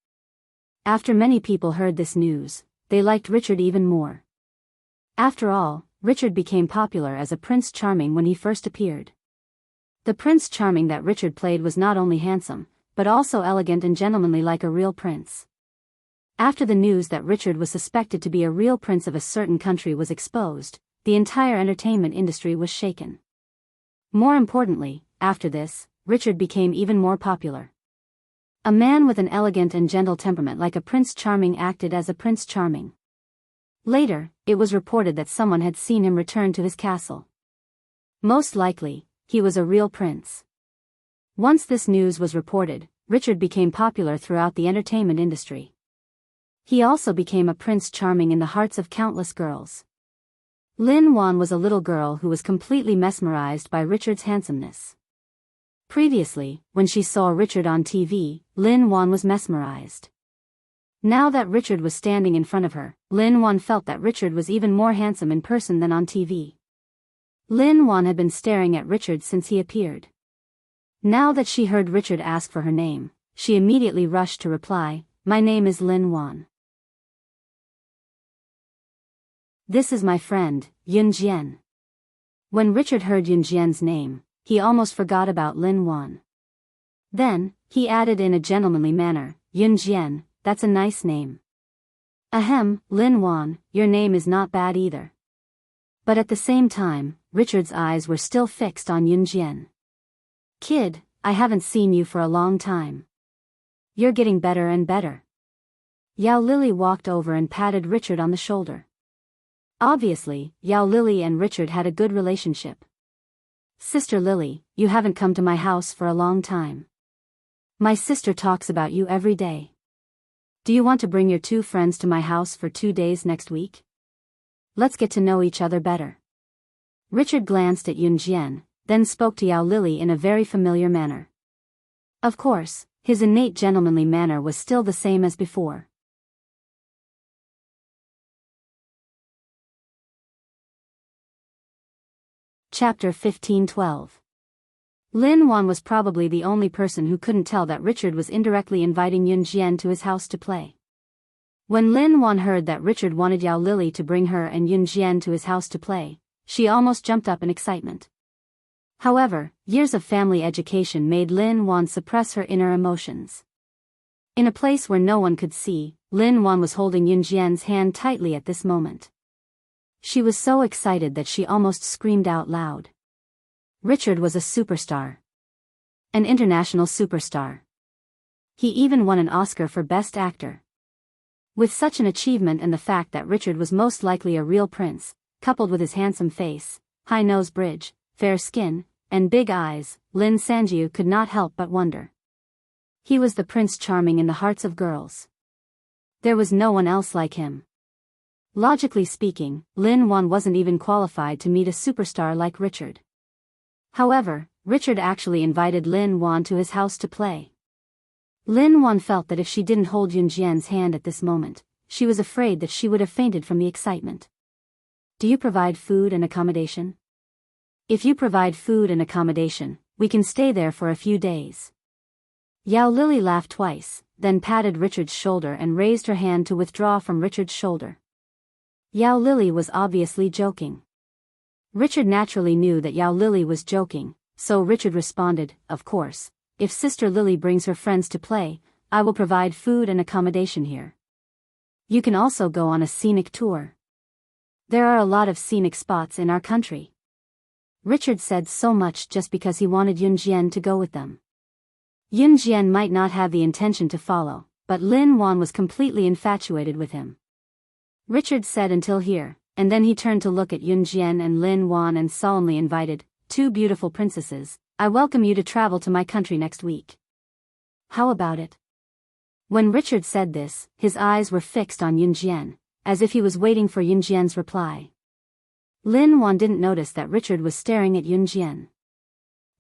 After many people heard this news, they liked Richard even more. After all, Richard became popular as a Prince Charming when he first appeared. The Prince Charming that Richard played was not only handsome, but also elegant and gentlemanly like a real prince. After the news that Richard was suspected to be a real prince of a certain country was exposed, the entire entertainment industry was shaken. More importantly, after this, Richard became even more popular. A man with an elegant and gentle temperament like a Prince Charming acted as a Prince Charming. Later, it was reported that someone had seen him return to his castle. Most likely, he was a real prince. Once this news was reported, Richard became popular throughout the entertainment industry. He also became a Prince Charming in the hearts of countless girls. Lin Wan was a little girl who was completely mesmerized by Richard's handsomeness. Previously, when she saw Richard on TV, Lin Wan was mesmerized. Now that Richard was standing in front of her, Lin Wan felt that Richard was even more handsome in person than on TV. Lin Wan had been staring at Richard since he appeared. Now that she heard Richard ask for her name, she immediately rushed to reply, "My name is Lin Wan. This is my friend, Yun Jian." When Richard heard Yun Jian's name, he almost forgot about Lin Wan. Then, he added in a gentlemanly manner, "Yun Jian, that's a nice name." "Ahem, Lin Wan, your name is not bad either." But at the same time, Richard's eyes were still fixed on Yun Jian. "Kid, I haven't seen you for a long time. You're getting better and better." Yao Lily walked over and patted Richard on the shoulder. Obviously, Yao Lily and Richard had a good relationship. "Sister Lily, you haven't come to my house for a long time. My sister talks about you every day. Do you want to bring your 2 friends to my house for 2 days next week? Let's get to know each other better." Richard glanced at Yun Jian, then spoke to Yao Lily in a very familiar manner. Of course, his innate gentlemanly manner was still the same as before. Chapter 15-12. Lin Wan was probably the only person who couldn't tell that Richard was indirectly inviting Yun Jian to his house to play. When Lin Wan heard that Richard wanted Yao Lily to bring her and Yun Jian to his house to play, she almost jumped up in excitement. However, years of family education made Lin Wan suppress her inner emotions. In a place where no one could see, Lin Wan was holding Yun Jian's hand tightly at this moment. She was so excited that she almost screamed out loud. Richard was a superstar. An international superstar. He even won an Oscar for Best Actor. With such an achievement and the fact that Richard was most likely a real prince, coupled with his handsome face, high nose bridge, fair skin, and big eyes, Lin Sanjiu could not help but wonder. He was the Prince Charming in the hearts of girls. There was no one else like him. Logically speaking, Lin Wan wasn't even qualified to meet a superstar like Richard. However, Richard actually invited Lin Wan to his house to play. Lin Wan felt that if she didn't hold Yun Jian's hand at this moment, she was afraid that she would have fainted from the excitement. "Do you provide food and accommodation?" "If you provide food and accommodation, we can stay there for a few days." Yao Lily laughed twice, then patted Richard's shoulder and raised her hand to withdraw from Richard's shoulder. Yao Lily was obviously joking. Richard naturally knew that Yao Lily was joking, so Richard responded, "Of course, if Sister Lily brings her friends to play, I will provide food and accommodation here. You can also go on a scenic tour. There are a lot of scenic spots in our country." Richard said so much just because he wanted Yun Jian to go with them. Yun Jian might not have the intention to follow, but Lin Wan was completely infatuated with him. Richard said until here, and then he turned to look at Yun Jian and Lin Wan and solemnly invited, "2 beautiful princesses, I welcome you to travel to my country next week. How about it?" When Richard said this, his eyes were fixed on Yun Jian, as if he was waiting for Yun Jian's reply. Lin Wan didn't notice that Richard was staring at Yun Jian.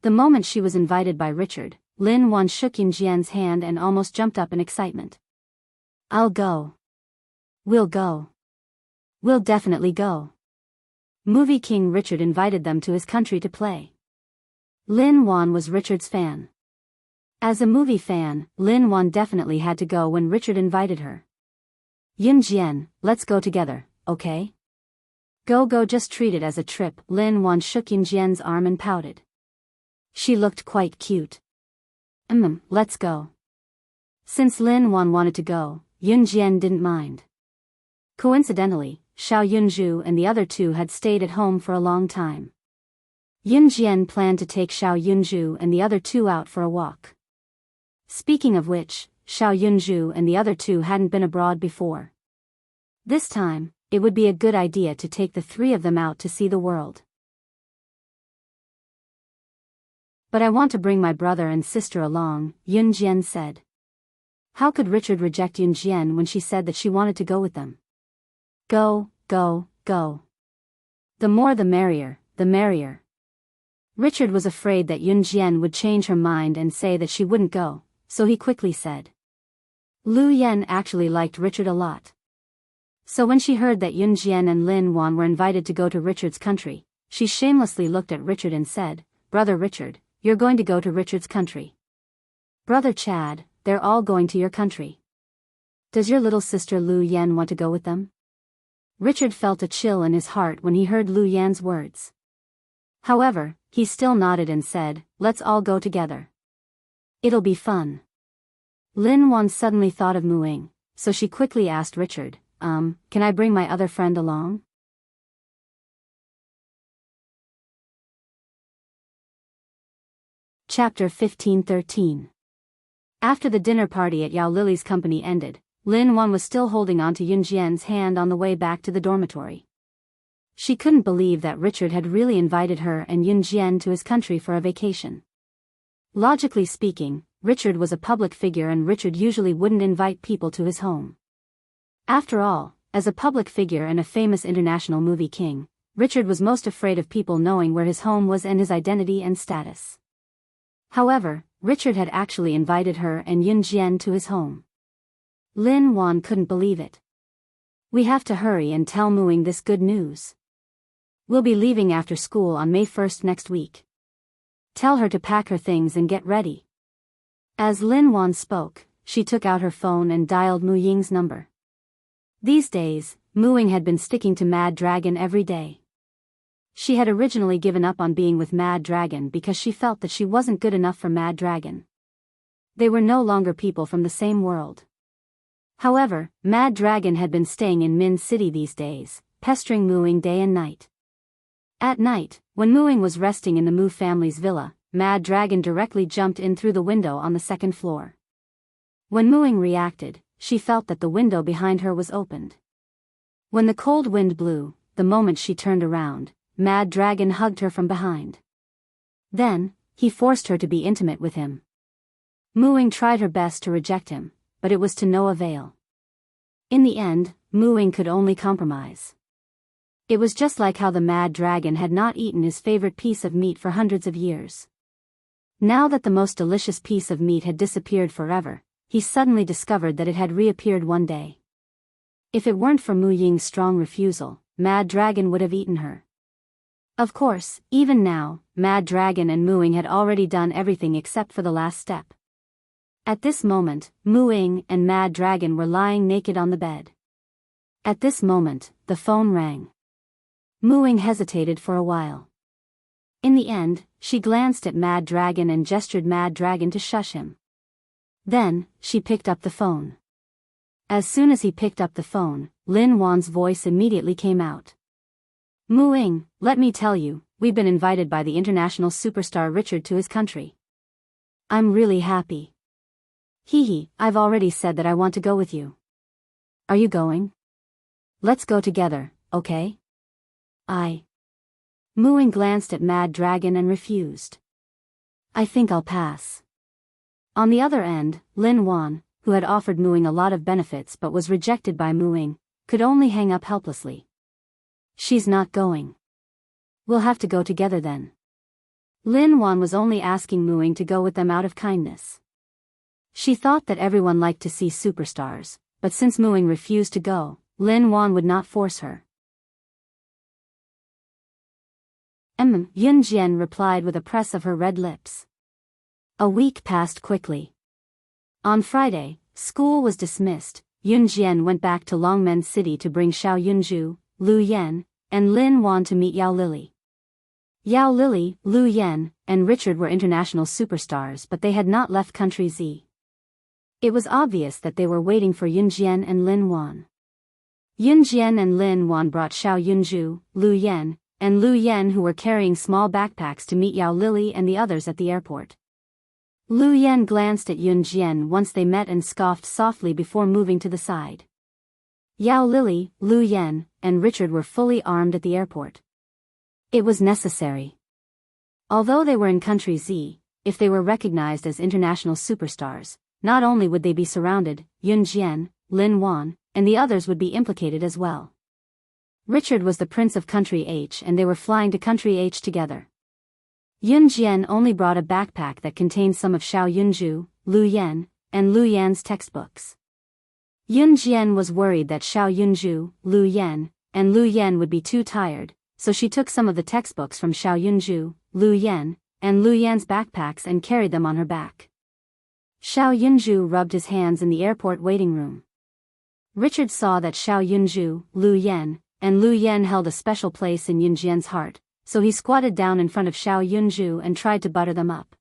The moment she was invited by Richard, Lin Wan shook Yun Jian's hand and almost jumped up in excitement. "I'll go. We'll go. We'll definitely go. Movie King Richard invited them to his country to play. Lin Wan was Richard's fan. As a movie fan, Lin Wan definitely had to go when Richard invited her. Yun Jian, let's go together, okay? Go, just treat it as a trip. Lin Wan shook Yun Jian's arm and pouted. She looked quite cute. Let's go. Since Lin Wan wanted to go, Yun Jian didn't mind. Coincidentally, Xiao Yunzhu and the other two had stayed at home for a long time. Yun Jian planned to take Xiao Yunzhu and the other two out for a walk. Speaking of which, Xiao Yunzhu and the other two hadn't been abroad before. This time, it would be a good idea to take the three of them out to see the world. But I want to bring my brother and sister along, Yun Jian said. How could Richard reject Yun Jian when she said that she wanted to go with them? Go. The more the merrier, the merrier. Richard was afraid that Yun Jian would change her mind and say that she wouldn't go, so he quickly said. Lu Yan actually liked Richard a lot. So when she heard that Yun Jian and Lin Wan were invited to go to Richard's country, she shamelessly looked at Richard and said, Brother Richard, you're going to go to Richard's country. Brother Chad, they're all going to your country. Does your little sister Lu Yan want to go with them? Richard felt a chill in his heart when he heard Lu Yan's words. However, he still nodded and said, let's all go together. It'll be fun. Lin Wan suddenly thought of Muing, so she quickly asked Richard, can I bring my other friend along? Chapter 15-13. After the dinner party at Yao Lily's company ended, Lin Wan was still holding on to Yun Jian's hand on the way back to the dormitory. She couldn't believe that Richard had really invited her and Yun Jian to his country for a vacation. Logically speaking, Richard was a public figure and Richard usually wouldn't invite people to his home. After all, as a public figure and a famous international movie king, Richard was most afraid of people knowing where his home was and his identity and status. However, Richard had actually invited her and Yun Jian to his home. Lin Wan couldn't believe it. We have to hurry and tell Muing this good news. We'll be leaving after school on May 1st next week. Tell her to pack her things and get ready. As Lin Wan spoke, she took out her phone and dialed Mu Ying's number. These days, Muing had been sticking to Mad Dragon every day. She had originally given up on being with Mad Dragon because she felt that she wasn't good enough for Mad Dragon. They were no longer people from the same world. However, Mad Dragon had been staying in Min City these days, pestering Muing day and night. At night, when Muing was resting in the Mu family's villa, Mad Dragon directly jumped in through the window on the second floor. When Muing reacted, she felt that the window behind her was opened. When the cold wind blew, the moment she turned around, Mad Dragon hugged her from behind. Then, he forced her to be intimate with him. Muing tried her best to reject him, but it was to no avail. In the end, Muing could only compromise. It was just like how the Mad Dragon had not eaten his favorite piece of meat for hundreds of years. Now that the most delicious piece of meat had disappeared forever, he suddenly discovered that it had reappeared one day. If it weren't for Mu Ying's strong refusal, Mad Dragon would have eaten her. Of course, even now, Mad Dragon and Muing had already done everything except for the last step. At this moment, Muing and Mad Dragon were lying naked on the bed. At this moment, the phone rang. Muing hesitated for a while. In the end, she glanced at Mad Dragon and gestured Mad Dragon to shush him. Then, she picked up the phone. As soon as he picked up the phone, Lin Wan's voice immediately came out. Muing, let me tell you, we've been invited by the international superstar Richard to his country. I'm really happy. Hee, I've already said that I want to go with you. Are you going? Let's go together, okay? Muing glanced at Mad Dragon and refused. I think I'll pass. On the other end, Lin Wan, who had offered Muing a lot of benefits but was rejected by Muing, could only hang up helplessly. She's not going. We'll have to go together then. Lin Wan was only asking Muing to go with them out of kindness. She thought that everyone liked to see superstars, but since Muing refused to go, Lin Wan would not force her. Yunjian replied with a press of her red lips. A week passed quickly. On Friday, school was dismissed. Yunjian went back to Longmen City to bring Xiao Yunju, Lu Yan, and Lin Wan to meet Yao Lily. Yao Lily, Lu Yan, and Richard were international superstars, but they had not left country Z. It was obvious that they were waiting for Yunjian and Lin Wan. Yunjian and Lin Wan brought Xiao Yunju, Lu Yan, and Lu Yan, who were carrying small backpacks, to meet Yao Lily and the others at the airport. Lu Yan glanced at Yunjian once they met and scoffed softly before moving to the side. Yao Lily, Lu Yan, and Richard were fully armed at the airport. It was necessary. Although they were in Country Z, if they were recognized as international superstars, not only would they be surrounded, Yunjian, Lin Wan, and the others would be implicated as well. Richard was the Prince of Country H, and they were flying to Country H together. Yunjian only brought a backpack that contained some of Xiao Yunju, Lu Yan, and Lu Yan's textbooks. Yunjian was worried that Xiao Yunju, Lu Yan, and Lu Yan would be too tired, so she took some of the textbooks from Xiao Yunju, Lu Yan, and Lu Yan's backpacks and carried them on her back. Xiao Yunju rubbed his hands in the airport waiting room. Richard saw that Xiao Yunju, Lu Yan, and Lu Yan held a special place in Yunjian's heart, so he squatted down in front of Xiao Yunju and tried to butter them up.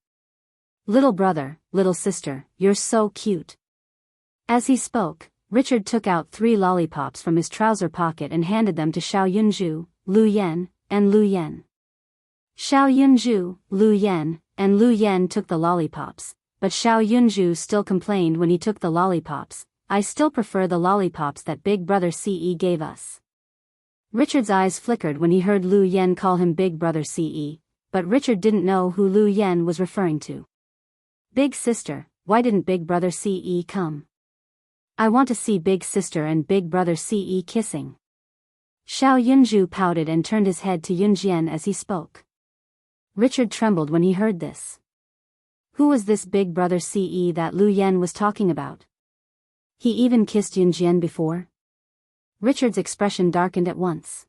"Little brother, little sister, you're so cute." As he spoke, Richard took out 3 lollipops from his trouser pocket and handed them to Xiao Yunju, Lu Yan, and Lu Yan. Xiao Yunju, Lu Yan, and Lu Yan took the lollipops, but Xiao Yunju still complained when he took the lollipops. "I still prefer the lollipops that Big Brother CE gave us." Richard's eyes flickered when he heard Lu Yan call him Big Brother CE, but Richard didn't know who Lu Yan was referring to. "Big sister, why didn't Big Brother CE come? I want to see Big sister and Big Brother CE kissing." Xiao Yunju pouted and turned his head to Yunjian as he spoke. Richard trembled when he heard this. Who was this Big Brother CE that Lu Yan was talking about? He even kissed Yunjian before? Richard's expression darkened at once.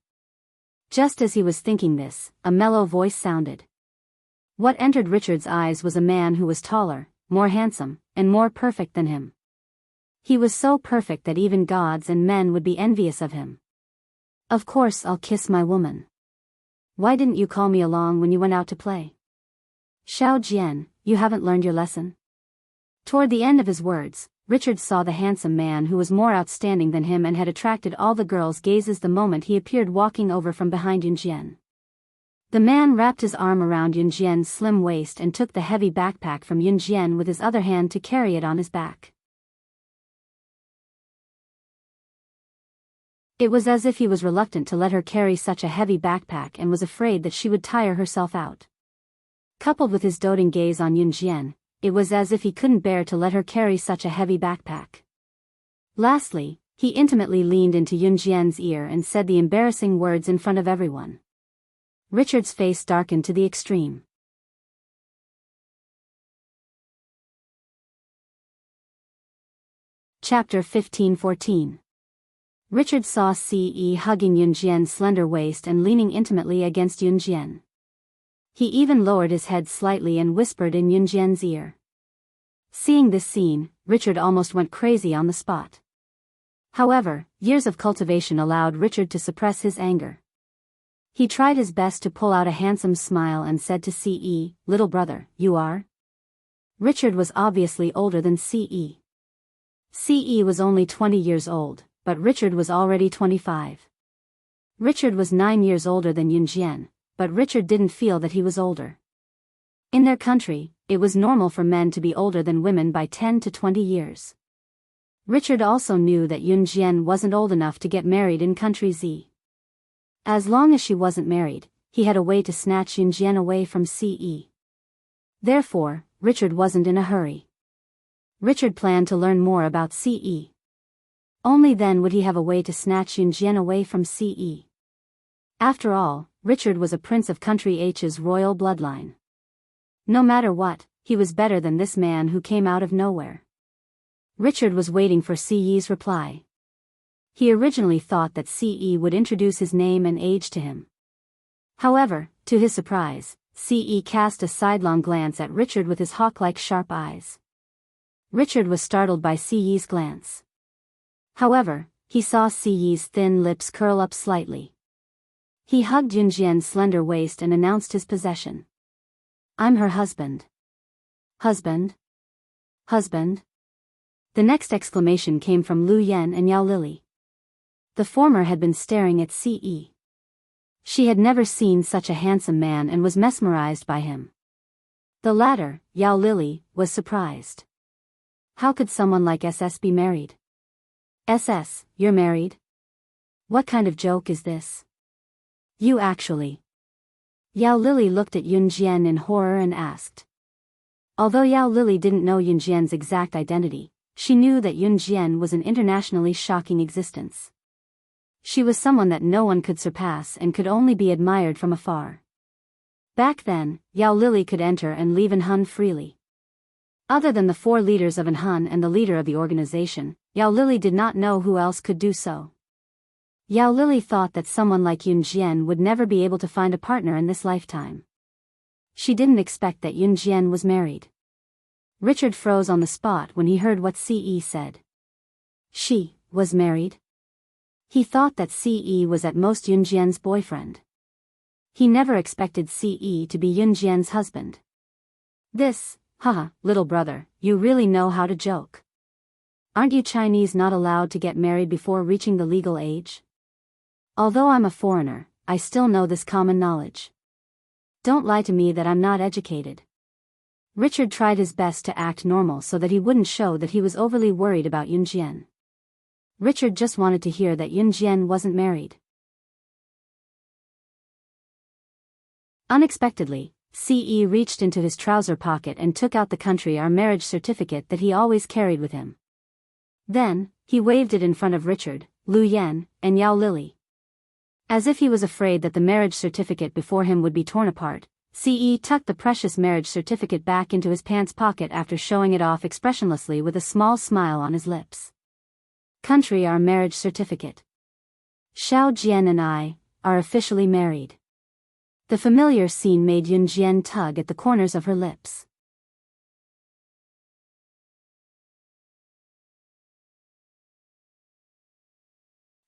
Just as he was thinking this, a mellow voice sounded. What entered Richard's eyes was a man who was taller, more handsome, and more perfect than him. He was so perfect that even gods and men would be envious of him. "Of course I'll kiss my woman. Why didn't you call me along when you went out to play? Xiao Jian, you haven't learned your lesson?" Toward the end of his words, Richard saw the handsome man who was more outstanding than him and had attracted all the girls' gazes the moment he appeared walking over from behind Yunjian. The man wrapped his arm around Yunjian's slim waist and took the heavy backpack from Yunjian with his other hand to carry it on his back. It was as if he was reluctant to let her carry such a heavy backpack and was afraid that she would tire herself out. Coupled with his doting gaze on Yunjian, it was as if he couldn't bear to let her carry such a heavy backpack. Lastly, he intimately leaned into Yunjian's ear and said the embarrassing words in front of everyone. Richard's face darkened to the extreme. Chapter 15-14. Richard saw Ce hugging Yunjian's slender waist and leaning intimately against Yunjian. He even lowered his head slightly and whispered in Yunjian's ear. Seeing this scene, Richard almost went crazy on the spot. However, years of cultivation allowed Richard to suppress his anger. He tried his best to pull out a handsome smile and said to Ce, "Little brother, you are?" Richard was obviously older than Ce. Ce was only 20 years old, but Richard was already 25. Richard was 9 years older than Yunjian, but Richard didn't feel that he was older. In their country, it was normal for men to be older than women by 10 to 20 years. Richard also knew that Yunjian wasn't old enough to get married in Country Z. As long as she wasn't married, he had a way to snatch Yunjian away from Ce. Therefore, Richard wasn't in a hurry. Richard planned to learn more about Ce. Only then would he have a way to snatch Yunjian away from Ce. After all, Richard was a prince of Country H's royal bloodline. No matter what, he was better than this man who came out of nowhere. Richard was waiting for Ce's reply. He originally thought that Ce would introduce his name and age to him. However, To his surprise, Ce cast a sidelong glance at Richard with his hawk-like sharp eyes. Richard was startled by Ce's glance. However, he saw Ce's thin lips curl up slightly. He hugged Yunjian's slender waist and announced his possession. "I'm her husband." "Husband? Husband?" The next exclamation came from Lu Yan and Yao Lily. The former had been staring at Ce. She had never seen such a handsome man and was mesmerized by him. The latter, Yao Lily, was surprised. How could someone like SS be married? SS, you're married? What kind of joke is this? You actually. Yao Lily looked at Yunjian in horror and asked. Although Yao Lily didn't know Yunjian's exact identity, she knew that Yunjian was an internationally shocking existence. She was someone that no one could surpass and could only be admired from afar. Back then, Yao Lily could enter and leave Anhun freely. Other than the 4 leaders of Anhun and the leader of the organization, Yao Lily did not know who else could do so. Yao Lily thought that someone like Yunjian would never be able to find a partner in this lifetime. She didn't expect that Yunjian was married. Richard froze on the spot when he heard what Ce said. She was married? He thought that Ce was at most Yunjian's boyfriend. He never expected Ce to be Yunjian's husband. This, haha, little brother, you really know how to joke. Aren't you Chinese not allowed to get married before reaching the legal age? Although I'm a foreigner, I still know this common knowledge. Don't lie to me that I'm not educated. Richard tried his best to act normal so that he wouldn't show that he was overly worried about Yunjian. Richard just wanted to hear that Yunjian wasn't married. Unexpectedly, Ce reached into his trouser pocket and took out the country our marriage certificate that he always carried with him. Then, he waved it in front of Richard, Lu Yan, and Yao Lily. As if he was afraid that the marriage certificate before him would be torn apart, Ce tucked the precious marriage certificate back into his pants pocket after showing it off expressionlessly with a small smile on his lips. Country our marriage certificate. Xiao Jian and I are officially married. The familiar scene made Yunjian tug at the corners of her lips.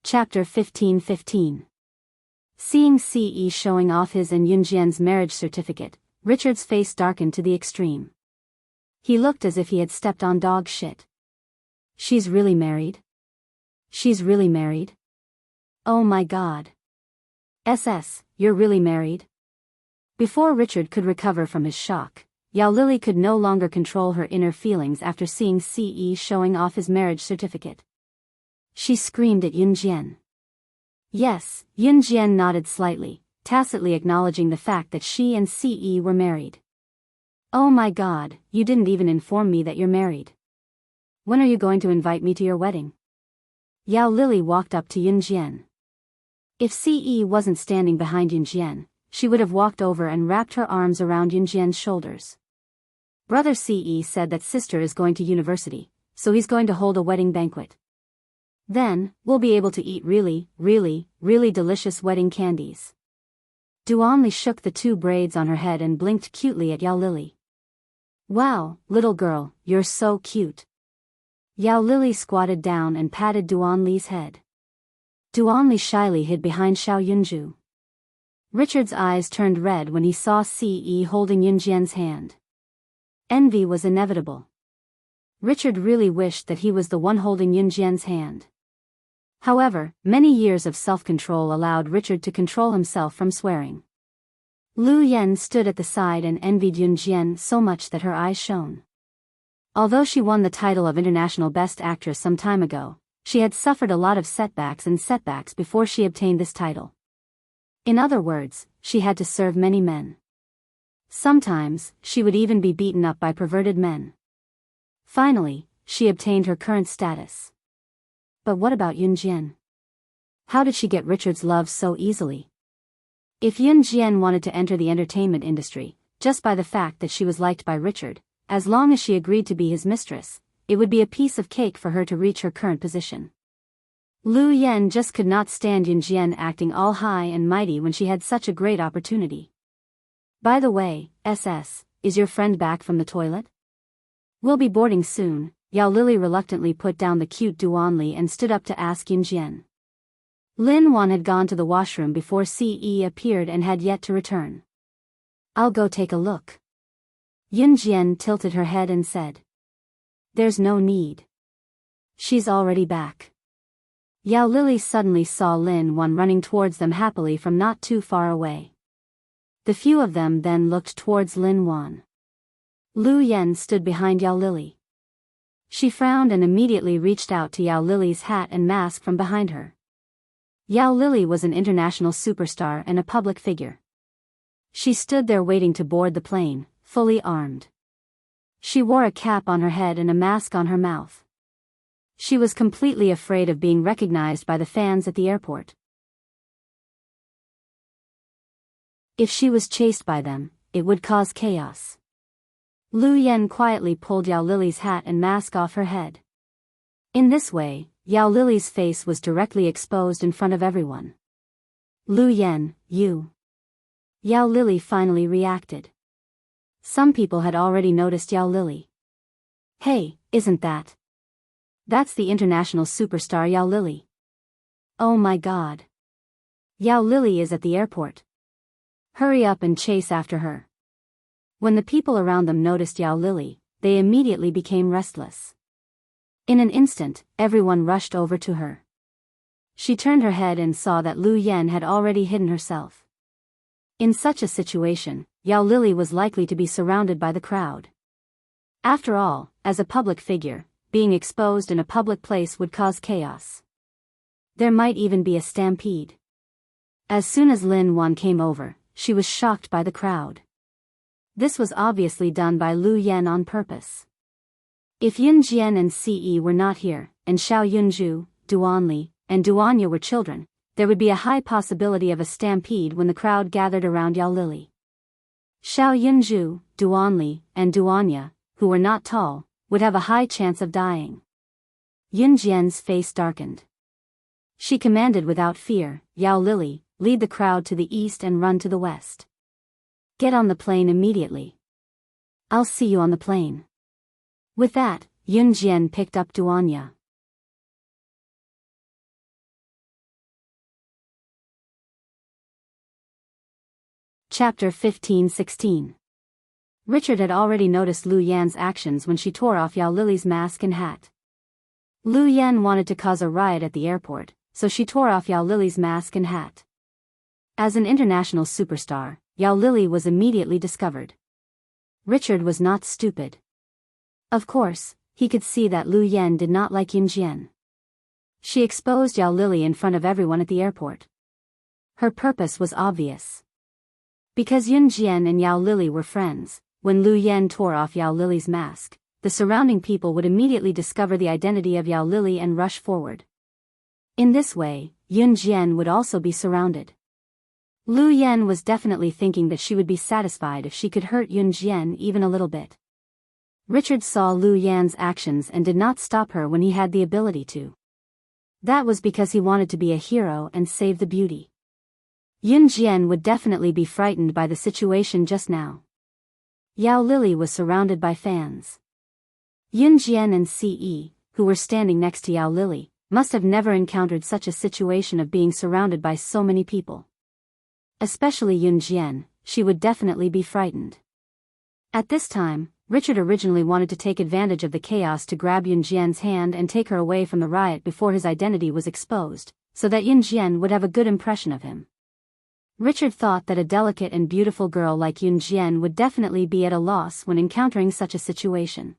Chapter 15:15. Seeing Ce showing off his and Yunjian's marriage certificate, Richard's face darkened to the extreme. He looked as if he had stepped on dog shit. She's really married? She's really married? Oh my god. SS, you're really married? Before Richard could recover from his shock, Yao Lily could no longer control her inner feelings after seeing Ce showing off his marriage certificate. She screamed at Yunjian. Yes, Yunjian nodded slightly, tacitly acknowledging the fact that she and Ce were married. Oh my god, you didn't even inform me that you're married. When are you going to invite me to your wedding? Yao Lily walked up to Yunjian. If Ce wasn't standing behind Yunjian, she would have walked over and wrapped her arms around Yunjian's shoulders. Brother Ce said that sister is going to university, so he's going to hold a wedding banquet. Then, we'll be able to eat really, really, really delicious wedding candies. Duanli shook the 2 braids on her head and blinked cutely at Yao Lily. Wow, little girl, you're so cute. Yao Lily squatted down and patted Duanli's head. Duanli shyly hid behind Xiao Yunju. Richard's eyes turned red when he saw Ce holding Yunjian's hand. Envy was inevitable. Richard really wished that he was the one holding Yunjian's hand. However, many years of self-control allowed Richard to control himself from swearing. Lu Yan stood at the side and envied Yunjian so much that her eyes shone. Although she won the title of International Best Actress some time ago, she had suffered a lot of setbacks before she obtained this title. In other words, she had to serve many men. Sometimes, she would even be beaten up by perverted men. Finally, she obtained her current status. But what about Yunjian? How did she get Richard's love so easily? If Yunjian wanted to enter the entertainment industry, just by the fact that she was liked by Richard, as long as she agreed to be his mistress, it would be a piece of cake for her to reach her current position. Lu Yan just could not stand Yunjian acting all high and mighty when she had such a great opportunity. By the way, is your friend back from the toilet? We'll be boarding soon. Yao Lily reluctantly put down the cute Duanli and stood up to ask Yunjian. Lin Wan had gone to the washroom before Ce appeared and had yet to return. I'll go take a look. Yunjian tilted her head and said. There's no need. She's already back. Yao Lily suddenly saw Lin Wan running towards them happily from not too far away. The few of them then looked towards Lin Wan. Lu Yen stood behind Yao Lily. She frowned and immediately reached out to Yao Lily's hat and mask from behind her. Yao Lily was an international superstar and a public figure. She stood there waiting to board the plane, fully armed. She wore a cap on her head and a mask on her mouth. She was completely afraid of being recognized by the fans at the airport. If she was chased by them, it would cause chaos. Lu Yen quietly pulled Yao Lily's hat and mask off her head. In this way, Yao Lily's face was directly exposed in front of everyone. Lu Yen, you. Yao Lily finally reacted. Some people had already noticed Yao Lily. Hey, isn't that? That's the international superstar Yao Lily. Oh my god. Yao Lily is at the airport. Hurry up and chase after her. When the people around them noticed Yao Lily, they immediately became restless. In an instant, everyone rushed over to her. She turned her head and saw that Lu Yen had already hidden herself. In such a situation, Yao Lily was likely to be surrounded by the crowd. After all, as a public figure, being exposed in a public place would cause chaos. There might even be a stampede. As soon as Lin Wan came over, she was shocked by the crowd. This was obviously done by Lu Yen on purpose. If Yunjian and Ce were not here, and Xiao Yunju, Duanli, and Duanya were children, there would be a high possibility of a stampede when the crowd gathered around Yao Lily. Xiao Yunju, Duanli, and Duanya, who were not tall, would have a high chance of dying. Yunjian's face darkened. She commanded without fear, Yao Lily, lead the crowd to the east and run to the west. Get on the plane immediately. I'll see you on the plane. With that, Yunjian picked up Duanya. Chapter 15-16. Richard had already noticed Lu Yan's actions when she tore off Yao Lily's mask and hat. Lu Yan wanted to cause a riot at the airport, so she tore off Yao Lily's mask and hat. As an international superstar, Yao Lily was immediately discovered. Richard was not stupid. Of course, he could see that Lu Yan did not like Yunjian. She exposed Yao Lily in front of everyone at the airport. Her purpose was obvious. Because Yunjian and Yao Lily were friends, when Lu Yan tore off Yao Lily's mask, the surrounding people would immediately discover the identity of Yao Lily and rush forward. In this way, Yunjian would also be surrounded. Lu Yan was definitely thinking that she would be satisfied if she could hurt Yunjian even a little bit. Richard saw Lu Yan's actions and did not stop her when he had the ability to. That was because he wanted to be a hero and save the beauty. Yunjian would definitely be frightened by the situation just now. Yao Lily was surrounded by fans. Yunjian and Ce, who were standing next to Yao Lily, must have never encountered such a situation of being surrounded by so many people. Especially Yunjian, she would definitely be frightened. At this time, Richard originally wanted to take advantage of the chaos to grab Yunjian's hand and take her away from the riot before his identity was exposed, so that Yunjian would have a good impression of him. Richard thought that a delicate and beautiful girl like Yunjian would definitely be at a loss when encountering such a situation.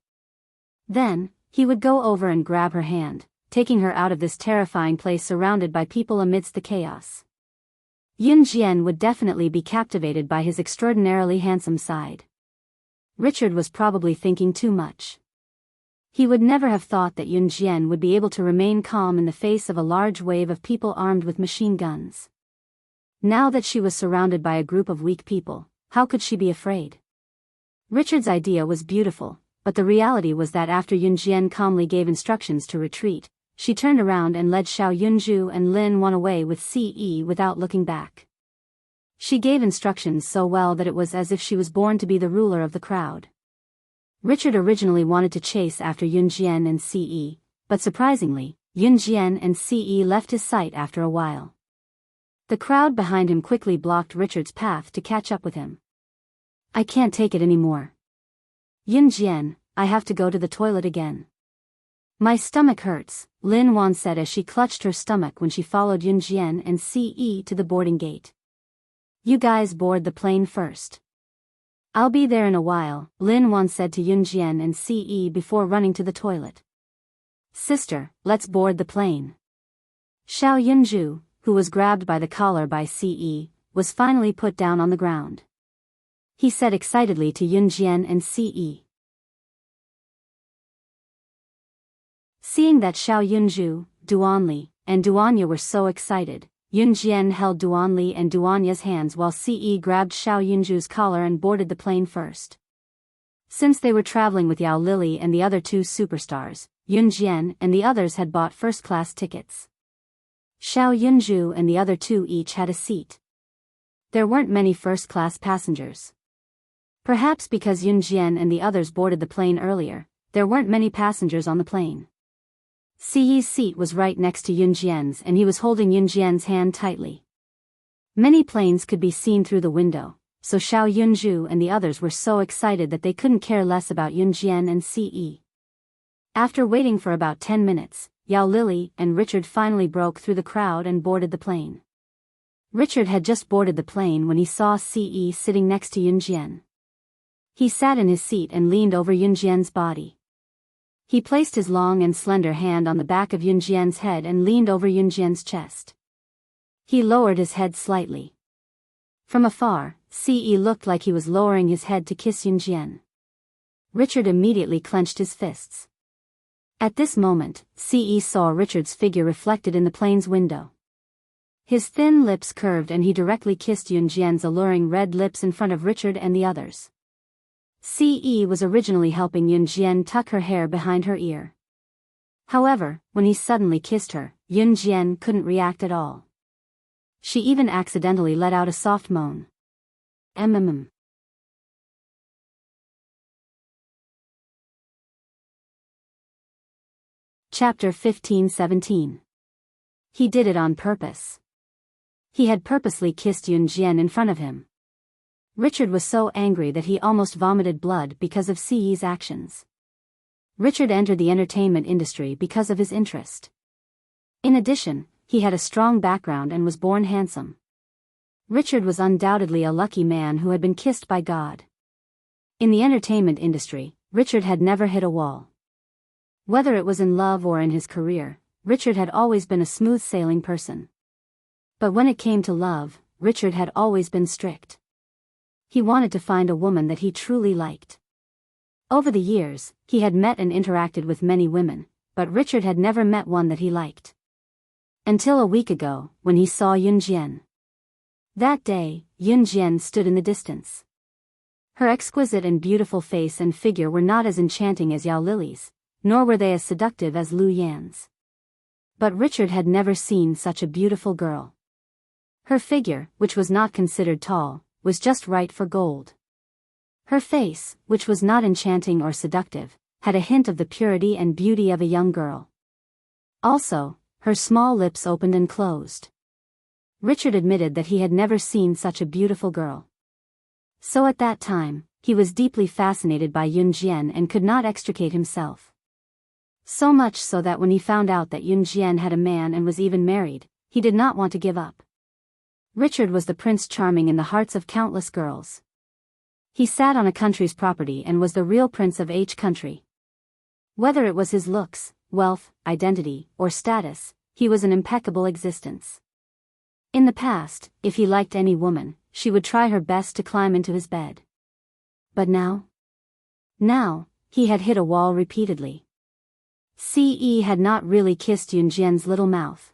Then, he would go over and grab her hand, taking her out of this terrifying place surrounded by people amidst the chaos. Yunjian would definitely be captivated by his extraordinarily handsome side. Richard was probably thinking too much. He would never have thought that Yunjian would be able to remain calm in the face of a large wave of people armed with machine guns. Now that she was surrounded by a group of weak people, how could she be afraid? Richard's idea was beautiful, but the reality was that after Yunjian calmly gave instructions to retreat, she turned around and led Xiao Yunju and Lin Wan away with Ce without looking back. She gave instructions so well that it was as if she was born to be the ruler of the crowd. Richard originally wanted to chase after Yunjian and Ce, but surprisingly, Yunjian and Ce left his sight after a while. The crowd behind him quickly blocked Richard's path to catch up with him. I can't take it anymore. Yunjian, I have to go to the toilet again. My stomach hurts, Lin Wan said as she clutched her stomach when she followed Yunjian and Ce to the boarding gate. You guys board the plane first. I'll be there in a while, Lin Wan said to Yunjian and Ce before running to the toilet. Sister, let's board the plane. Xiao Yunju, who was grabbed by the collar by Ce, was finally put down on the ground. He said excitedly to Yunjian and Ce. Seeing that Xiao Yunju, Duanli, and Duanya were so excited, Yunjian held Duanli and Duanya's hands while Ce grabbed Xiao Yunju's collar and boarded the plane first. Since they were traveling with Yao Lily and the other two superstars, Yunjian and the others had bought first-class tickets. Xiao Yunju and the other two each had a seat. There weren't many first-class passengers. Perhaps because Yunjian and the others boarded the plane earlier, there weren't many passengers on the plane. Ce's seat was right next to Yunjian's and he was holding Yunjian's hand tightly. Many planes could be seen through the window, so Xiao Yunju and the others were so excited that they couldn't care less about Yunjian and Ce. After waiting for about 10 minutes, Yao Lily and Richard finally broke through the crowd and boarded the plane. Richard had just boarded the plane when he saw Ce sitting next to Yunjian. He sat in his seat and leaned over Yunjian's body. He placed his long and slender hand on the back of Yunjian's head and leaned over Yunjian's chest. He lowered his head slightly. From afar, Ce looked like he was lowering his head to kiss Yunjian. Richard immediately clenched his fists. At this moment, Ce saw Richard's figure reflected in the plane's window. His thin lips curved and he directly kissed Yunjian's alluring red lips in front of Richard and the others. Ce was originally helping Yunjian tuck her hair behind her ear. However, when he suddenly kissed her, Yunjian couldn't react at all. She even accidentally let out a soft moan. Chapter 15-17. He did it on purpose. He had purposely kissed Yunjian in front of him. Richard was so angry that he almost vomited blood because of Ce's actions. Richard entered the entertainment industry because of his interest. In addition, he had a strong background and was born handsome. Richard was undoubtedly a lucky man who had been kissed by God. In the entertainment industry, Richard had never hit a wall. Whether it was in love or in his career, Richard had always been a smooth-sailing person. But when it came to love, Richard had always been strict. He wanted to find a woman that he truly liked. Over the years, he had met and interacted with many women, but Richard had never met one that he liked. Until a week ago, when he saw Yunjian. That day, Yunjian stood in the distance. Her exquisite and beautiful face and figure were not as enchanting as Yao Lily's, nor were they as seductive as Lu Yan's. But Richard had never seen such a beautiful girl. Her figure, which was not considered tall, was just right for gold. Her face, which was not enchanting or seductive, had a hint of the purity and beauty of a young girl. Also, her small lips opened and closed. Richard admitted that he had never seen such a beautiful girl. So at that time, he was deeply fascinated by Yunjian and could not extricate himself. So much so that when he found out that Yunjian had a man and was even married, he did not want to give up. Richard was the Prince Charming in the hearts of countless girls. He sat on a country's property and was the real prince of each country. Whether it was his looks, wealth, identity, or status, he was an impeccable existence. In the past, if he liked any woman, she would try her best to climb into his bed. But now? Now, he had hit a wall repeatedly. Ce had not really kissed Yunjian's little mouth.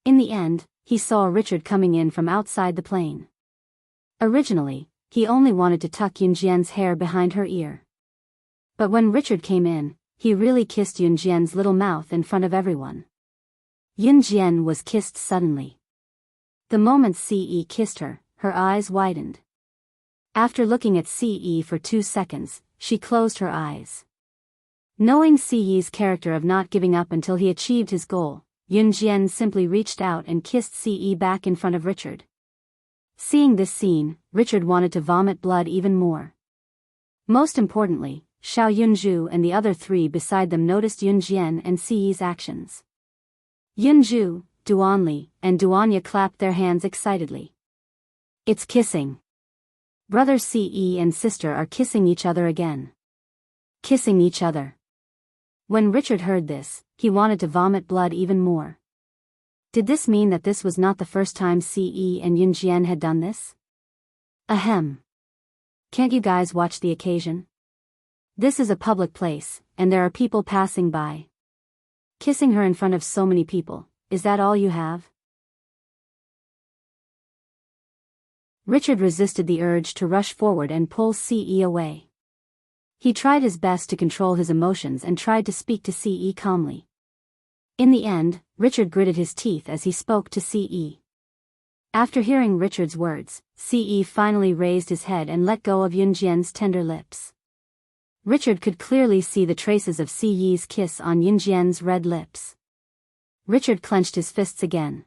In the end, he saw Richard coming in from outside the plane. Originally, he only wanted to tuck Yunjian's hair behind her ear. But when Richard came in, he really kissed Yunjian's little mouth in front of everyone. Yunjian was kissed suddenly. The moment Ce kissed her, her eyes widened. After looking at Ce for 2 seconds, she closed her eyes. Knowing Ce's character of not giving up until he achieved his goal, Yunjian simply reached out and kissed Ce back in front of Richard. Seeing this scene, Richard wanted to vomit blood even more. Most importantly, Xiao Yunju and the other 3 beside them noticed Yunjian and Ce's actions. Yunju, Duanli, and Duanya clapped their hands excitedly. It's kissing. Brother Ce and sister are kissing each other again. Kissing each other. When Richard heard this, he wanted to vomit blood even more. Did this mean that this was not the first time Ce and Yunjian had done this? Ahem. Can't you guys watch the occasion? This is a public place, and there are people passing by. Kissing her in front of so many people, is that all you have? Richard resisted the urge to rush forward and pull Ce away. He tried his best to control his emotions and tried to speak to Ce calmly. In the end, Richard gritted his teeth as he spoke to Ce. After hearing Richard's words, Ce finally raised his head and let go of Yunjian's tender lips. Richard could clearly see the traces of Ce's kiss on Yunjian's red lips. Richard clenched his fists again.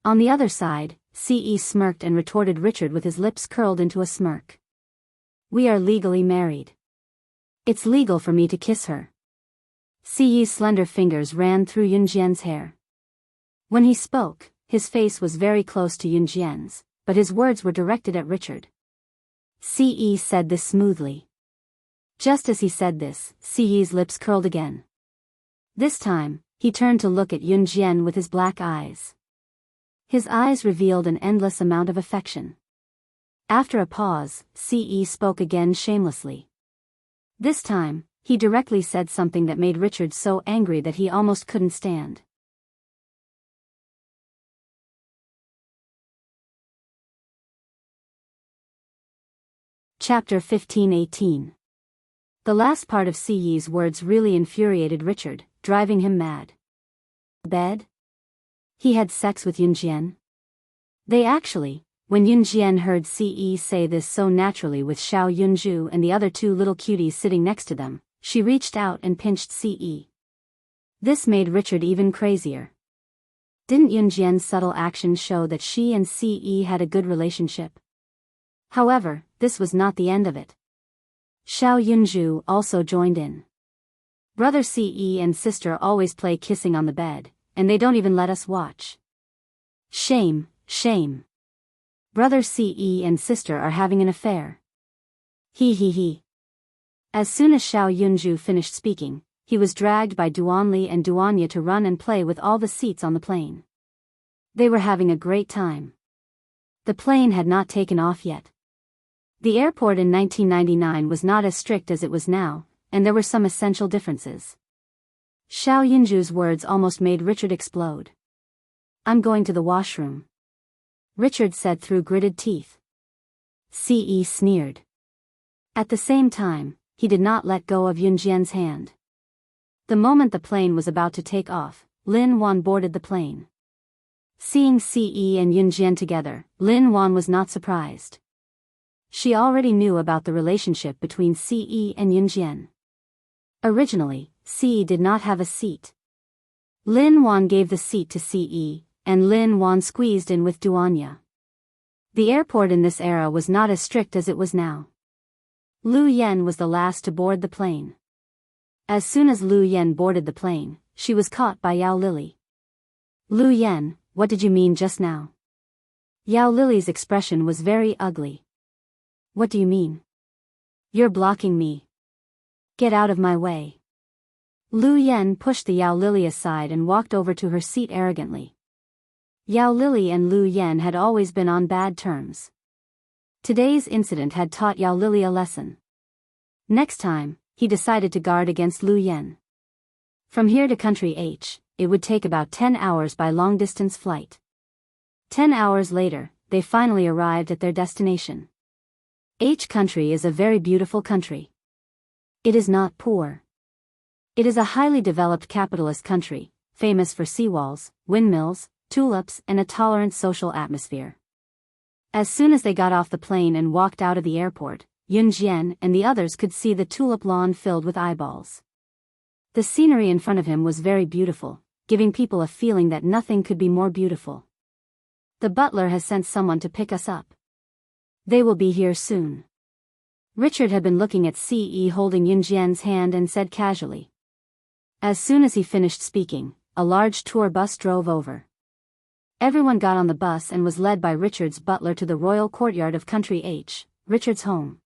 On the other side, Ce smirked and retorted Richard with his lips curled into a smirk. We are legally married. It's legal for me to kiss her. Ce's slender fingers ran through Yunjian's hair. When he spoke, his face was very close to Yunjian's, but his words were directed at Richard. Ce said this smoothly. Just as he said this, Ce's lips curled again. This time, he turned to look at Yunjian with his black eyes. His eyes revealed an endless amount of affection. After a pause, Ce spoke again shamelessly. This time, he directly said something that made Richard so angry that he almost couldn't stand. Chapter 15-18. The last part of Ce's words really infuriated Richard, driving him mad. Bed? He had sex with Yunjian? When Yunjian heard Ce say this so naturally with Xiao Yunju and the other 2 little cuties sitting next to them, she reached out and pinched Ce. This made Richard even crazier. Didn't Yunjian's subtle actions show that she and Ce had a good relationship? However, this was not the end of it. Xiao Yunju also joined in. Brother Ce and sister always play kissing on the bed, and they don't even let us watch. Shame, shame. Brother Ce and sister are having an affair. He. As soon as Xiao Yunju finished speaking, he was dragged by Duanli and Duanya to run and play with all the seats on the plane. They were having a great time. The plane had not taken off yet. The airport in 1999 was not as strict as it was now, and there were some essential differences. Xiao Yunju's words almost made Richard explode. I'm going to the washroom, Richard said through gritted teeth. Ce sneered. At the same time, he did not let go of Yunjian's hand. The moment the plane was about to take off, Lin Wan boarded the plane. Seeing Ce and Yunjian together, Lin Wan was not surprised. She already knew about the relationship between Ce and Yunjian. Originally, Ce did not have a seat. Lin Wan gave the seat to Ce, and Lin Wan squeezed in with Duanya. The airport in this era was not as strict as it was now. Lu Yen was the last to board the plane. As soon as Lu Yen boarded the plane, she was caught by Yao Lily. Lu Yen, what did you mean just now? Yao Lily's expression was very ugly. What do you mean? You're blocking me. Get out of my way. Lu Yen pushed the Yao Lily aside and walked over to her seat arrogantly. Yao Lily and Lu Yen had always been on bad terms. Today's incident had taught Yao Lily a lesson. Next time, he decided to guard against Lu Yen. From here to country H, it would take about 10 hours by long-distance flight. 10 hours later, they finally arrived at their destination. H country is a very beautiful country. It is not poor. It is a highly developed capitalist country, famous for seawalls, windmills, tulips and a tolerant social atmosphere. As soon as they got off the plane and walked out of the airport, Yun Jian and the others could see the tulip lawn filled with eyeballs. The scenery in front of him was very beautiful, giving people a feeling that nothing could be more beautiful. The butler has sent someone to pick us up. They will be here soon. Richard had been looking at Ce holding Yun Jian's hand and said casually. As soon as he finished speaking, a large tour bus drove over. Everyone got on the bus and was led by Richard's butler to the royal courtyard of Country H, Richard's home.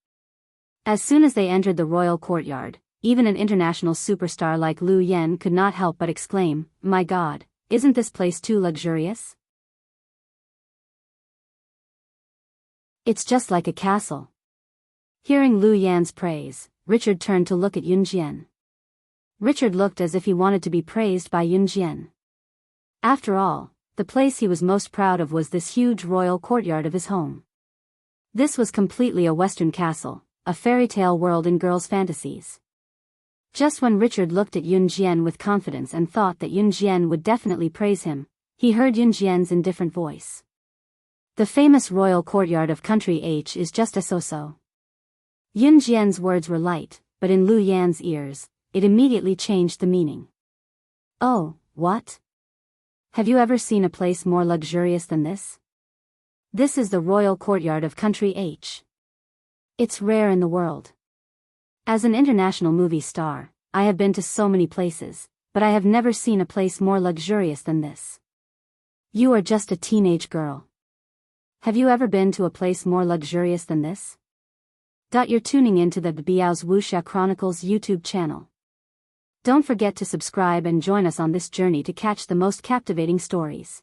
As soon as they entered the royal courtyard, even an international superstar like Lu Yen could not help but exclaim, "My God, isn't this place too luxurious? It's just like a castle." Hearing Lu Yan's praise, Richard turned to look at Yun Jian. Richard looked as if he wanted to be praised by Yun Jian. After all, the place he was most proud of was this huge royal courtyard of his home. This was completely a Western castle, a fairy tale world in girls' fantasies. Just when Richard looked at Yun Jian with confidence and thought that Yun Jian would definitely praise him, he heard Yun Jian's indifferent voice. "The famous royal courtyard of Country H is just a so-so." Yun Jian's words were light, but in Lu Yan's ears, it immediately changed the meaning. "Oh, what? Have you ever seen a place more luxurious than this? This is the royal courtyard of Country H. It's rare in the world. As an international movie star, I have been to so many places, but I have never seen a place more luxurious than this. You are just a teenage girl. Have you ever been to a place more luxurious than this?" You're tuning into the Biyao's Wuxia Chronicles YouTube channel. Don't forget to subscribe and join us on this journey to catch the most captivating stories.